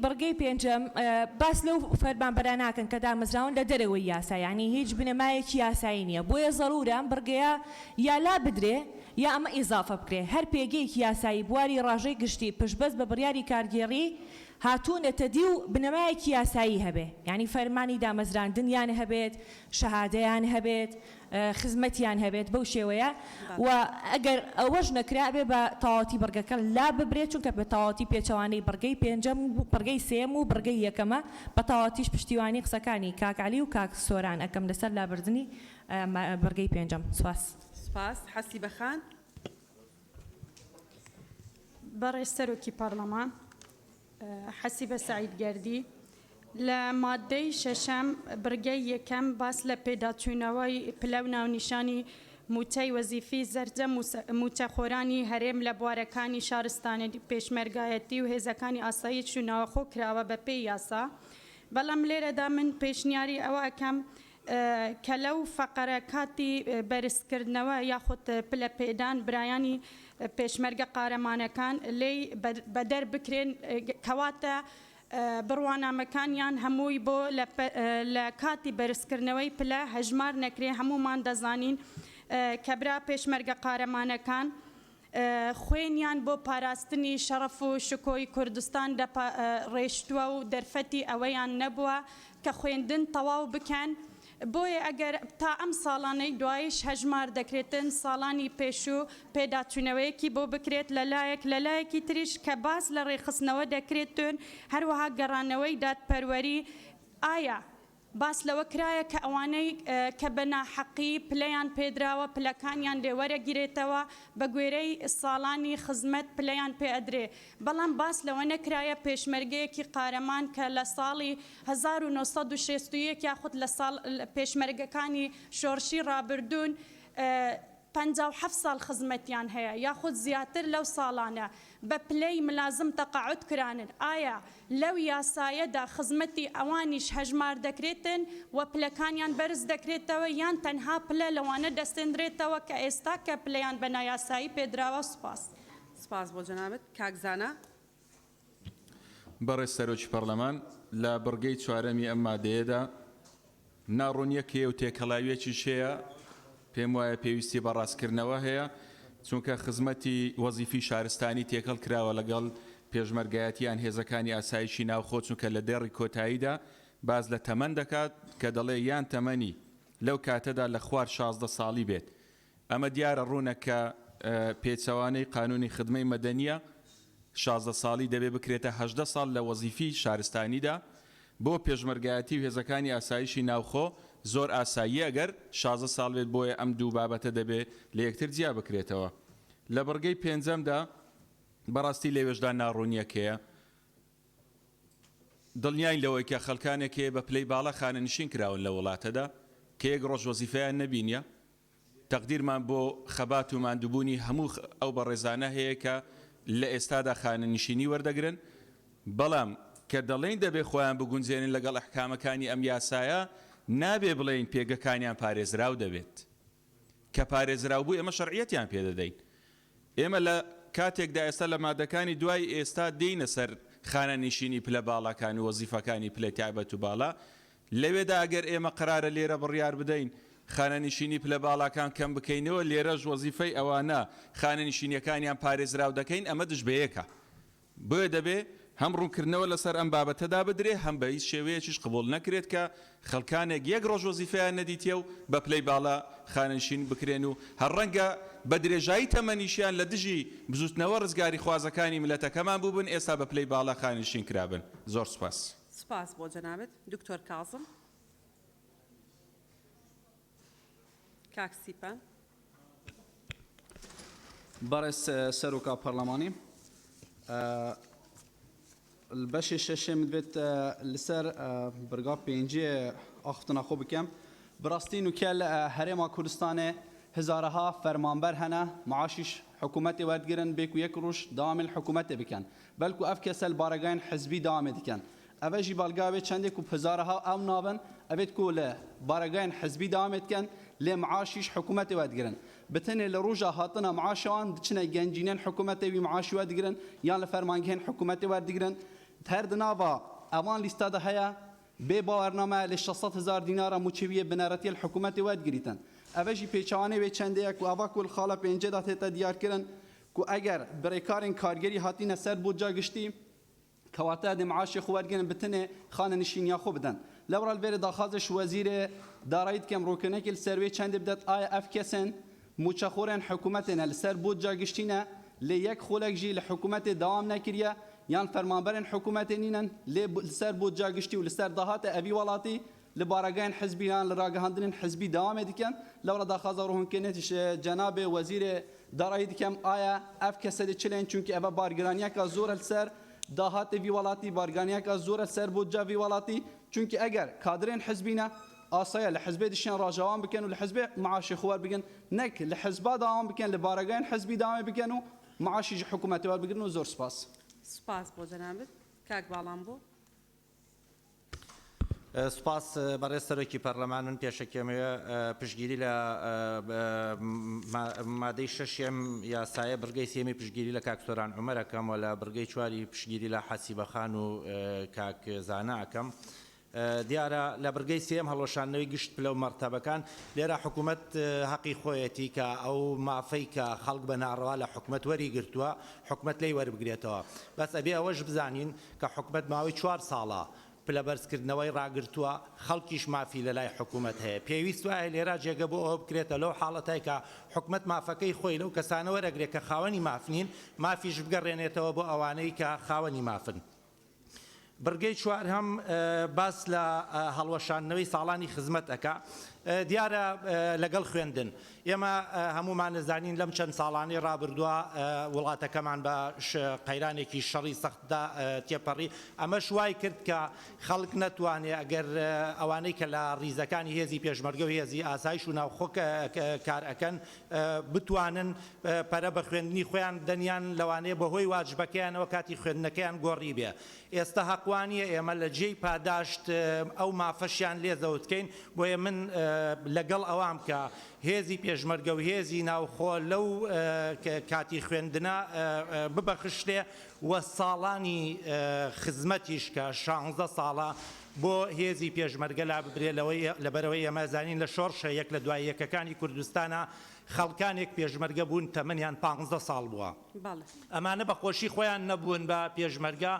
بڕگەی پێنجەم باس لەو فەرمانبەران ناکەن کە دامەزراون لە دەرەوەی یاسا ینی هیچ بنەمایەکی یاسایی نییە بۆیە زەڕورە ئەم بڕگەیە یا لا بدرێ یا ئەمە ئیزافە بکرێ هەر پێگەیەکی یاسایی بواری ڕاژەی گشتی پشتبەست بە بڕیاری کارگێڕی هاتوونەتە دی و بنەمایەکی یاسایی هەبێ ینی فەرمانی دامەزراندنیان هەبێت شەهادەیان هەبێت خزمەتیان هەبێت بەو شێوەیە و ئەگەر ئەوەش نەکرا بێ بە تەواوەتی بڕگەکە لا ببرێت چونکە بە تەواوەتی پێچەوانەی بڕگەی پێنجەم و بڕگەی سێم و بڕگەی یەکەمە بە تەواوەتیش پشتیوانی قسەکانی کاکعلی و کاک سۆران ئەەکەم لەسەر لابردنی بڕگەی پێنجەم سواس سپاس حەسی بەخان بەڕێز سەرۆکی پەرلەمان حەسیبە سعیدگەردی لە مادەی شەشەم بڕگەی یەکەم باس لە پێداچوونەوەی پلە و ناونیشانی موچەی وەزیفی زەرجە موچەخۆرانی هەرێم لە بوارەکانی شارستانی پێشمەرگایەتی و هێزەکانی ئاسایی چووناوەخۆ کراوە بە پێی یاسا بەڵام لێرەدا من پێشنیاری ئەوە ئەەکەم کە لەو فەقەرە کاتی بەرزکردنەوە یاخود پلە پێدان برایانی پێشمەرگە قارەمانەکان لێی بەدەر بکرێن کەواتە بڕوانامەکانیان هەمووی بۆ لە کاتی بەرزکردنەوەی پلە هەژمار نەکرێ هەمومان دەزانین کەبرا پێشمەرگە قارەمانەکان خوێنیان بۆ پاراستنی شەڕەف و شکۆی کوردستان ڕێشتووە و دەرفەتی ئەوەیان نەبووە کە خوێندن تەواو بکەن بۆیە ئەگەر تا ئەم ساڵانەی دوایش هەژمار دەکرێتن ساڵانی پێشوو پێداچوونەوەیەکی بۆ بکرێت لەلایەکی تریش کە باس لە ڕێخستنەوە دەکرێتن هەروەها گەڕانەوەی دادپەروەری ئایا باس لەوە کرایە کە ئەوانەی کە بە ناحەقی پلەیان پێدراوە پلەکانیان لێوەرەگیرێتەوە بە گوێرەی ساڵانی خزمەت پلەیان پێ ئەدرێ بەڵام باس لەوە نەکرایە پێشمەرگەیەکی قارەمان کە لە ساڵی 1960 یاخود لە پێشمەرگەکانی شۆڕشی ڕابردوون 57 ساڵ خزمەتیان هەیە یاخود زیاتر لەو ساڵانە بە پلەی ملازم تەقاعد کرانن ئایا لەو یاسایەدا خزمەتی ئەوانیش هەژمار دەکرێتن و پلەکانیان بەرز دەکرێتەوە یان تەنها پلە لەوانە دەستێنرێتەوە کە ئێستا کە پلەیان بە نایاسایی پێدراوە سپاس بۆ جەنابەت کاکزانە بەڕێز سەرۆکی پەرلەمان لە بڕگەی چوارەمی ئەم مادەیەدا ناڕوونیەکێ و تێکەڵاویەکی شەیە پێم وایە پێویستی بە ڕاستکردنەوە هەیە چونکە خزمەتی وەزیفی شارستانی تێکەڵ کراوە لەگەڵ پێشمەرگایەتیان هێزەکانی ئاسایشی ناوخۆ چونکە لە دێڕی کۆتاییدا باز لە تەمەن دەکات کە دەڵێ یان تەمەنی لەو کاتەدا لە خوار 16 ساڵی بێت ئەمە دیارە ڕوونە کە پێچەوانەی قانونی خدمەی مەدەنیە 16 ساڵی دەبێ بکرێتە 18 ساڵ لە وەزیفی شارستانیدا بۆ پێشمەرگایەتی و هێزەکانی ئاسایشی ناوخۆ زۆر ئاسایی ئەگەر 16 ساڵ بێت بۆیە ئەم دوو بابەتە دەبێت لە یەکتر جیا بکرێتەوە لە بڕگەی پێنجەمدا بەڕاستی لێوێژدا ناڕوونیەکەیە دڵنیای لەوەی کە خەڵکانێکێ بە پلەی باڵا خانەنشین کراون لە وڵاتەدا کە یەک ڕۆژ وەزیفەیان نەبینیە تەقدیرمان بۆ خەبات و ماندووبوونی هەموو ئەو بەڕێزانە هەیە کە لە ئێستادا خانەنشینی وەردەگرن بەڵام کە دەڵێن دەبێ خۆیان بگونجێنن لەگەڵ ئەحکامەکانی ئەم یاسایە نابێ بڵێن پێگەکانیان پارێزراو دەبێت کە پارێزراو بوو ئێمە شەرعیەتیان پێدەدەین ئێمە لە کاتێکدا ئێستا لە مادەکانی دوای ئێستا دێینە سەر خانەنشینی پلە باڵەکان و وەزیفەکانی پلە تایبەت و باڵا لەوێدا ئەگەر ئێمە قرارە لێرە بڕیار بدەین خانەنشینی پلە باڵەکان کەم بکەینەوە لێرەش وەزیفەی ئەوانە خانەنشینیەکانیان پارێزراو دەکەین ئەمە دژبەیەکە بۆیە دەبێ هەم ڕوونکردنەوە لەسەر ئەم بابەتەدا بدرێ هەم بە هیچ شێوەیەکیش قبول نەکرێت کە خەڵکانێک یەک ڕۆژ وەزیفەیان نەدیتیە و بە پلەی باڵا خانەنشین بکرێن و هەر ڕەنگە بە درێژایی تەمەنیشیان لە دژی بزوتنەوە ڕزگاری خوازەکانی ملەتەکەمان بووبن ئێستا بە پلەی باڵا خانەنشین کرابن زۆر سوپاس سپاس بۆ جەنابەت دکتۆر کاظم کاک سیپان بارس سروكا برلماني الباشي الشاشة مدبت لسر برقا بينجي أختنا خو بكم براستين وكال هرما كردستان هزارها فرمانبر هنا معاشش حكومتي وردگرن بيكو يكروش دام الحكومت بكن بلكو افكسل بارگان حزبي دام دكن اوجي بالغاوي چندي كو هزارها او نابن ابيت كو له بارگان حزبي دام دكن لمعاشش حكومتي وردگرن بتني لروجا هاتنا معاشان دچنا گنجينن حكومتي بي معاش وردگرن يان لفرمانگهن حكومتي وردگرن هر دناوا اوان ليستا ده هيا بباورنامه ل 600,000 دينار موچويه بنارتي الحكومتي وردگريتن اوجی پیچوانه و چنده کو اوا کل خاله پنجه دات تا دیار کردن کو اگر بریکارن کارگری هاتین سر بودجا گشتی کواته د معاش خو ورگن بتنه خانه نشین یا خو بدن لورال بر داخازش وزیر دارایت کم روکنه کل سروی چنده بدت آی اف کسن موچخورن حکومتنا سر بودجا گشتینه لیک خولک جی لحکومت دوام نکریه یان فرمانبرن حکومت نینن لسر بودجا گشتی و لسر دهات ابي ولاتی لبارگان حزبیان لراگهاندن حزبی دوام دکن لورا داخازا روحن کنتش جناب وزیر دارایی دکم آیا اف کسد چلین چونکه اوا بارگرانیا کا زور السر دهات وی ولاتی بارگانیا کا زور السر بودجا وی ولاتی چونکه اگر کادرین حزبینا آسایا لحزب دشان راجوان بکن و لحزب معاش خوار بکن نک لحزب دوام بکن لبارگان حزبی دوام بکن و معاش حکومت وال بکن و زور سپاس سپاس بو جنابت کاک بالام بو سپاس برای سروکی پارلمان من پیشکیمه پشگیری ل ماده ششم یا سایه برگی سیمی پشگیری ل کاکتوران عمر کم ولا برگی چواری پشگیری ل حسیب خانو کاک زانا کم دیارە لە بەرگەی سێم هەڵۆشانەوەی گشت پلە و مەرتەبەکان لێرە حکوومەت حەقی خۆیەتی کە ئەو مافەی کە خەڵک بە ناڕەوا لە حکوومەت وەری گرتووە حکوومەت لی وەربگرێتەوە بەس ئەبێ ئەوەش بزانین کە حکوومەت ماوەی 4 ساڵە پلە بەرزکردنەوەی ڕاگرتووە خەڵکیش مافی لە لای حکوومەت هەیە پێویست وایە لێرە جێگە بۆ ئەوە بکرێتە لەو حاڵەتای کە حکوومەت مافەکەی خۆی لەو کەسانە وەرەگرێت کە خاوەنی مافنین مافیش بگەڕێنێتەوە بۆ ئەوانەی کە خاوەنی مافن برگەی چوار هەم باس لە هەڵوەشاندنەوەی ساڵانی خزمەت ئەکا دیارە لەگەڵ خوێندن ئێمە هەمومان نزانین لەم چەند ساڵانی ڕابردووە وڵاتەکەمان بە قەیرانێکی شەڕی سەختدا تێپەڕی ئەمەش وای کرد کە خەڵک نەتوانێت ئەگەر ئەوانەی کە لە ڕیزەکانی هێزی پێشمەرگە و هێزی ئاسایش و ناوخۆ کار ئەکەن بتوانن پەرە بە خوێندنی خۆیان دەنیان لەوانەیە بەهۆی واجبەکەیانەوە کاتی خوێندنەکەیان گۆڕی بێ ئێستا حەقوانیە ئێمە لە جێی پاداشت ئەو مافەشیان لێزەوتکەین بۆیە من لەگەڵ ئەوام کە هێزی پێشمەرگە و هێزی ناوخۆ لەو کاتی خوێندنە ببەخشتێ وە ساڵانی خزمەتیش کە 16 ساڵە بۆ هێزی پێشمەرگە لا ببرێ لەبەرەوەی ئەمە زانین لە شۆڕشە یەک لە دوای یەکەکانی کوردستانە خەڵکانێک پێشمەرگە بوون تەمەنیان 15 ساڵ بووە ئەمانە بە خۆشی خۆیان نەبوون بە پێشمەرگە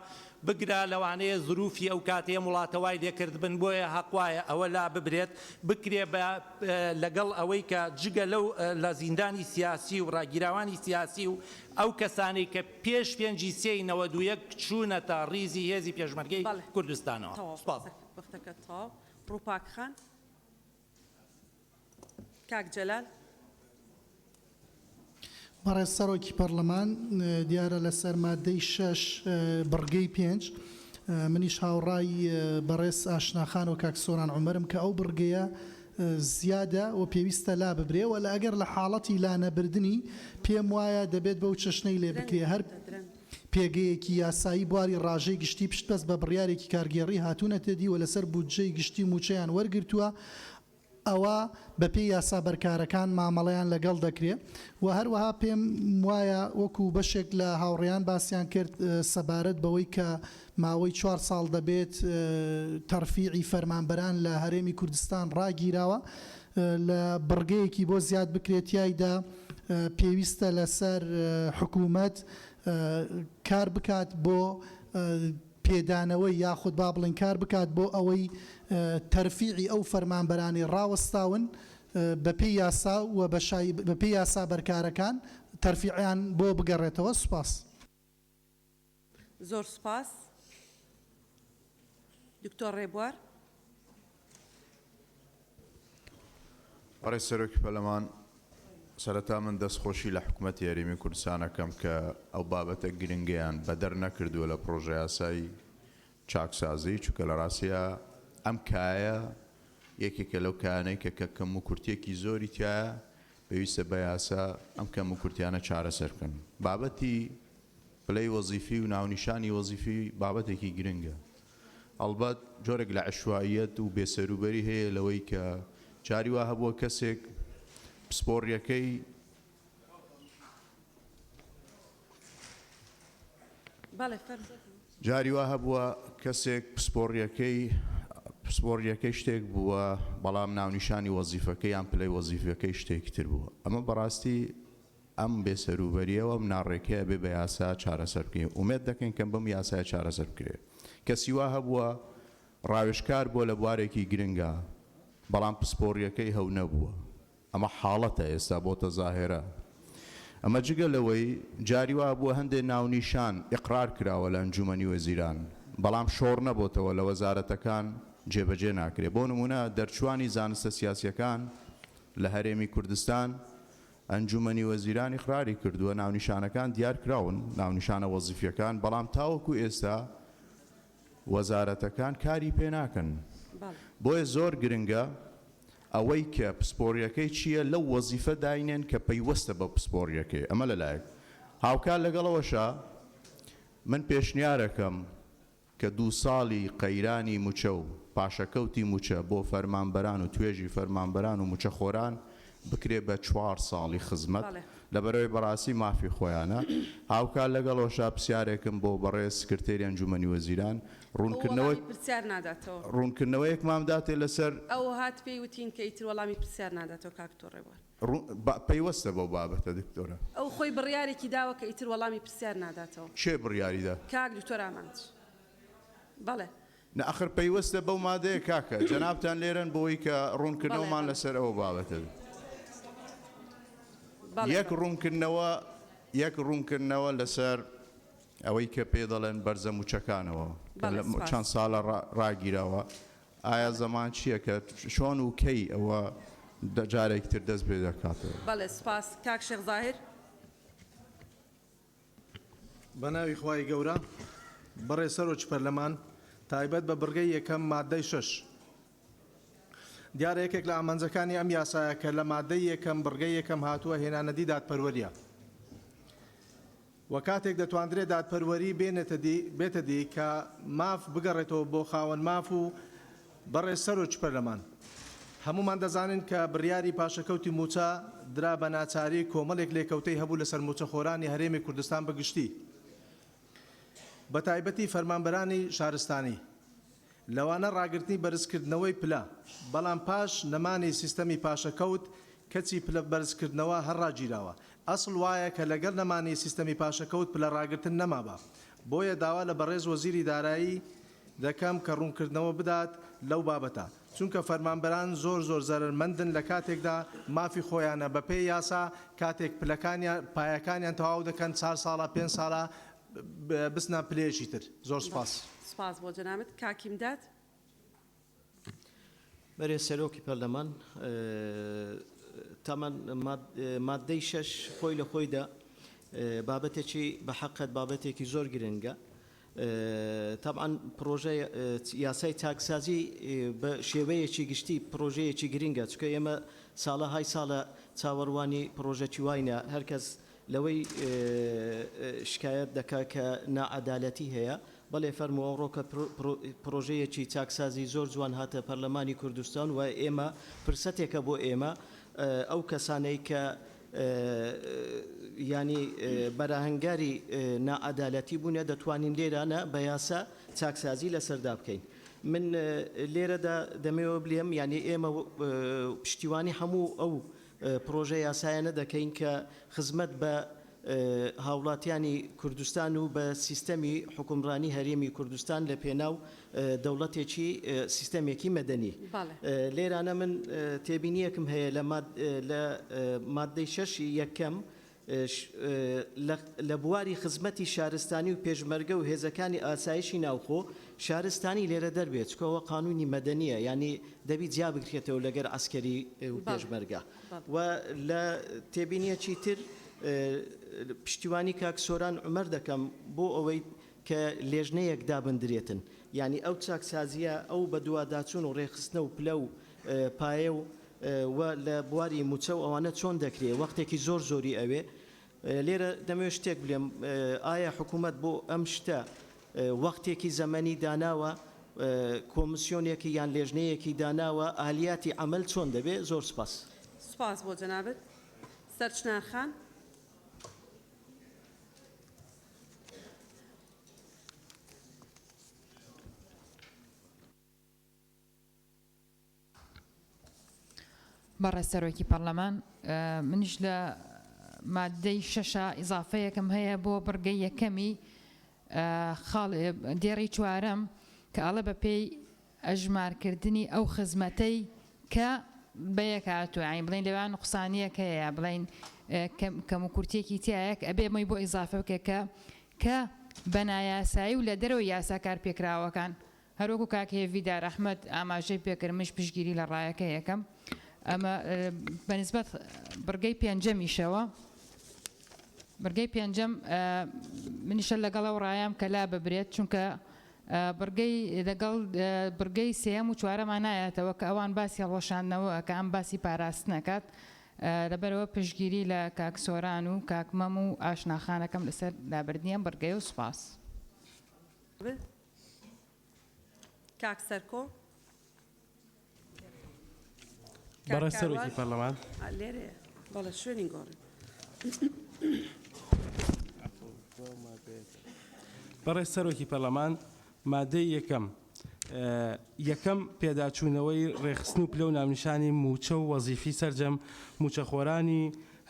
بگرا لەوانەیە زروفی ئەو کاتەیە وڵاتەوای لێکرد بن بۆیە حەقوایە ئەوە لا ببرێت بکرێ بە لەگەڵ ئەوەی کە جگە لەو لە زیندانی سیاسی و ڕاگیراوانی سیاسی و ئەو کەسانی کە پێش 5/91 چوونەتە ڕیزی هێزی پێشمەرگەی کوردستانەوە وەختەکە تاو ڕووپاک خان کاک جەلال بەڕێز سەرۆکی پەرلەمان دیارە لەسەر مادەی 6 بڕگەی 5 منیش هاوڕای بەڕێز ئاشناخان و کاک سۆران عومەرم کە ئەو بڕگەیە زیادە و پێویستە لا ببرێ و لە ئەگەر لە حاڵەتی لانەبردنی پێم وایە دەبێت بەو چەشنەی لێ بکرێ هەر پێگەیەکی یاسایی بواری ڕاژەی گشتی پشت بەس بە بڕیارێکی کارگێڕی هاتوونەتێدی و لەسەر بودجەی گشتی موچەیان وەرگرتووە ئەوە بەپێی یاسا بەرکارەکان مامەڵەیان لەگەڵ دەکرێت و هەروەها پێم وایە وەکو بەشێک لە هاوڕێیان باسییان کرد سەبارەت بەوەی کە ماوەی 4 ساڵ دەبێت تەرفیعی فەرمانبەران لە هەرێمی کوردستان ڕاگیراوە لە بڕگەیەکی بۆ زیاد بکرێت یایدا پێویستە لەسەر حکوومەت کار بکات بۆ پێدانەوەی یاخود با بڵین کار بکات بۆ ئەوەی تەرفیعی ئەو فەرمانبەرانی ڕاوەستاون بەپێی یاسا و بەپێی یاسا بەرکارەکان تەرفیعیان بۆ بگەڕێتەوە سوپاس زۆر سوپاس دکتۆر ڕێبوار بەڕێز سەرۆکی پەرلەمان سەرەتا من دەستخۆشی لە حکوومەت یاریمی کوردستانەکەم کە ئەو بابەتە گرنگیان بەدەر نەکردووە لە پرۆژه یاسایی چاکسازی چونکە لە ڕاستیە ئەم کایە یەکێکە لەو کانەی کە کەم و کورتێکی زۆری تایە پێویستە بە یاسا ئەم کەم و کورتیانە چارەسەر بکەن. بابەتی پلەی وەزیفی و ناونیشانی وەزیفی بابەتێکی گرنگە. ئەڵبەت جۆرێک لە عشوائیەت و بێسەروبەری هەیە لەوەی کە جاری وا هەبووە کەسێک پسپۆڕیەکەی جاری وا هەبووە کەسێک پسپۆڕیەکەی شتێک بووە بەڵام ناونیشانی وەزیفەکەی یان پلەی وەزیفەکەی شتێکی تر بووە. ئەمە بەڕاستی ئەم بێسەروبەریەوە ئەم ناڕێکەیە بێ بە یاسا چارەسەر بکەین. ئومێد دەکەین کەم بەم یاسایە چارەسەر بکرێت. کەسی وا هەبووە ڕاوێژکار بۆ لە بوارێکی گرنگە بەڵام پسپۆڕیەکەی هەو نەبووە. ئەمە حاڵەتە ئێستا بۆتە زاهێرە. ئەمە جگە لەوەی جاری وا بووە هەندێک ناونیشان ئیقرار کراوە لە ئەنجومەنی وەزیران بەڵام شۆڕ نەبووتەوە لە وەزارەتەکان جێبەجێ ناکرێت. بۆ نمونە دەرچوانی زانستە سیاسیەکان لە هەرێمی کوردستان ئەنجومەنی وەزیران ئیقراری کردووە ناونیشانەکان دیار کراون ناونیشانە وەزیفیەکان بەڵام تاوەکو ئێستا وەزارەتەکان کاری پێ ناکەن. بۆیە زۆر گرنگە ئەوەی کە پسپۆڕیەکەی چییە لەو وەزیفە داینێن کە پەیوەستە بە پسپۆڕیەکەی. ئەمە لەلایەک هاوکار لەگەڵەوەشە من پێشنیارەکەم کە 2 ساڵی قەیرانی موچە و پاشەکەوتی موچە بۆ فەرمانبەران و توێژی فەرمانبەران و موچەخۆران بکرێ بە 4 ساڵی خزمەت لەبەرەوەی بەڕاستی مافی خۆیانە. هاوکار لەگەڵەوەشە پرسیارێکم بۆ بەڕێز سکرتێری ئەنجومەنی وەزیران ڕوونکردنەوەیەک مامداتێ لەسەر ئەو هات پێی وتین کە ئیتر وەڵامی پرسیار ناداتەوە کاکتۆ ڕێوان پەیوەستە بەو بابەتە دکتۆرە. ئەو خۆی بڕیارێکی داوە کە ئیتر وەڵامی پرسیار ناداتەوە. چێ بڕیاریدا؟ کاک دکتۆر ئامانج. بەڵێ. نەخر پەیوەستە بەو مادەیە کاکە جەنابتان لێرن بۆی کە ڕوونکردنەوەمان لەسەر ئەوە بابەتە. یەک ڕوونکردنەوە لەسەر ئەوەی کە پێ دەڵێن بەرزە موچەکانەوە چەند ساڵە ڕاگیرەوە ئایا زەمان چییە کە چۆن و کەی ئەوە جارێکی تر دەست پێ دەکاتەوە. بەڵێ سپاس کاک شێخ زاهیر. بە ناوی خوای گەورە بەڕێ سەرۆکی پەرلەمان تایبەت بە بڕگەی یەکەم مادەی 6 دیارە یەکێک لە ئامانجەکانی ئەم یاسایە کە لە مادەی یەکەم بڕگەی یەکەم هاتووە هێنانەدی دادپەروەریە و کاتێک دەتوانرێت دادپەروەری بێتە دی کە ماف بگەڕێتەوە بۆ خاوەن ماف و بەڕێ سەرۆکی پەرلەمان هەمومان دەزانن کە بڕیاری پاشەکەوتی موچە درا بە ناچاری کۆمەڵێک لێکەوتەی هەبوو لەسەر موچەخۆرانی هەرێمی کوردستان بەگشتی بە تایبەتی فەرمانبەرانی شارستانی لەوانە ڕاگررتنی بەرزکردنەوەی پلە بەڵام پاش نەمانی سیستەمی پاشەکەوت کەچی پلە بەرزکردنەوە هەرڕاگیراوە. ئەسڵ وایە کە لەگەڵ نەمانی سیستەمی پاشەکەوت پلە ڕاگرتن نەمابە. بۆیە داوا لە بەڕێز وەزیری دارایی دەکەم کە ڕوونکردنەوە بدات لەو بابەتە چونکە فەرمانبەران زۆر زەرمەندن لە کاتێکدا مافی خۆیانە بە پێی یاسا کاتێک پایەکانیان تەواو دەکەن 4 ساڵە 5 ساڵە بسنا پلێشی تر. زۆر سپاس. سپاس بۆ جەنابەت کاکیمداد. بەرێ سەرۆکی پەرلەمان تامان مادەی 6 خۆی لە خۆیدا بابەتێکی بە حەقەت بابەتێکی زۆر گرنگە. طبعا پرۆژە یاسای چاکسازی بە شێوەیەکی گشتی پرۆژەیەکی گرنگە چکە ئێمە ساڵەهای ساڵە چاوەڕوانی پرۆژەکی واینە هەرکەس لەوەی شکایەت دەکا کە نائەدالەتی هەیە بەڵێ فەرمووە ئەوڕۆکە پرۆژەیەکی چاکسازی زۆر جوان هاتە پەرلەمانی کوردستان و ئێمە فرسەتێکە بۆ ئێمە ئەو کەسانەی کە ینی بەراهەنگاری نائەدالەتی بوونە دەتوانین لێرانە بە یاسا چاکسازی لەسەردا بکەین. من لێرەدا دەمەوە بڵێم ینی ئێمە پشتیوانی هەموو ئەو پرۆژە یاسایانە دەکەین کە خزمەت بە هاوڵاتیانی کوردستان و بە سیستەمی حکومڕانی هەرێمی کوردستان لە پێناو دەوڵەتێکی سیستەمێکی مەدەنی. لێرانە من تێبینیەکم هەیە لە مادەی 6 یەکەم لە بواری خزمەتی شارستانی و پێشمەرگە و هێزەکانی ئاسایشی ناوخۆ شارستانی لێرە دەربێت چکەوە قانونی مەدەنیە ینی دەبی جیا بکرێتەوە لەگەر ئەسکەری و پێشمەرگە و لە تێبینیەکی تر پشتیوانی کاکسۆران عمەر دەکەم بۆ ئەوەی کە لێژنەیەک دابندرێتن ینی ئەو چاکسازیە ئەو بە دوواداچوون و ڕێخستنە و پلە و پایە و لە بواری موچە و ئەوانە چۆن دەکرێت وەختێکی زۆر زۆری ئەوێ لێرە دەمەوێت شتێک بڵێم ئایا حکوومەت بۆ ئەم شتە وەختێکی زەمەنی داناوە کۆمسیۆنێکی یان لێژنەیەکی داناوە ئالیاتی عمل چۆن دەبێت زۆر سپاس سپاس بۆ جەنابەت سەرچنار خان بەڕێ سەرۆکی پەرلەمان منیش لە مادەی شەشە ئیزافەیەکم هەیە بۆ بڕگەی یەکەمی دێڕی چوارەم کە ئەڵە بە پێی ئەژمارکردنی ئەو خزمەتەی کە بەیەکاتوە عین بڵین لەوان قسانیەک هەیە بڵین کەم و کورتێکی تایەک ئەبێ مەی بۆ ئیزافە بکە کە بەنایاسایی و لە دەرەوە یاساکار پێکراوەکان هەروەکو کاکێوی دارەحمەد ئاماژەی پێکردمش پشگیری لە ڕایەکە یەکەم ئەمە بەنسبەت بڕگەی پێنجەمیشەوە بڕگەی پێنجەم منیشە لەگەڵ ئەو ڕایام کە لا ببرێت چونکە بڕگەی لەگەڵ بڕگەی سێەم و چوارەمان نایەتەوە کە ئەوان باسی هەڵۆشاندنەوە کە ئەم باسی پاراستنەکات لەبەرەوە پشگیری لە کاکسۆران و کاکمەم و ئاشناخانەکەم لەسەر لابردنیە بڕگەی و سوپاس کاک سەرکۆ بەڕێ سەرۆکی پەرلەمان لێرەیە بەڵێ شوێنی گۆڕی بەڕێ سەرۆکی پەرلەمان مادەی یەکەم پێداچوونەوەی ڕێخستن و پلە و ناونیشانی موچە و وەزیفی سەرجەم موچەخۆرانی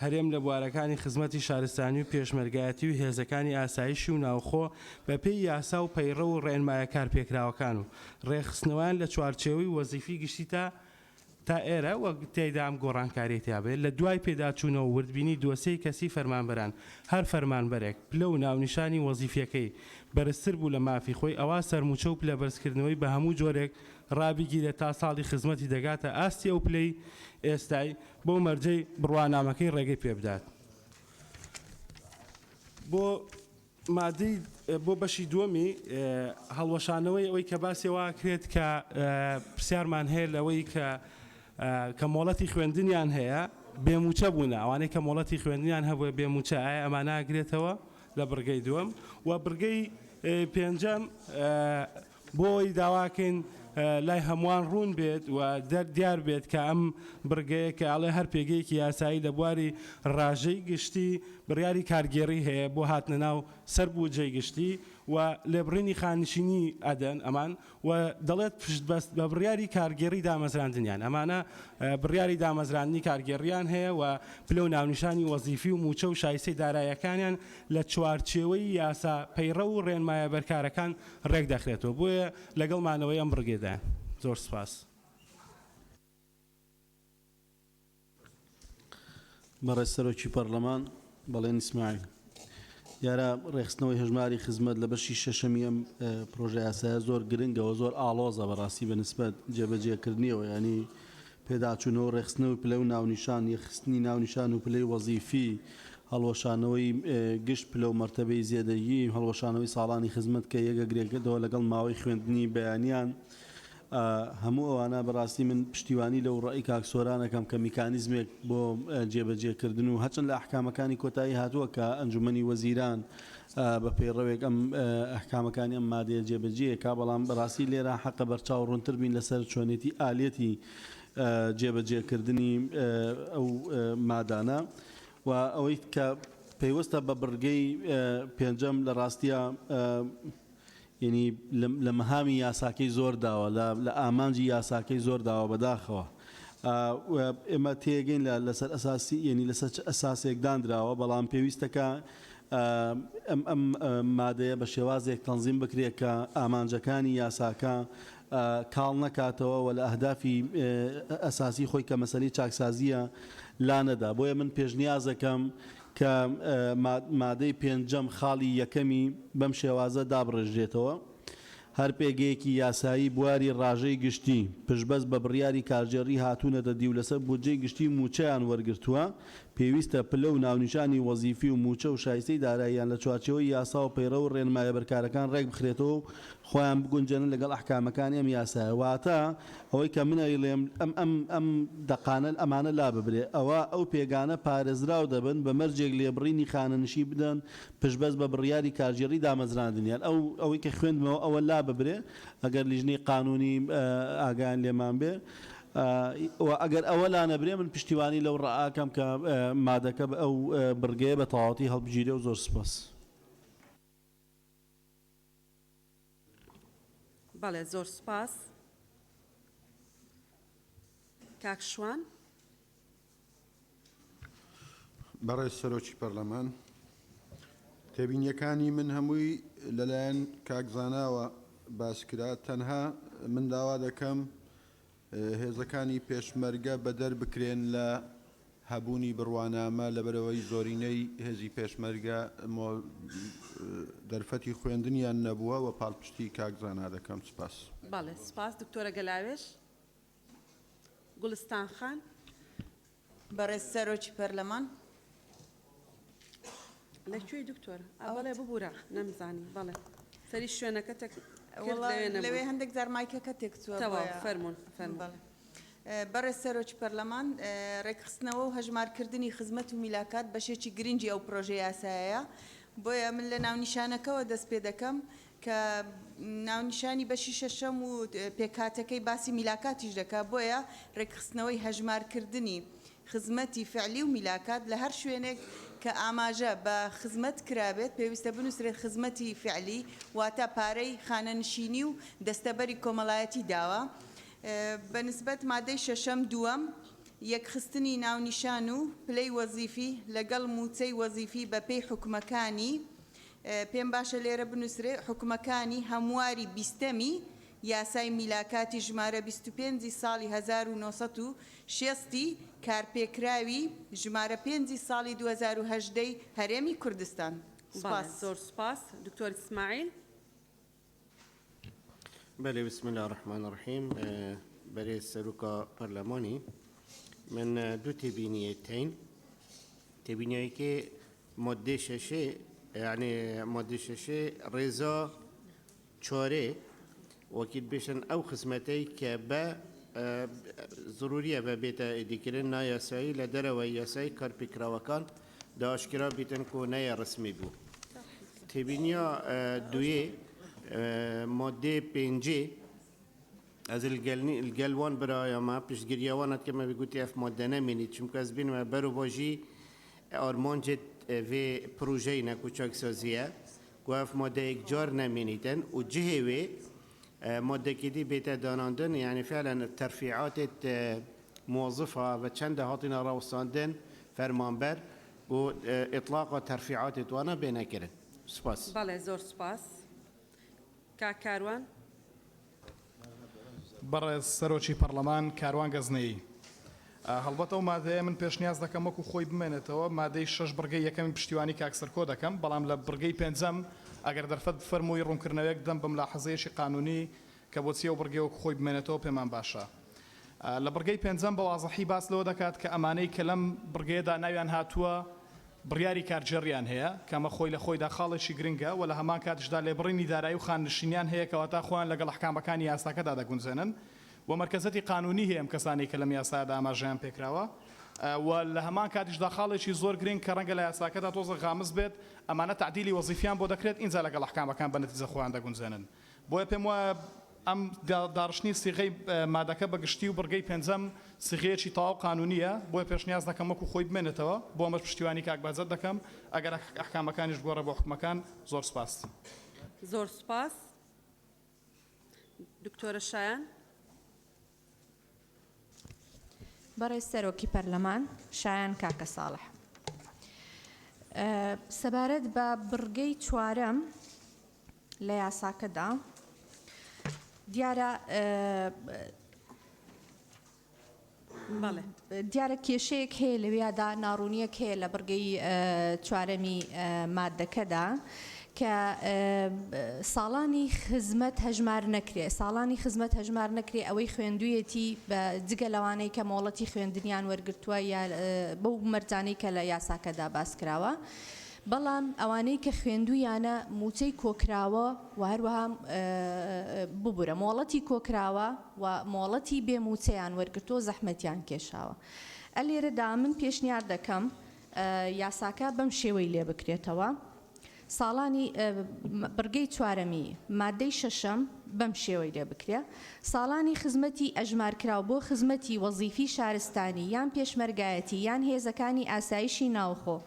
هەرێم لە بوارەکانی خزمەتی شارستانی و پێشمەرگایەتی و هێزەکانی ئاسایشی و ناوخۆ بە پێی یاسا و پەیڕە و ڕێنمایە کارپێکراوەکان و ڕێخستنەوەیان لە چوارچێوەی وەزیفی گشتی تا ئێرە وەک تێدا ئەم گۆڕانکاریەتیا بێت لە دوای پێداچوونەوە وردبینی دۆسەی کەسی فەرمانبەران هەر فەرمانبەرێک پلە و ناونیشانی وەزیفیەکەی بەرزتر بوو لە مافی خۆی ئەوا سەرموچە و پلە بەرزکردنەوەی بە هەموو جۆرێک ڕابیگیرێت تا ساڵی خزمەتی دەگاتە ئاستی ئەو پلەی ئێستای بۆ مەرجەی بڕوانامەکەی ڕێگەی پێبدات بۆ بەشی دووەمی هەڵوەشانەوەی ئەوەی کە باسی واکرێت کە پرسیارمان هەیە لەوەی کە مۆڵەتی خوێندنیان هەیە بێموچە بوون ئەوانەی کە مۆڵەتی خوێندنیان هەبووە بێموچە ئایا ئەمان ناگرێتەوە لە بڕگەی دووەم و بڕگەی پێنجەم بۆی داواکەین لای هەمووان ڕوون بێت و دیار بێت کە ئەم بڕگەیە کە ئاڵێ هەر پێگەیەکی یاسایی لە بواری ڕاژەی گشتی بڕیاری کارگێڕی هەیە بۆ هاتنە ناو سەربوجەی گشتی و لێبڕینی خانشینی ئەدەن ئەمان و دەڵێت پشت بەست بە بڕیاری کارگێڕی دامەزراندنیان ئەمانە بڕیاری دامەزراندنی کارگێڕیان هەیە و پلە و ناونیشانی وەزیفی و موچە و شایستەی دارایەکانیان لە چوارچێوەی یاسا پەیڕە و ڕێنمایە بەرکارەکان ڕێک دەخرێتەوە بۆیە لەگەڵمانەوەی ئەم بڕگێدا زۆر سپاس بەڕێ سەرۆکی پەرلەمان بەڵێن ئیسماعیل دیارە ڕێخستنەوەی هەژماری خزمەت لە بەشی شەشەمی ئەم پرۆژە یاسایە زۆر گرنگەوە زۆر ئاڵۆزە بەڕاستی بەنسبەت جێبەجێکردنیەوە ینی پێداچوونەوە ڕێخستنەوەی پلە و ناونیشان یەخستنی ناونیشان و پلەی وەزیفی هەڵوەشانەوەی گشت پلە و مەرتەبەی زیێدەیی هەڵوەشانەوەی ساڵانی خزمەت کە یەکەگرێکەوە لەگەڵ ماوەی خوێندنی بەیانیان هەموو ئەوانە بەڕاستی من پشتیوانی لەو ڕێی کاکسۆرانەکەم کە میکانیزمێک بۆ جێبەجێکردن و هەچەند لە ئەحکامەکانی کۆتایی هاتووە کە ئەنجومەنی وەزیران بە پێڕەوێک ئەم ئەحکامەکانی ئەم مادەیە جێبەجێیەکا بەڵام بەڕاستی لێرە حەقە بەرچاو ڕوونتر بین لەسەر چۆنێتی ئالێتی جێبەجێکردنی ئەو مادانە و ئەوەی کە پێیوەستە بە بڕگەی پێنجەم لە ڕاستیە ینی لە مەهامی یاساکەی زۆر داوە لە ئامانجی یاساکەی زۆر داوە بەداخەوە ئێمە تێگەین لەسەر ئەساسی ینی لەسەر ئەساسێک دانراوە بەڵام پێویستەکە ئەم مادەیە بە شێوازێک تەنزیم بکرێت کە ئامانجەکانی یاساکە کاڵ نەکاتەوە و لە ئەهدافی ئەساسی خۆی کە مەسەلەی چاکسازیە لا نەدا بۆیە من پێشنیازەکەم کە مادەی پێنجەم خاڵی یەکەمی بەم شێوازە دابڕژێتەوە هەر پێگەیەکی یاسایی بواری ڕاژەی گشتی پشبەست بە بڕیاری کارژێڕی هاتوونەتە دی و لەسەر بودجەی گشتی موچەیان وەرگرتووە پێویستە پلە و ناونیشانی وەزیفی و موچە و شایستەی داراییان لە چوارچەوەی یاسا و پەیڕە و ڕێنمایە بەرکارەکان ڕێک بخرێتەوە و خۆیان بگونجێنن لەگەڵ ئەحکامەکانی ئەم یاسایە واتە ئەوەی کە منەیڵێم ئەم دەقانە ئەمانە لا ببرێ ئەو پێگانە پارێزراو دەبن بە مەرجێک لێبڕینی خانەنشی بدەن پشبەست بە بڕیاری کارژێڕی دامەزراندنیان ئەوەی کە خوێندمەوە ئەوە لا ببرێ ئەگەر لیژنەی قانونی ئاگایان لێمان بێ ئەگەر ئەوە لا نەبرێ من پشتیوانی لەو ڕائاکەم کە مادەکە ئەو بڕگەیە بە تەواوەتی هەڵبژیرێ و زۆر سپاس. بەڵێ زۆر سپاس. کاک شوان. بەڕێز سەرۆکی پەرلەمان تێبینیەکانی من هەمووی لەلایەن کاکزاناوە باسکرا تەنها من داوا دەکەم هێزەکانی پێشمەرگە بەدەر بکرێن لە هەبوونی بڕوانامە لەبەرەوەی زۆرینەی هێزی پێشمەرگە دەرفەتی خوێندنیان نەبووە و پاڵپشتی کاکزانا دەکەم. سپاس. بەڵێ سپاس. دکتۆرە گەلاوێش. گوڵستان خان. بەڕێز سەرۆکی پەرلەمان لەکوێی دکتۆرە؟ بەڵێ ببوورە نەمزانی. بەڵێ سەری شوێنەکەتێک لەوێ هەندێک جار مایکەکە تێک چووە. فەرمونون. بەڕێز سەرۆکی پەرلەمان ڕێکخستنەوە و هەژمارکردنی خزمەت و میلاکات بەشێکی گرنگی ئەو پرۆژە یاسایەیە بۆیە من لە ناونیشانەکەەوە دەست پێ دەکەم کە ناونیشانی بەشی شەشەم و پێکاتەکەی باسی میلاکاتیش دەکات بۆیە ڕێکخستنەوەی هەژمارکردنی خزمەتی فعلی و میلاکات لە هەر شوێنێک کە ئاماژە بە خزمەت کرابێت پێویستە بنووسرێت خزمەتی فعلی واتە پارەی خانەنشینی و دەستەبەری کۆمەڵایەتی داوە بەنسبەت مادەی شەشەم دووەم یەکخستنی ناونیشان و پلەی وەزیفی لەگەڵ موچەی وەزیفی بە پێی حکومەکانی پێم باشە لێرە بنووسرێ حکومەکانی هەمواری بیستەمی یاسای میلاکاتی ژمارە 25 ساڵی 1960 کارپێکراوی ژمارە 5 ساڵی 2010 هەرێمی کوردستان. زۆر سپاس. دکتۆر ئیسماعیل. بله بسم الله الرحمن الرحیم. برای سروکا پارلمانی من دو تبینیتین تبینیایی که ماده ششه یعنی ماده ششه رضا چاره وکیل بشن او خدمتی که به ضروریه به بیت دیگران نیاسایی لدر و یاسایی کار پیکراوکان داشکرا بیتن کو نیا رسمی بود. تبینیا دوی ماده پنجه از الگلوان برای ما پیشگیریوانت که ما بگویی اف ماده نمینید چون که از بین ما برو باجی آرمانجت و پروژه نکوچک سازیه که اف ماده اکجار نمینیدن و جهه و ماده کدی بیت داناندن یعنی فعلا ترفیعات موظفة و چند هاتنا راوستاندن فرمانبر و اطلاق ترفیعات توانا بینه کرد. سپاس. بله زور سپاس. کاروان. بەڕێز سەرۆکی پەرلەمان کاروان گەزنەیی هەڵبەتە و مادەیە من پێشنیاز دەکەم وەکو خۆی بمێنێتەوە مادەی 6 بڕگەی یەکەمی پشتیوانی کاکسەرکۆ دەکەم بەڵام لە بڕگەی پێنجەم ئەگەر دەرفەت فەرمووی ڕوونکردنەوەیەک دەم بم لاحەزەیەشی قانونی کە بۆ چیە و بڕگەی وەکو خۆی بمێنێتەوە پێمان باشە. لە بڕگەی پێنجەم بە وازەحی باس لەوە دەکات کە ئەمانەی کە لەم بڕگەیەدا ناویان هاتووە بڕیاری کارجێڕیان هەیە کەمە خۆی لە خۆیدا خاڵێکی گرنگە و لە هەمان کاتشدا لێبڕینی دارایی و خاننشینیان هەیە کەواتە خۆیان لەگەڵ ئەحکامەکانی یاساکەدا دەگونجێنن و مرکزەتی قانونی هەیە ئەم کەسانی کە لەم یاسادا ئاماژەیان پێکراوە و لە هەمان کاتیشدا خاڵێکی زۆر گرنگ کە ڕەنگە لە یاساکەدا تۆزە غامز بێت ئەمانە تعدیلی وەزیفیان بۆ دەکرێت ئینجا لەگەڵ ئەحکامەکان بە نەتیجە خۆیان دەگونجێنن بۆیە پێم وایە ئەم داڕشتنی سیغەی مادەکە بەگشتی و بڕگەی پێنجەم سیغەیەکی تەواو قانونیە بۆیە پێشنیاز دەکەم وەکو خۆی بمێنێتەوە بۆ ئەمەش پشتیوانی کاکبازەت دەکەم ئەگەر ئەحکامەکانیش گۆڕە بۆ حکومەکان زۆر سپاس. زۆر سپاس. دکتۆرە شایان. بەڕێز سەرۆکی پەرلەمان شایان کاکە ساڵح سەبارەت بە بڕگەی چوارەم لە یاساکەدا دیارە دیارە کێشەیەک هەیە لەوێدا ناڕوونیەک هەیە لە بڕگەی چوارەمی مادەکەدا کە ساڵانی خزمەت هەژمار نەکرێ ساڵانی خزمەت هەژمار نەکرێ ئەوەی خوێندوویەتی بە جگە لەوانەی کە مۆڵەتی خوێندنیان وەرگرتووە یا بەو مەرجانەی کە لە یاساکەدا باس کراوە بەڵام ئەوانەی کە خوێندوویانە موچەی کۆکراوە و هەروەها ببورە مۆڵەتی کۆکراوە و مۆڵەتی بێموچەیان وەرگرتۆ زەحمەتیان کێشاوە ئەلێرەدا من پێشنیار دەکەم یاساکە بەم شێوەی لێ بکرێتەوە ساڵانی بڕگەی چوارەمی مادەی شەشەم بەم شێوەی لێ بکرێ ساڵانی خزمەتی ئەژمارکراو بۆ خزمەتی وەزیفی شارستانی یان پێشمەرگایەتی یان هێزەکانی ئاسایشی ناوخۆ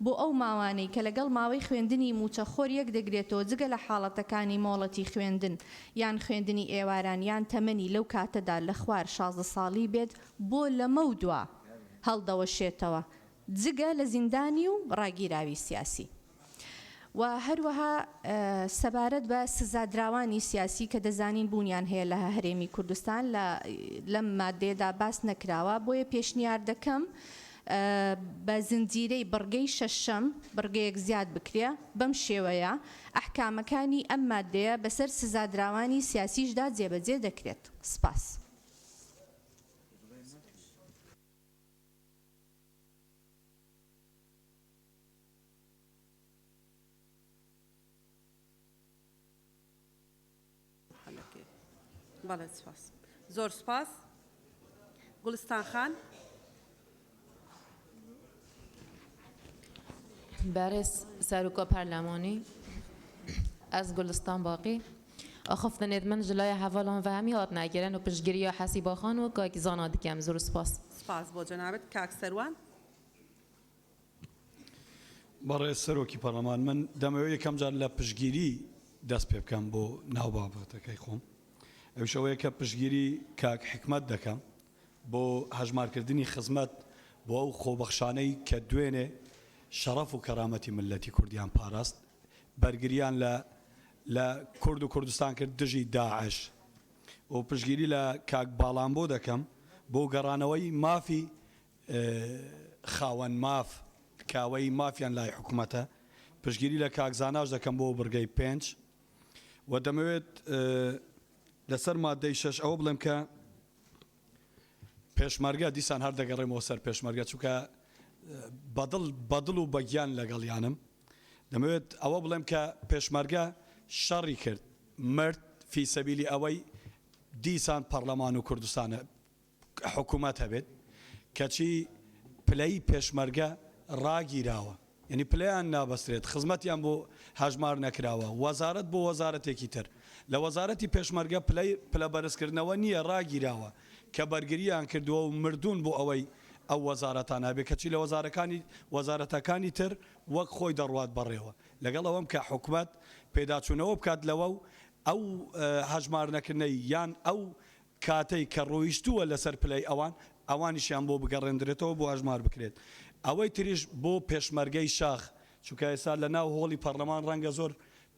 بۆ ئەو ماوانەی کە لەگەڵ ماوەی خوێندنی موچەخۆر یەک دەگرێتەوە جگە لە حاڵەتەکانی مۆڵەتی خوێندن یان خوێندنی ئێواران یان تەمەنی لەو کاتەدا لە خوار 16 ساڵی بێت بۆ لەمە و دووە هەڵدەوەشێتەوە جگە لە زیندانی و ڕاگیراوی سیاسی و هەروەها سەبارەت بە سزادراوانی سیاسی کە دەزانین بوونیان هەیە لە هەرێمی کوردستان لەم مادەیەدا باس نەکراوە بۆیە پێشنیار دەکەم بە زنجیرەی بڕگەی شەشەم بڕگەیەک زیاد بکرێ بەم شێوەیە ئەحکامەکانی ئەم مادەیە بەسەر سزادراوانی سیاسیشدا جێبەجێ دەکرێت سپاس. بەڵێ سپاس زۆر سپاس گوڵستان خان بارز سەرۆکۆ پەرلەمانی ئەس گوڵستان باقی ئەخفتنێت من جلای هەڤڵان ڤەمی هات ناگیرن و پشتگیری حەسیباخان و کاکی زانا دیکەم زۆر سپاس سپاس بۆ جەنابەت کاک سەروان بەڕێز سەرۆکی پەرلەمان من دەمەوێت یەکەم جار لە پشتگیری دەست پێ بکەم بۆ ناو بابەتەکەی خۆم ئەوشەوەیە کە پشتگیری کاک حکمت دەکەم بۆ هەژمارکردنی خزمەت بۆ ئەو خۆبەخشانەی کە دوێنێ شەڕەف و کەرامەتی ملەتی کوردیان پاراست بەرگریان لە کورد و کوردستان کرد دژی داعش و پشتگیری لە کاک باڵان بۆ دەکەم بۆ گەڕانەوەی مافی خاوەن ماف کاوەی مافیان لای حکوومەتە پشتگیری لە کاک زاناش دەکەم بۆ بڕگەی 5 و دەمەوێت لەسەر مادەی 6 ئەوە بڵێم کە پێشمەرگە دیسان هەر دەگەڕێمەوە سەر پێشمەرگە چونکە بەدڵ و بەگیان لەگەڵیانم دەمەوێت ئەوە بڵێم کە پێشمەرگە شەڕی کرد مرد فی سەبیلی ئەوەی دیسان پەرلەمان و کوردستانە حکوومەت هەبێت کەچی پلەی پێشمەرگە ڕاگیراوە یعنی پلیان نابەسترێت خزمەتیان بۆ هەژمار نەکراوە وەزارەت بۆ وەزارەتێکی تر لە وەزارەتی پێشمەرگە پلە بەرزکردنەوە نییە ڕاگیراوە کە بەرگریان کردووە و مردوون بۆ ئەوەی ئەو وەزارەتان هەبێت کەچی لە وەزارەتەکانی تر وەک خۆی دەڕوات بەڕێوە لەگەڵ ئەوەم کە حکوومەت پێداچوونەوە بکات لەوە و ئەو هەژمار نەکردنەی یان ئەو کاتەی کە ڕۆیشتووە لەسەر پلەی ئەوانیشیان بۆ بگەڕێندرێتەوە بۆ هەژمار بکرێت ئەوەی تریش بۆ پێشمەرگەی شاخ چونکە ئێستا لە ناو هۆڵی پەرلەمان ڕەنگە زۆر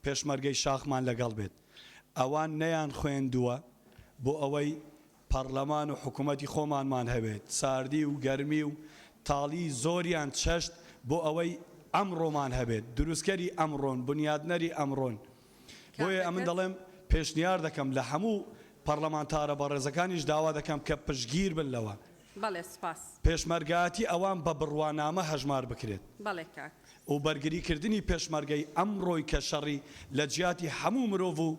پێشمەرگەی شاخمان لەگەڵ بێت ئەوان نەیان خوێندووە بۆ ئەوەی پەرلەمان و حکوومەتی خۆمانمان هەبێت ساردی و گەرمی و تاڵی زۆریان چەشت بۆ ئەوەی ئەمڕۆمان هەبێت دروستکەری ئەمڕۆن بنیادنەری ئەمڕۆن بۆیە ئەمن دەڵێم پێشنیار دەکەم لە هەموو پەرلەمانتارە بەڕێزەکانیش داوا دەکەم کە پشتگیر بن لەوە بەڵێ سپاس پێشمەرگاتی ئەوان بە بڕوانامە هەژمار بکرێت بەڵێ کاک و بەرگریکردنی پێشمەرگەی ئەمڕۆی کە شەڕی لە جیاتی هەموو مرۆڤ و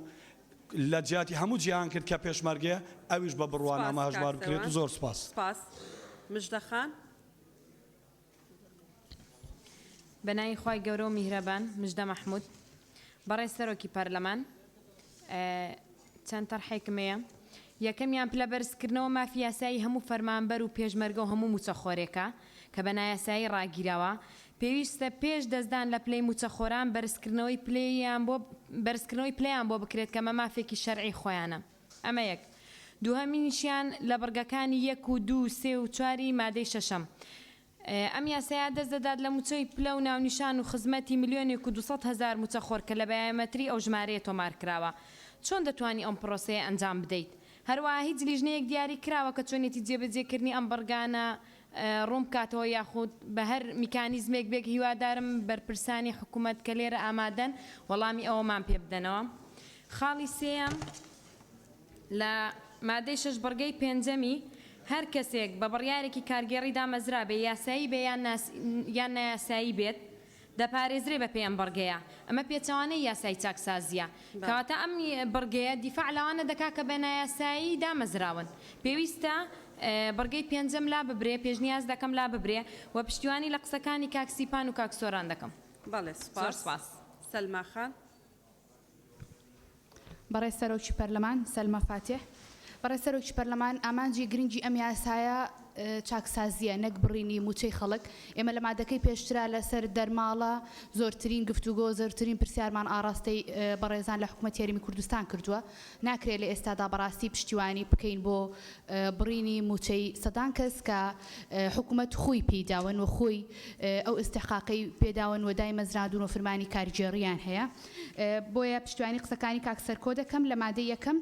لە جیاتی هەموو جیهان کرد کە پێشمەرگەیە ئەویش بە بڕوانامە هەژمار بکرێت و زۆر سپاس سپاس مژدەخان بەناوی خوای گەورە و میهرەبان مژدە مەحموود بەڕێز سەرۆکی پەرلەمان چەند تەرحێکمەیە یەکەمیان پلە بەرزکردنەوە مافی یاسایی هەموو فەرمانبەر و پێشمەرگە و هەموو موچەخۆرێکە کە بە نایاسایی ڕاگیراوە پێویستە پێش دەستدان لە پلەی موچەخۆران بەرزکردنەوەی پلەیان بۆ بکرێت کە مە مافێکی شەرعی خۆیانە ئەمە یەک دووهەمینیشیان لە بڕگەکانی 1 و 2 و 3 و 4 مادەی شەشەم ئەم یاسایە دەست دەدات لە موچەی پلە و ناونیشان و خزمەتی 1,200,000 موچەخۆر کە لە بەیامەتری ئەو ژمارەیە تۆمار کراوە چۆن دەتوانی ئەم پرۆسەیە ئەنجام بدەیت هەروە هیچ لیژنەیەک دیاری کراوە کە چۆنێتی جێبەجێکردنی ئەم بەرگانە ڕوون بکاتەوە یاخود بە هەر میکانیزمێک بێک هیوادارم بەرپرسانی حکوومەت کە لێرە ئامادەن وەڵامی ئەوەمان پێ بدەنەوە. خاڵی سێەم لە مادەی 6 بەرگەی پێنجەمی هەر کەسێک بە بڕیارێکی کارگێڕی دامەزرا بێ یاسایی بێ یان نایاسایی بێت دەپارێزرێ بە پێیان بەرگەیە. ئەمە پێچەوانەی یاسای چاکسازیە کەواتە ئەم بەرگەیە دیفاع لەوانە دەکا کە بە نایاسایی دامەزراون. پێویستە بەرگەی پێنجەم لا ببرێ، پێشنیاز دەکەم لا ببرێ و پشتیوانی لە قسەکانی کاکسیپان و کاکسۆران دەکەم. بەڵێ سوپاس. سەلما خان. بەڕێز سەرۆکی پەرلەمان سەلمە فاتح. بەڕێز سەرۆکی پەرلەمان ئامانجی گرنگی ئەم یاسایە چاکسازیە نەک بڕینی موچەی خەڵک. ئێمە لە مادەکەی پێشترا لەسەر دەرماڵە زۆرترین گفتوگۆ زۆرترین پرسیارمان ئاڕاستەی بەڕێزان لە حکوومەت یاریمی کوردستان کردووە. ناکرێت لە ئێستادا بەڕاستی پشتیوانی بکەین بۆ بڕینی موچەی سەدان کەس کە حکوومەت خۆی پێداون و خۆی ئەو ئستحقاقی پێداون و دای مەزراندون و فرمانی کاریگێڕیان هەیە. بۆیە پشتیوانی قسەکانی کاکسەرکۆ دەکەم لە مادەی یەکەم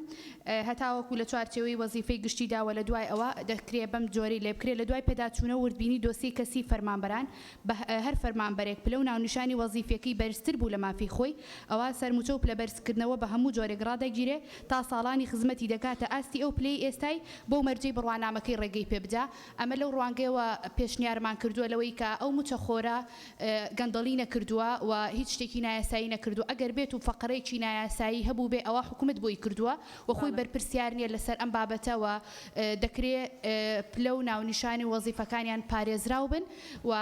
هەتاوەکو لە چوارچێوەی وەزیفەی گشتی داوە لە دوای ئەوە دەکرێت بەم جۆری لێ بکرێت لە دوای پێداچوونە وردبینی دۆسی کەسی فەرمانبەران بە هەر فەرمانبەرێک پلە و ناونیشانی وەزیفەکەی بەرزتر بوو لە مافی خۆی ئەوە سەرموچە و پلەبەرزکردنەوە بە هەموو جۆرێک ڕادەگیرێ تا ساڵانی خزمەتی دەکاتە ئاستی ئەو پلەی ئێستای بۆ مەرجەی بڕوانامەکەی ڕێگەی پێبدا. ئەمە لەو ڕوانگەیەوە پێشنیارمان کردووە لەوەی کە ئەو موچە خۆرە گەندەڵی نەکردووە و هیچ شتێکی نایاسایی نەکردو. ئەگەر بێت و فەقرەیەکی نایاسایی هەبوو بێ ئەوە حکوومەت بۆی کردووە و خۆی بەرپرسیار نیە لەسەر ئەم بابەتەوە دەکرێت پلە و ناونیشانی وەزیفەکانیان پارێزراو بن و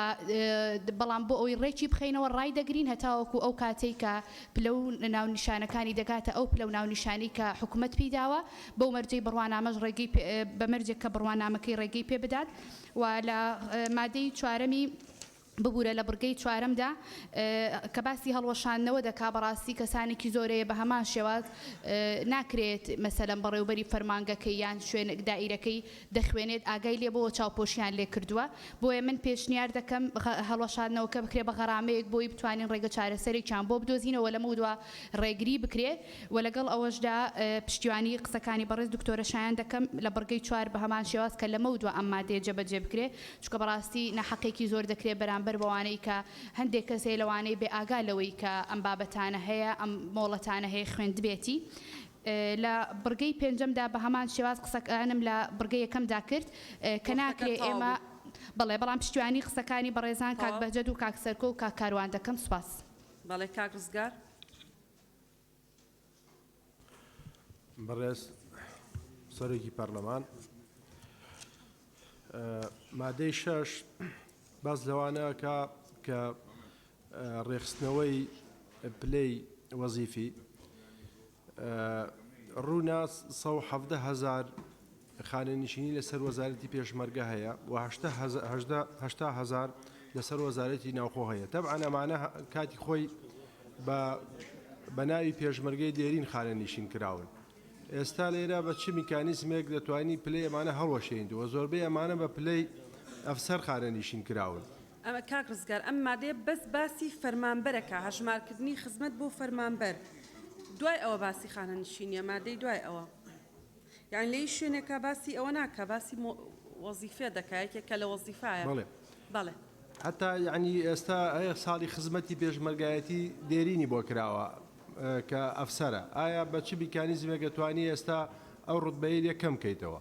بەڵام بۆ ئەوی ڕێکی بخەینەوە ڕای دەگرین هەتاوەکو ئەو کاتەی کە پلە و ناونیشانەکانی دەکاتە ئەو پلە و ناونیشانی کە حکوومەت پێداوە بەو مەرجەی بڕوانامەش ڕێگەی بە مەرجێک کە بڕوانامەکەی ڕێگەی پێ بدات. و لە مادەی چوارەمی ببوورە لە بڕگەی چوارەمدا کە باسی هەڵوەشاندنەوە دەکا بەڕاستی کەسانێکی زۆرەیە بە هەمان شێواز ناکرێت مەسەلەن بەڕێوبەری فەرمانگەکەی یان شوێن دائیرەکەی دەخوێنێت ئاگای لێ بۆەوە چاوپۆشیان لێ کردووە. بۆیە من پێشنیار دەکەم هەڵوەشاندنەوەکە بکرێ بە غەرامەیەک بۆی بتوانین ڕێگە چارەسەرێکیان بۆ بدۆزینەوە لەمە دووە ڕێگری بکرێ و لەگەڵ ئەوەشدا پشتیوانی قسەکانی بەڕێز دکتۆرە شایان دەکەم لە بڕگەی چوار بە هەمان شێواز کە لەمە دووە ئەم مادەیە جێبەجێ بکرێ چونکە بەڕاستی نەحەقێکی زۆر دەکرێت بەرامبەر بەوانەی کە هەندێک کەسێ لەوانەی بێ ئاگا لەوەی کە ئەم بابەتانە هەیە ئەم مۆڵەتانە هەیە خوێندبێتی. لە بڕگەی پێنجەمدا بە هەمان شێواز قسەکانم لە بڕگەی یەکەمدا کرد کە ناکرێت ئێمە بەڵێ بەڵام پشتیوانی قسەکانی بەڕێزان کاک بەهجەد و کاک سەرکۆ و کاک کاروان دەکەم. سوپاس. بەڵێ کاک ڕزگار. بەڕێز سەرۆکی پەرلەمان مادەی 6 باز لەوانەیە کە ڕێخستنەوەی پلەی وەزیفی ڕوونا 170,000 خانەنشینی لەسەر وەزارەتی پێشمەرگە هەیە و 80,000 لەسەر وەزارەتی ناوخۆ هەیە. تەبعەن ئەمانە کاتی خۆی بە ناوی پێشمەرگەی دێرین خانەنشین کراون. ئێستا لێرە بە چ میکانیزمێک دەتوانی پلەی ئەمانە هەڵوەشێندووە زۆربەی ئەمانە بە پلەی ئەفسەر خانەنشین کراون. ئەمە کاک ڕزگار ئەم مادەیە بەس باسی فەرمانبەرەکە هەژمارکردنی خزمەت بۆ فەرمانبەر دوای ئەوە باسی خانەنشینیە مادەی دوای ئەوە یان لێی شوێنێکە باسی ئەوە ناکە باسی وەزیفە دەکایەکێکە لە وەزیفایە. بەڵێ حتا یعنی ئێستا هەیە ساڵی خزمەتی پێشمەرگایەتی دێرینی بۆ کراوە کە ئەفسەرە ئایا بە چ میکانیزمێک دەتوانی ئێستا ئەو ڕوتبەیە یەکەم بکەیتەوە؟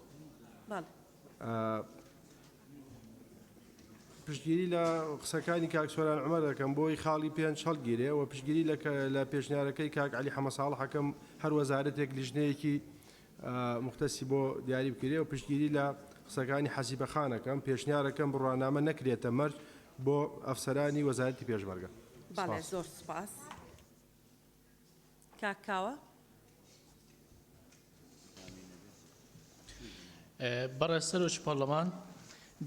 پشتگیری لە قسەکانی کاکسۆران عومەر دەکەم بۆی خاڵی پێنج هەڵگیرێ و پشتگیری لە پێشنیارەکەی کاک عەلی حەمەساڵ حەکەم هەر وەزارەتێک لیژنەیەکی مختصی بۆ دیاری بکرێ و پشتگیری لە قسەکانی حەسیبەخانەکەم پێشنیارەکەم بڕوانامە نەکرێتە مەرج بۆ ئەفسەرانی وەزارەتی پێشمەرگە. بەڵێ زۆر سوپاس. کاکاوە. بەڕێز سەرۆکی پەرلەمان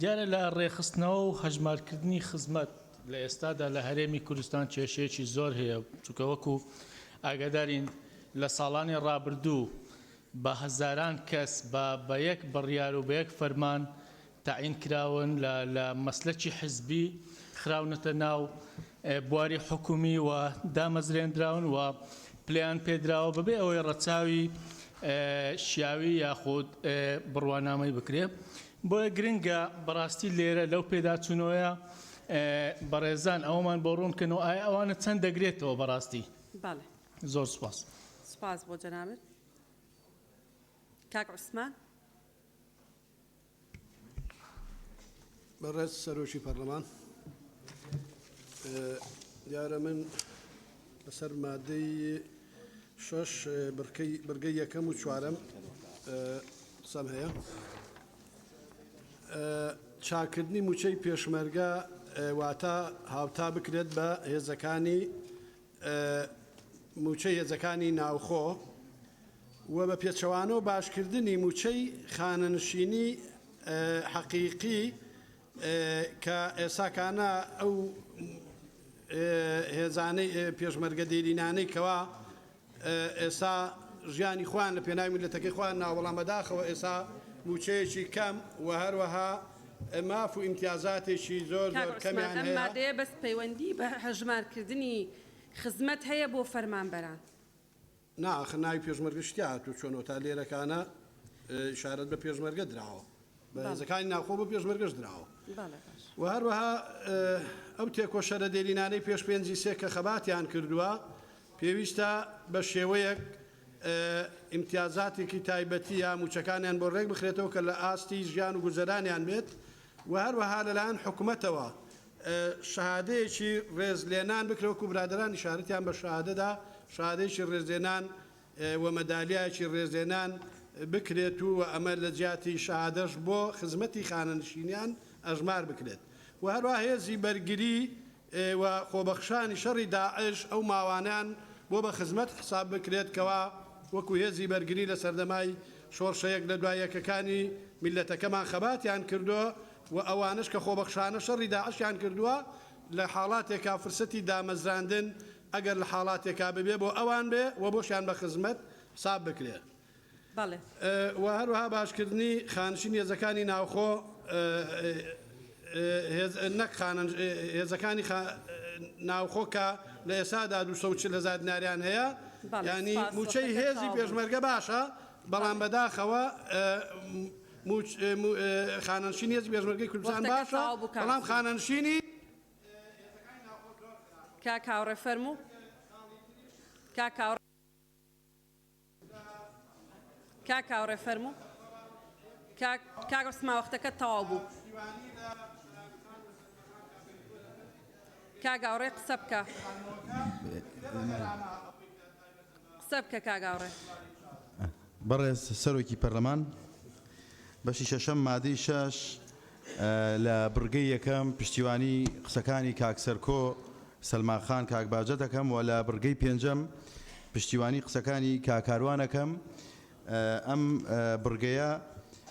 دیارە لە ڕێخستنەوە و هەژمارکردنی خزمەت لە ئێستادا لە هەرێمی کوردستان کێشەیەکی زۆر هەیە چونکە وەکو ئاگادارین لە ساڵانی ڕابردوو بە هەزاران کەس بە یەک بڕیار و بە یەک فەرمان تعین کراون لە مەسلەکی حزبی خراونەتە ناو بواری حکومی و دامەزرێنراون و پلیان پێدراوە بەبێ ئەوەی ڕەچاوی شیاوی یاخود بڕوانامەی بکرێ بۆیە گرنگە بەڕاستی لێرە لەو پێداچوونەوەیە بەڕێزان ئەومان بۆ ڕوونکردنەوە ئایا ئەوانە چەند دەگرێتەوە بەڕاستی بەڵێ زۆر سوپاس سپاس بۆ جەنابێت کاک عوسمان بەڕێز سەرۆکی پەرلەمان دیارە من لەسەر مادەی 6 بڕگەی یەکەم و چوارەم قسەم هەیە چاکردنی موچەی پێشمەرگە واتە هاوتا بکرێت بە هێزەکانی موچەی هێزەکانی ناوخۆ و بە پێچەوانەوە باشکردنی موچەی خانەنشینی حەقیقی کە ئێساکانە ئەو هێزانەی پێشمەرگە دێرینانەی کەوا ئێستا ژیانی خوان لە پێناوی میلەتەکەی خوان ناوەڵام بەداخەوە ئێستا موچەیەکی کەم و هەروەها ماف و ئیمتیازاتێکی زۆر زۆر کەمیان هەیە. ئەم مادەیە بەس پەیوەندی بە هەژمارکردنی خزمەت هەیە بۆ فەرمانبەران. ناخ ناوی پێشمەرگە شتیات و چۆنەوە تا لێرەکانە شارەت بە پێشمەرگە دراوە بە هێزەکانی ناوخۆ بە پێشمەرگەش دراوە. و هەروەها ئەو تێکۆشەرە دێرینانەی پێش پێنجی سێ کە خەباتیان کردووە پێویستە بە شێوەیەک ئیمتیازاتێکی تایبەتی یا موچەکانیان بۆ ڕێک بخرێتەوە کە لە ئاستی ژیان و گوزەرانیان بێت و هەروەها لەلایەن حکوومەتەوە شەهادەیەکی ڕێزلێنان بکرێوەکو برادران ئیشارەتیان بە شەهادەدا شەهادەیەکی ڕێزلێنان و مەدالیایەکی ڕێزلێنان بکرێت و ئەمە لە جیاتی شەهادەش بۆ خزمەتی خانەنشینیان ئەژمار بکرێت و هەروەها هێزی بەرگری و خۆبەخشانی شەڕی داعش ئەو ماوانیان بۆ بە خزمەت حساب بکرێت کەوا وەکو هێزی بەرگری لە سەردەمای شۆڕشەیەک لە دوایەکەکانی میلەتەکەمان خەباتیان کردووە و ئەوانش کە خۆبەخشانە شەڕی داعشیان کردووە لە حاڵاتێکا فرسەتی دامەزراندن ئەگەر لە حاڵاتێکا ببێ بۆ ئەوان بێ و بۆشیان بە خزمەت حساب بکرێت. و هەروەها باشکردنی خانشین هێزەکانی ناوخۆ نەک هێزەکانی ناوخۆ کە لە ئێسادا 240,000 دیناریان هەیە ینی موچەی هێزی پێشمەرگە باشە بەڵام بەداخەوە خانەنشینی هێزی پێشمەرگەی کوردستان باشە بەڵام خانەنشینی کاکاوڕێ فەرموو کاکاوڕێ فەرموو کاگەسما وەختەکە تەواو بوو. کاگاوڕێ قسە بکە کاگاوڕێ. بەڕێز سەرۆکی پەرلەمان بەشی شەشەم مادەی 6 لە بڕگەی یەکەم پشتیوانی قسەکانی کاکسەرکۆ سەلماخان کاکباجە دەکەم و لە بڕگەی پێنجەم پشتیوانی قسەکانی کاکاروانەکەم ئەم بڕگەیە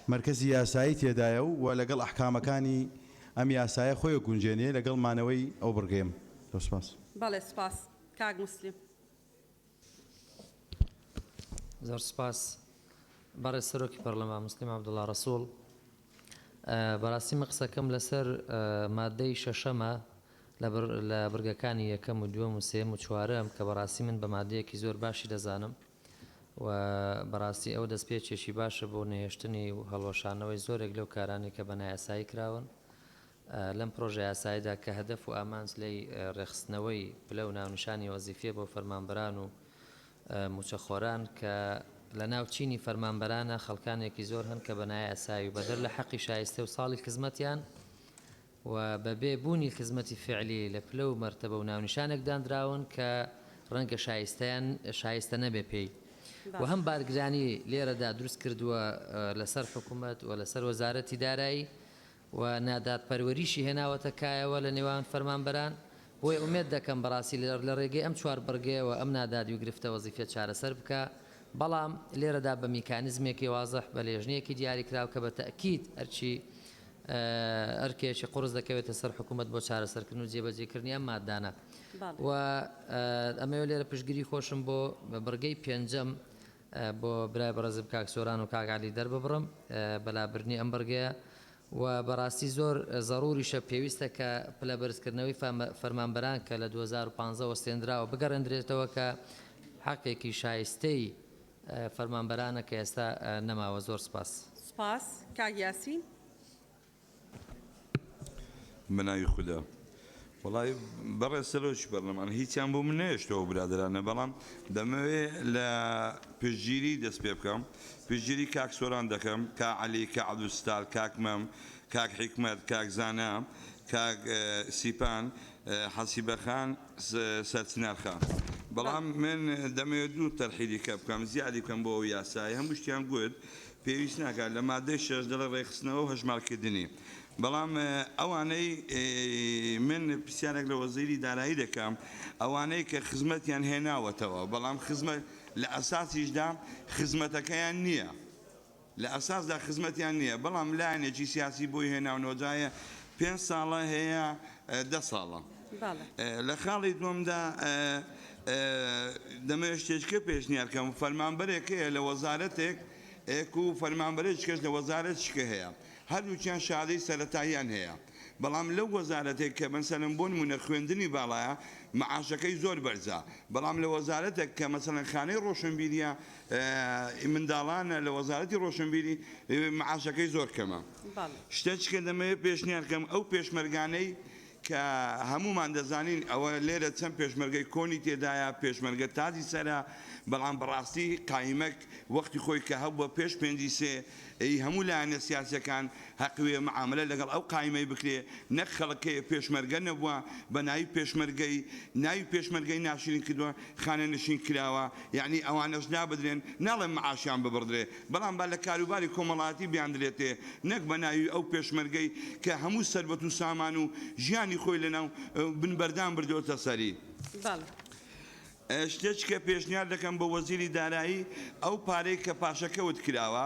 مرکزی یاسایی تێدایە و لەگەڵ ئەحکامەکانی ئەم یاسایە خۆی گونجێنێ لەگەڵ مانەوەی ئەو بڕگەیم. سپاس. بەڵێ سپاس کاک موسلیم. زۆر سپاس بەڕێز سەرۆکی پەرلەمان موسلیم عەبدوڵڵا ڕەسوڵ بەڕاستی من قسەکەم لەسەر مادەی شەشەمە لە بڕگەکانی یەکەم و دووەم و سێم و چوارەم کە بەڕاستی من بە مادەیەکی زۆر باشی دەزانم و بەڕاستی ئەو دەستپێچێکی باشە بۆ نەهێشتنی و هەڵوەشانەوەی زۆرێک لەو کارانی کە بەنای یاسایی کراون لەم پرۆژە یاساییدا کە هەدەف و ئامانج لەی ڕێخستنەوەی پلە و ناونیشانی وەزیفێ بۆ فەرمانبەران و موچەخۆران کە لە ناوچینی فەرمانبەرانە خەڵکانێکی زۆر هەن کە بەنای یاسایی و بەدەر لە حەقی شایستە و ساڵی خزمەتیان و بەبێ بوونی خزمەتی فعلی لە پلە و مەرتەبە و ناونیشانێک دانراون کە ڕەنگە شایستە نەبێ پێی و هەم بارگرانی لێرەدا دروست کردووە لەسەر حکوومەت و لەسەر وەزارەتی دارایی و نادادپەروەریشی هێناوەتە کایەوە لە نێوان فەرمانبەران بۆی ئومێد دەکەم بەڕاستی لە ڕێگەی ئەم چوار بڕگەیەوە ئەم نادادی و گرفتە وەزیفێت چارەسەر بکە بەڵام لێرەدا بە میکانیزمێکی وازەح بە لێژنەیەکی دیاری کراو کە بە تەکید ئەرچی ئەرکێکی قورس دەکەوێتە سەر حکوومەت بۆ چارەسەرکردن و جێبەجێکردنی ئەم مادانە و ئەمەوە لێرە پشتگیری خۆشم بۆ بڕگەی پێنجەم بۆ برای بەڕێزم کاک سۆران و کاک عەلی دەرببڕم بەلابردنی ئەم بڕگەیە و بەڕاستی زۆر زەڕوریشە پێویستە کە پلە بەرزکردنەوەی فەرمانبەران کە لە 2015 وەستێنراوە بگەڕێنرێتەوە کە حەقێکی شایستەی فەرمانبەرانە کە ئێستا نەماوە. زۆر سپاس. سپاس کاک یاسین. بەناوی خوددا وڵی بەڕێ سەرۆکی پەرلەمان هیچیان بۆ من نێشتەوە برادرانە، بەڵام دەمەوێت لە پشتگیری دەست پێ بکەم. پشتگیری کاک سۆران دەکەم، کا عەلی، کا عەبدولستار، کاک مەم، کاک حیکمەت، کاک زانا، کاک سیپان، حەسیبەخان، سەرچنار خان. بەڵام من دەمەوێت دوو تەرحیلی کە بکەم، زیادی بکەم بۆ ئەو یاسایی هەموو شتیان گوت پێویست ناکات لە مادەی 6 دەڵە ڕێخستنەوە و هەژمارکردنی. بەڵام ئەوانەی من پرسیارێک لە وەزیری دارایی دەکەم، ئەوانەی کە خزمەتیان هێناوەتەوە بەڵام خزمەت لە ئەساسیشدا خزمەتەکەیان نییە، لە ئەساسدا خزمەتیان نییە، بەڵام لایەنێکی سیاسی بۆی هێناونەوە جایە 5 ساڵە هەیە 10 ساڵە. لە خاڵی دووەمدا دەمەوێت شتێککە پێشنیارکەم، فەرمانبەرێک هەیە لە وەزارەتێک و فەرمانبەرێک کەس لە وەزارەتشکە هەیە، هەردووچیان شادەی سەرەتاییان هەیە، بەڵام لەو وەزارەتێک کە مەسەلەن بۆ نمونە خوێندنی باڵایە معاشەکەی زۆر بەرزە، بەڵام لە وەزارەتێک کە مەسەلەن خانەی ڕۆشنبیریە منداڵانە لە وەزارەتی ڕۆشنبیری معاشەکەی زۆر کەمە. شتێککە دەمەوێت پێشنیارکەم ئەو پێشمەرگانەی کە هەمومان دەزانین ئەوە لێرە چەند پێشمەرگەی کۆنی تێدایە، پێشمەرگە تازی سەرە، بەڵام بەڕاستی قایمەک وەختی خۆی کە هەبووە پێش 5 هەموو لایەنە سیاسەکان حەقوێ معاملە لەگەڵ ئەو قایمەی بکرێ، نەک خەڵکەیە پێشمەرگە نەبووە بە ناوی پێشمەرگەی ناوی پێشمەرگەی ناشرین کردووە خانە نشین کراوە، یعنی ئەوانەش نابدرێن ناڵێن معاشیان ببڕدرێ، بەڵام با لە کاروباری کۆمەڵاتی بیاندرێتێ، نەک بە ناوی ئەو پێشمەرگەی کە هەموو سەربەت و سامان و ژیانی خۆی لەناو بنبەردان بردوۆتە سەری. شتێککە پێشنیار دەکەم بە وەزیری دارایی ئەو پارەی کە پاشەکەوت کراوە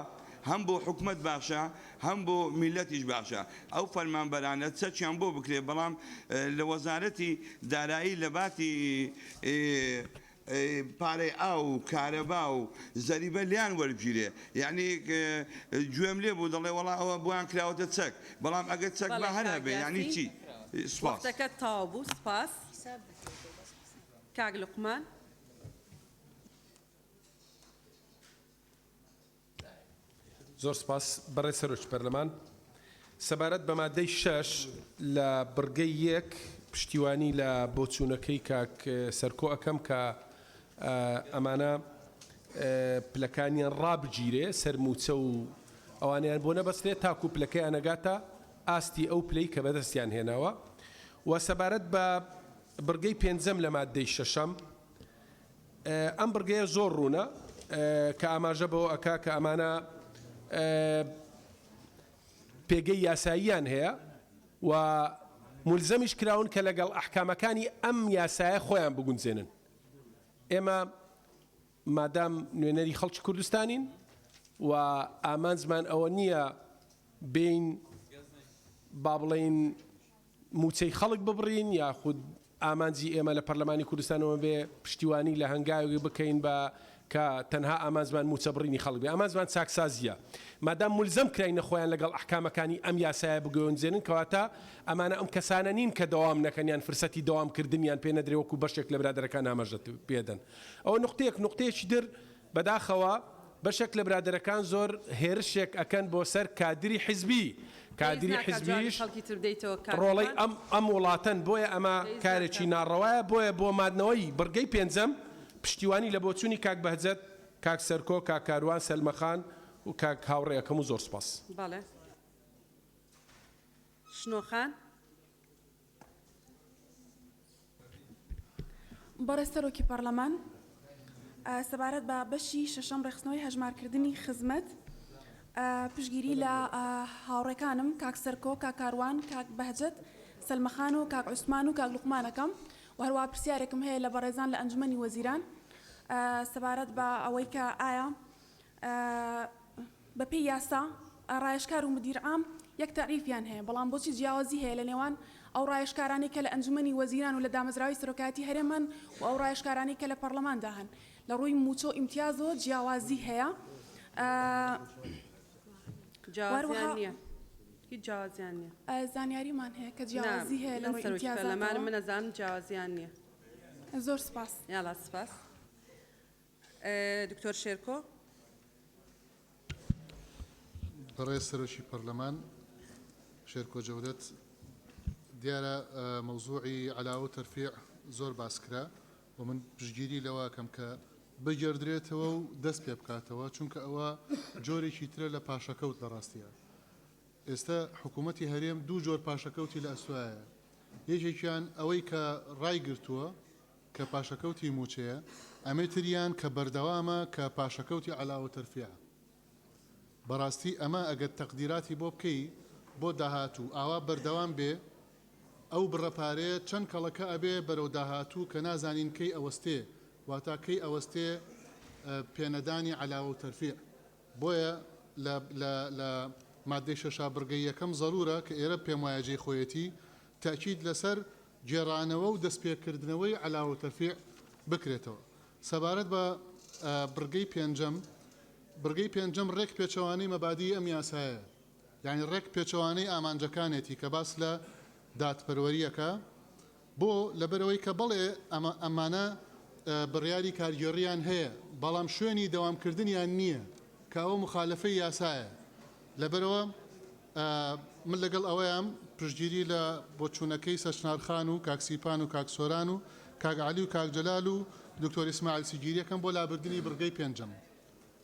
هەم بۆ حکومت باشە هەم بۆ میلەتیش باشە، ئەو فەرمانبەرانە چەچیان بۆ بکرێ، بەڵام لە وەزارەتی دارایی لە باتی پارەی ئاو و کارەبا و زەریبە لیان وەربگیرێ، یعنی گوێم لێ بوو دەڵێ وەڵا ئەوە بۆیان کراوەتە چەک، بەڵام ئەگەر چەک بە هەر هەبێ یعنی چی؟ سپاس. وەختەکە تاوا بوو. سپاس کاک لوقمان. زۆر سپاس بەڕێ سەرۆکی پەرلەمان. سەبارەت بە مادەی 6 لە بڕگەی 1 پشتیوانی لە بۆچوونەکەی کاک سەرکۆ ئەەکەم کە ئەمانە پلەکانیان ڕابگیرێ سەرموچە و ئەوانیان بۆ نەبەستێت تاکو پلەکەیان نەگاتە ئاستی ئەو پلەی کە بەدەستیان هێناوە. و سەبارەت بە بڕگەی 5 لە مادەی 6 ئەم بڕگەیە زۆر ڕوونە کە ئاماژە بەوە ئەکا کە ئەمانە پێگەی یاساییان هەیە و مولزەمیش کراون کە لەگەڵ ئەحکامەکانی ئەم یاسایە خۆیان بگونجێنن. ئێمە مادام نوێنەری خەڵکی کوردستانین و ئامانزمان ئەوە نییە بین با بڵێین موچەی خەڵک ببڕین یاخود ئامانجی ئێمە لە پەرلەمانی کوردستانەوە بێ پشتیوانی لە هەنگاوی بکەین بە کە تەنها ئامانزمان موچەبڕینی خەڵک بێ، ئامانزمان چاکسازیە. مادام مولزەم کراین نەخۆیان لەگەڵ ئەحکامەکانی ئەم یاسایە بگەونجێنن کەواتە ئەمانە ئەم کەسانە نین کە دەوام نەکەنیان فرسەتی دەوامکردنیان پێ نەدرێ وەکو بەشێک لە برادەرەکان ئاماژە پێدەن. ئەوە نقطەیەکی در بەداخەوە بەشێک لە برادەرەکان زۆر هێرشێک ئەکەن بۆ سەر کادری حیزبی، کادری حیزبیش ڕۆڵەی ئەم وڵاتەن، بۆیە ئەمە کارێکی ناڕەوایە، بۆیە بۆ مادنەوەی بڕگەی 5 پشتیوانی لە بۆچوونی کاک بەهجەت، کاک سەرکۆ، کاک کاروان، سەلمەخان و کاک هاوڕێیەکەم و زۆر سپاس. بەڵێ. شنۆخان. بەڕێ سەرۆکی پەرلەمان، سەبارەت بە بەشی 6 ڕێخستنەوەی هەژمارکردنی خزمەت پشگیری لە هاوڕێکانم کاک سەرکۆ، کاک کاروان، کاک بەهجەت، سەلمەخان و کاک عوسمان و کاک لوقمانەکەم و هەروە پرسیارێکم هەیە لە بەڕێزان لە ئەنجومەنی وەزیران سەبارەت بە ئەوەی کە ئایا بەپێی یاسا ڕایشکار و مدیرعام یەک تەعریفیان هەیە، بەڵام بۆچی جیاوازی هەیە لە نێوان ئەو ڕایشکارانی کە لە ئەنجومەنی وەزیران و لە دامەزراوی سەرۆکایەتی هەرێمن و ئەو ڕایشکارانی کە لە پەرلەماندا هەن لە ڕووی موچۆ ئیمتیازەوە جیاوازی هەیە؟ جیاوازیان نییە، هیچ جیاوازیان نییە. زانیاریمان هەیە کە جیاوازی هەیە لە ڕووی ئیمتیازەوە. من نەزانم جیاوازیان نییە. زۆر سپاس. یاڵا سپاس. دکتۆر شێرکۆ. بەڕێز سەرۆکی پەرلەمان شێرکۆ جەودەت دیارە مەوزوعی عەلاوە و تەرفیع زۆر باس کرا و من پشتگیری لەواکەم کە بگەردرێتەوە و دەست پێ بکاتەوە چونکە ئەوە جۆرێکی ترە لە پاشەکەوت لە ڕاستیە. ئێستا حکوومەتی هەرێم دوو جۆر پاشەکەوتی لە ئەسوایە. یەکێکیان ئەوەی کە ڕایگرتووە کە پاشەکەوتی موچەیە، ئەمێتریان کە بەردەوامە کە پاشەکەوتی عەلاوە و تەرفیع. بەڕاستی ئەمە ئەگەر تەقدیراتی بۆ بکەی بۆ داهاتوو ئاوا بەردەوام بێ ئەو بڕەپارەیە چەند کەڵەکە ئەبێ بەرەو داهاتوو کە نازانین کەی ئەوەستێ واتە کەی ئەوەستێ پێنەدانی عەلاوە و تەرفیع. بۆیە لە مادەی شەشا بڕگەی یەکەم ضرورە کە ئێرە پێم وایە جێی خۆیەتی تاکید لەسەر گێڕانەوە و دەستپێکردنەوەی عەلاوە و تەرفیع بکرێتەوە. سەبارەت بە بڕگەی پێنجەم ڕێک پێچەوانەی مەبادی ئەم یاسایە، یعنی ڕێک پێچەوانەی ئامانجەکانێتی کە باس لە دادپەروەریەکە بۆ لەبەرەوەی کە بەڵێ ئەمانە بڕیاری کارگێڕیان هەیە بەڵام شوێنی دەوامکردنیان نییە کە ئەوە مخالفەی یاسایە. لەبەرەوە من لەگەڵ ئەوەیەم پشتگیری لە بۆچوونەکەی سەچنارخان و کاکسیپان و کاکسۆران و کاگعالی و کاکجەلال و دکتۆر ئیسماعیل سیگیریەکەم بۆ لابردنی بڕگەی پێنجەم.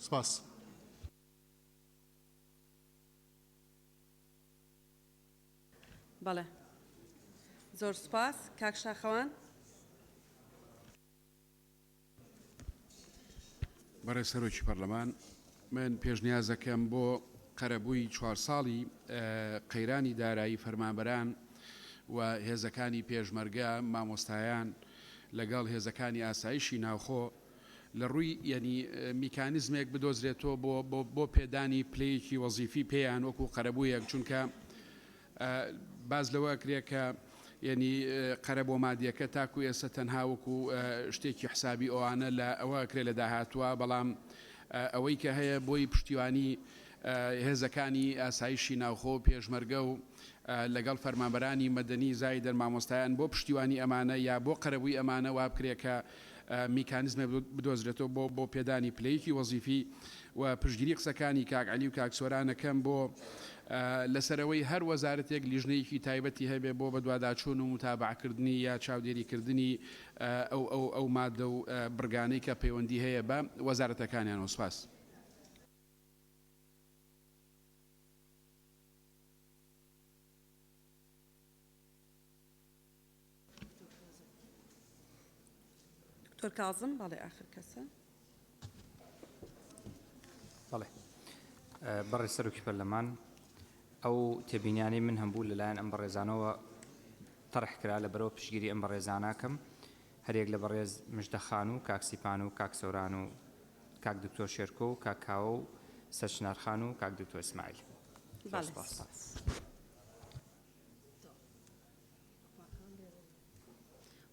سپاس. بەڵێ زۆر سپاس. کاک شاخەوان. بەڕێز سەرۆکی پەرلەمان من پێشنیازەکەم بۆ قەرەبووی 4 ساڵی قەیرانی دارایی فەرمانبەران و هێزەکانی پێشمەرگە مامۆستایان لەگەڵ هێزەکانی ئاسایشی ناوخۆ لە ڕووی یعنی میکانیزمێک بدۆزرێتەوە بۆ پێدانی پلەیەکی وەزیفی پێیان وەکو قەرەبوویەک چونکە باز لەوە کرێ کە یعنی قەرەبۆ مادیەکە تاکو ئێستا تەنها وەکو شتێکی حسابی ئەوانە لە ئەوە کرێ لە داهاتووە بەڵام ئەوەی کە هەیە بۆی پشتیوانی هێزەکانی ئاسایشی ناوخۆ پێشمەرگە و لەگەڵ فەرمانبەرانی مەدەنی زای دەرمامۆستایان بۆ پشتیوانی ئەمانە یا بۆ قەرەبووی ئەمانە وا بکرێ کە میکانیزمە بدۆزرێتەوە بۆ پێدانی پلەیەکی وەزیفی و پشتگیری قسەکانی کاکعەلی و کاکسۆرانەکەم بۆ لەسەرەوەی هەر وەزارەتێک لیژنەیەکی تایبەتی هەبێ بۆ بەدواداچوون و متابعکردنی یا چاودێریکردنی ئەو مادە و بڕگانەی کە پەیوەندی هەیە بە وەزارەتەکانیان. وسپاس. دکتۆر کاظم. بەڵێ ئاخر کەسە. بەڵێ بەڕێز سەرۆکی پەرلەمان ئەو تێبینیانی من هەمبوو لەلایەن ئەم بەڕێزانەوە تەڕح کرا لە بەرەوە پشتگیری ئەم بەڕێزاناکەم هەرێک لە بەڕێز مژدەخان و کاکسیپان و کاکسۆران و کاک دکتۆر شێرکۆ و کاکاوە و سەرچنارخان و کاک دکتۆر ئیسماعیل.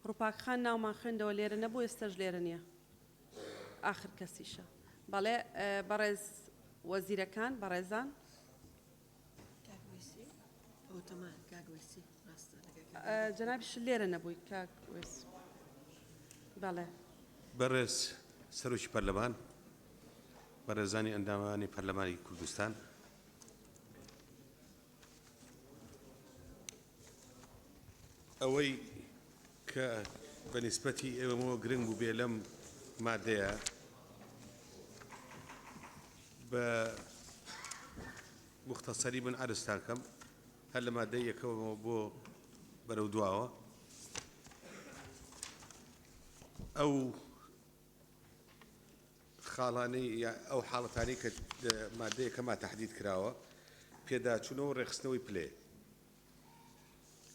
ڕووپاکخان ناومان خوێندەوە لێرە نەبوو ئێستاش لێرە نییە. ئاخر کەسیشە. بەڵێ بەڕێز وەزیرەکان بەڕێزان. جەنابیش لێرە نەبووی کاک وێس. بەڵێ بەڕێز سەرۆکی پەرلەمان بەڕێزانی ئەندامانی پەرلەمانی کوردستان ئەوەی کە بە نیسبەتی ئێوەمەوە گرنگ بوو بێ لەم مادەیە بە مختصری من عرضتان کەم هەر لە مادەی یەکەوەمەوە بۆ بەرەو دواوە ئەو خاڵانەی ئەو حاڵەتانی کە مادەیەکەما تەحدید کراوە پێداچوونەوە و ڕێخستنەوەی پلێ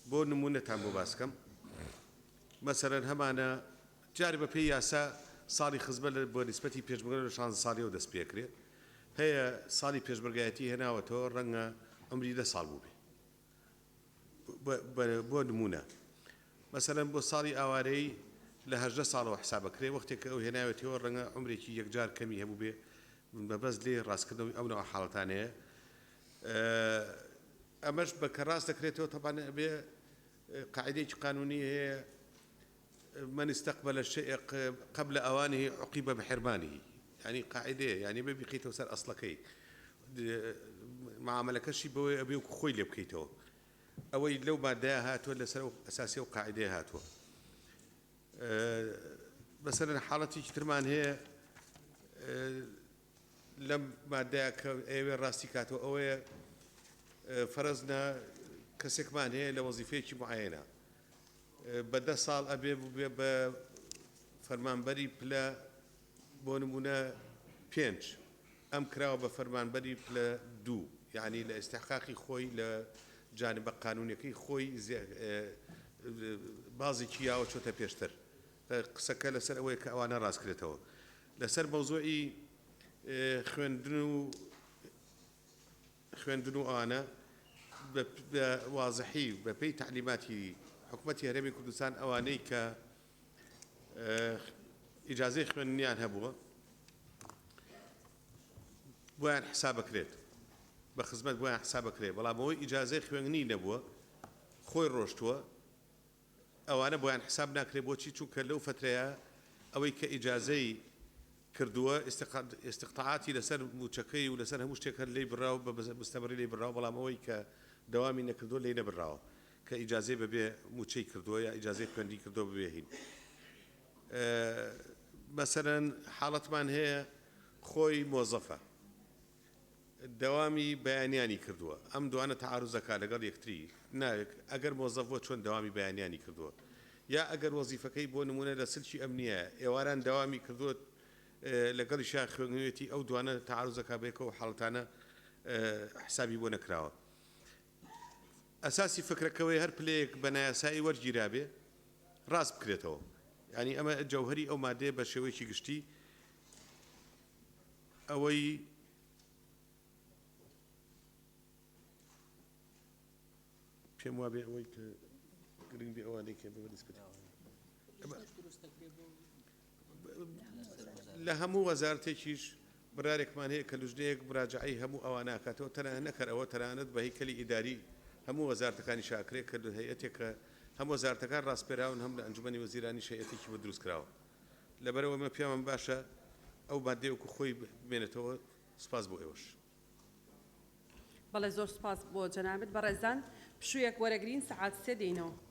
بۆ نمونەتان بۆ باسکەم مەسەرەن هەمانە جاری بە پێی یاسا ساڵی خزمەت بۆ نیسبەتی پێشمەرگە لە 16 ساڵیەوە دەست پێکرێت هەیە ساڵی پێشمەرگایەتی هێناوەتەوە ڕەنگە ئەمری 10 ساڵ بوو بێ بۆ نمونە مەسەرەن بۆ ساڵی ئاوارەی لە 18 ساڵەوە حسابەکرێ وەختێک ئەو هێناوێتەوە ڕەنگە عمرێکی یەکجار کەمی هەبوو بێ بەبەست لێ ڕاستکردنەوەی ئەو نەوە حاڵەتانەیە ئەمەش بە کە ڕاست دەکرێتەوە تەبانە بێ قاعدەیەکی قانونی هەیە من استقبل الشيء قبل أوانه عوقب بحرمانه يعني قاعدة يعني ما بقيته سر أصلكي معاملة كشي بيوك خوي اللي بقيته أو لو ما دا هاتوا ولا سر أساسية وقاعدة هاتوا مثلا حالتي ترمان هي لم ما دا أي راستي كاتو أو فرضنا كسكمان هي لوظيفة معينة بدأ صال أبي بفرمانبري بلا بونمونا بينش أم كراو بفرمانبري بلا دو يعني لاستحقاقي خوي لجانب قانوني كي خوي بعضي كيا وشوتا بيشتر قسكا لسر أوي كأوانا راس كريتو لسر موضوعي خويندنو أنا بواضحي ببي تعليماتي حكومتي هرمي كردستان أواني ك إجازة خوينيان هبوه بوان حسابك ريت بخدمت بوان حسابك ريت والله موي إجازة خويني نبوه خوي روشتوه أوانا بوان حساب ناكري بوشي چونك لو فترة أوي كإجازة كردوه استقطاعاتي لسر موشكي ولسر هموشتك اللي براو مستمر اللي براو والله موي كدوامي نكردوه اللي نبراو كإجازة ببي موشي كردوه يا إجازة خويني كردوه ببيهين مثلا حالة من هي خوي موظفة دوامي بيانياني كردوه ام دوانا تعارضك لقل يكتري ناك اگر موظف شون دوامي بيانياني كردوه يا اگر وظيفكي بو نمونه لسلشي امنيه ايواران دوامي كردوه لقل شاخ خويتي او دوانا تعارضك بيكو حالتانا حسابي بو نكراوه اساسي فكره كوي هر بليك بناساي ورجي رابي راس بكريتو يعني اما الجوهري او ماده بشويشي قشتي اوي في موابع اوي قرين بي اواني كيف بالنسبه لا همو وزارتي كيش برارك مان هيك لجنيك مراجعي همو اواناكاتو ترى نكر او ترى ند بهيكلي اداري همو وزارتك كان شاكري كل هيئتك هم وزارتك راس براون هم لانجمني وزيراني شيئتي كي بدروس كراو لبرو ما فيها من باشا او مادي وكو خوي بينتو سپاس بو ايوش بەڵێ زۆر سپاس بۆ جەنابەت بەڕێزان پشوویەک وەرەگرین سەعات 3 دێنەوە